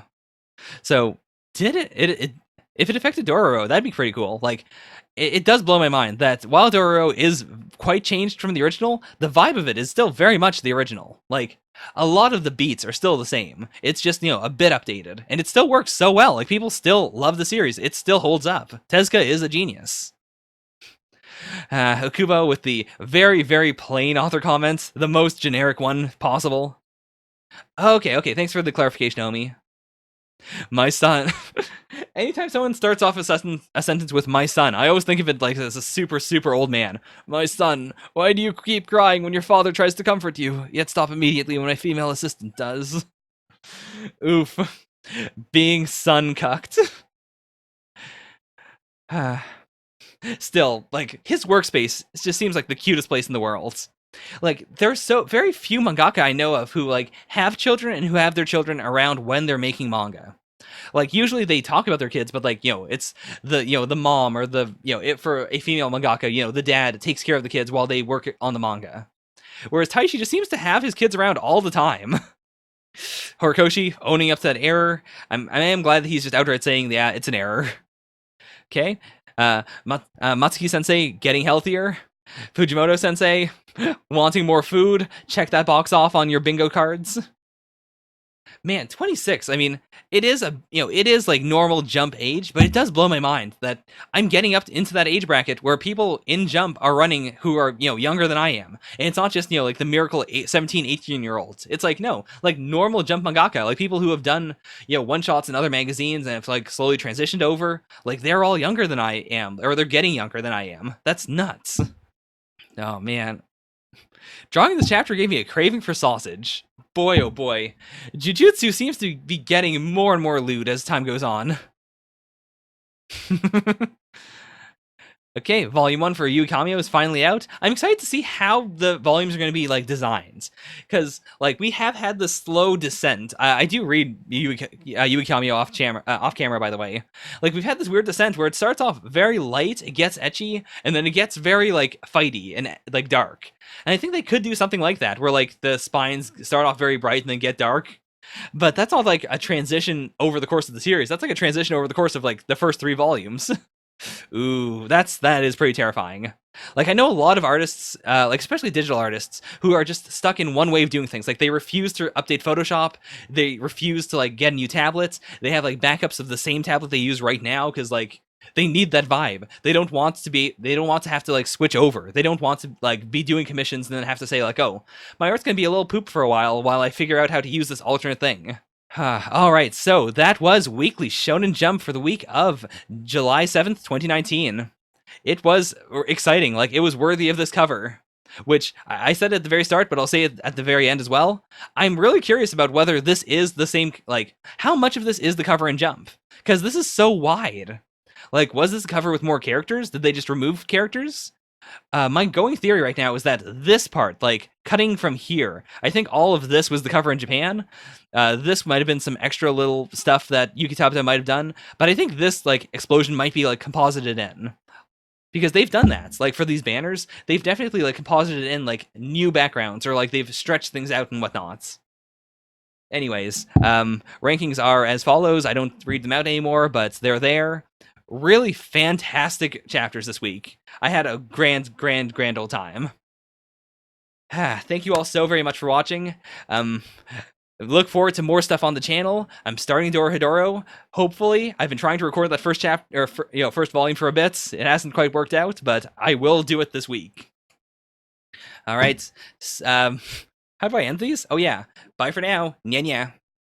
So, did it if it affected Dororo, that'd be pretty cool. Like, it does blow my mind that while Dororo is quite changed from the original, the vibe of it is still very much the original. Like, a lot of the beats are still the same. It's just, a bit updated. And it still works so well. Like, people still love the series. It still holds up. Tezuka is a genius. Okubo with the very, very plain author comments. The most generic one possible. Okay. Thanks for the clarification, Omi. My son. Anytime someone starts off a sentence with "my son," I always think of it like as a super, super old man. My son, why do you keep crying when your father tries to comfort you, yet stop immediately when my female assistant does? Oof. Being son cucked. Still, like, his workspace just seems like the cutest place in the world. Like, there's so very few mangaka I know of who like have children and who have their children around when they're making manga. Like, usually they talk about their kids, but like, it's the mom or for a female mangaka, the dad takes care of the kids while they work on the manga. Whereas Taishi just seems to have his kids around all the time. Horikoshi owning up to that error. I am glad that he's just outright saying, yeah, it's an error. Okay. Matsuki Sensei getting healthier. Fujimoto Sensei wanting more food. Check that box off on your bingo cards. Man, 26. I mean, it is it is like normal Jump age, but it does blow my mind that I'm getting up into that age bracket where people in Jump are running who are, younger than I am. And it's not just, like the miracle 17, 18-year-olds. It's like, no, like normal Jump mangaka, like people who have done, one-shots in other magazines and have like slowly transitioned over, like they're all younger than I am, or they're getting younger than I am. That's nuts. Oh, man. Drawing this chapter gave me a craving for sausage. Boy, oh boy. Jujutsu seems to be getting more and more lewd as time goes on. Okay, Volume 1 for Yui Kamio is finally out. I'm excited to see how the volumes are going to be, like, designed. Because, like, we have had the slow descent. I do read Yui Kamio off camera, by the way. Like, we've had this weird descent where it starts off very light, it gets ecchi, and then it gets very, like, fighty and, like, dark. And I think they could do something like that, where, like, the spines start off very bright and then get dark. But that's all, like, a transition over the course of the series. That's, like, a transition over the course of, like, the first 3 volumes. Ooh, that is pretty terrifying. Like, I know a lot of artists, like especially digital artists, who are just stuck in one way of doing things. Like, they refuse to update Photoshop. They refuse to like get new tablets. They have like backups of the same tablet they use right now because like they need that vibe. They don't want to have to like switch over. They don't want to like be doing commissions and then have to say like, oh, my art's gonna be a little poop for a while I figure out how to use this alternate thing. All right, so that was Weekly Shonen Jump for the week of July 7th, 2019. It was exciting. Like, it was worthy of this cover, which I said at the very start, but I'll say it at the very end as well. I'm really curious about whether this is the same, like, how much of this is the cover in Jump? Because this is so wide. Like, was this a cover with more characters? Did they just remove characters? My going theory right now is that this part, like cutting from here, I think all of this was the cover in Japan. This might have been some extra little stuff that Yuki Tabata might have done, but I think this like explosion might be like composited in. Because they've done that. Like for these banners, they've definitely like composited in like new backgrounds or like they've stretched things out and whatnot. Anyways, rankings are as follows. I don't read them out anymore, but they're there. Really fantastic chapters this week. I had a grand old time. Thank you all so very much for watching. Look forward to more stuff on the channel. I'm starting Dorohedoro. Hopefully, I've been trying to record that first chapter, or first volume for a bit. It hasn't quite worked out, but I will do it this week. All right. How do I end these? Oh yeah. Bye for now. Nya nya.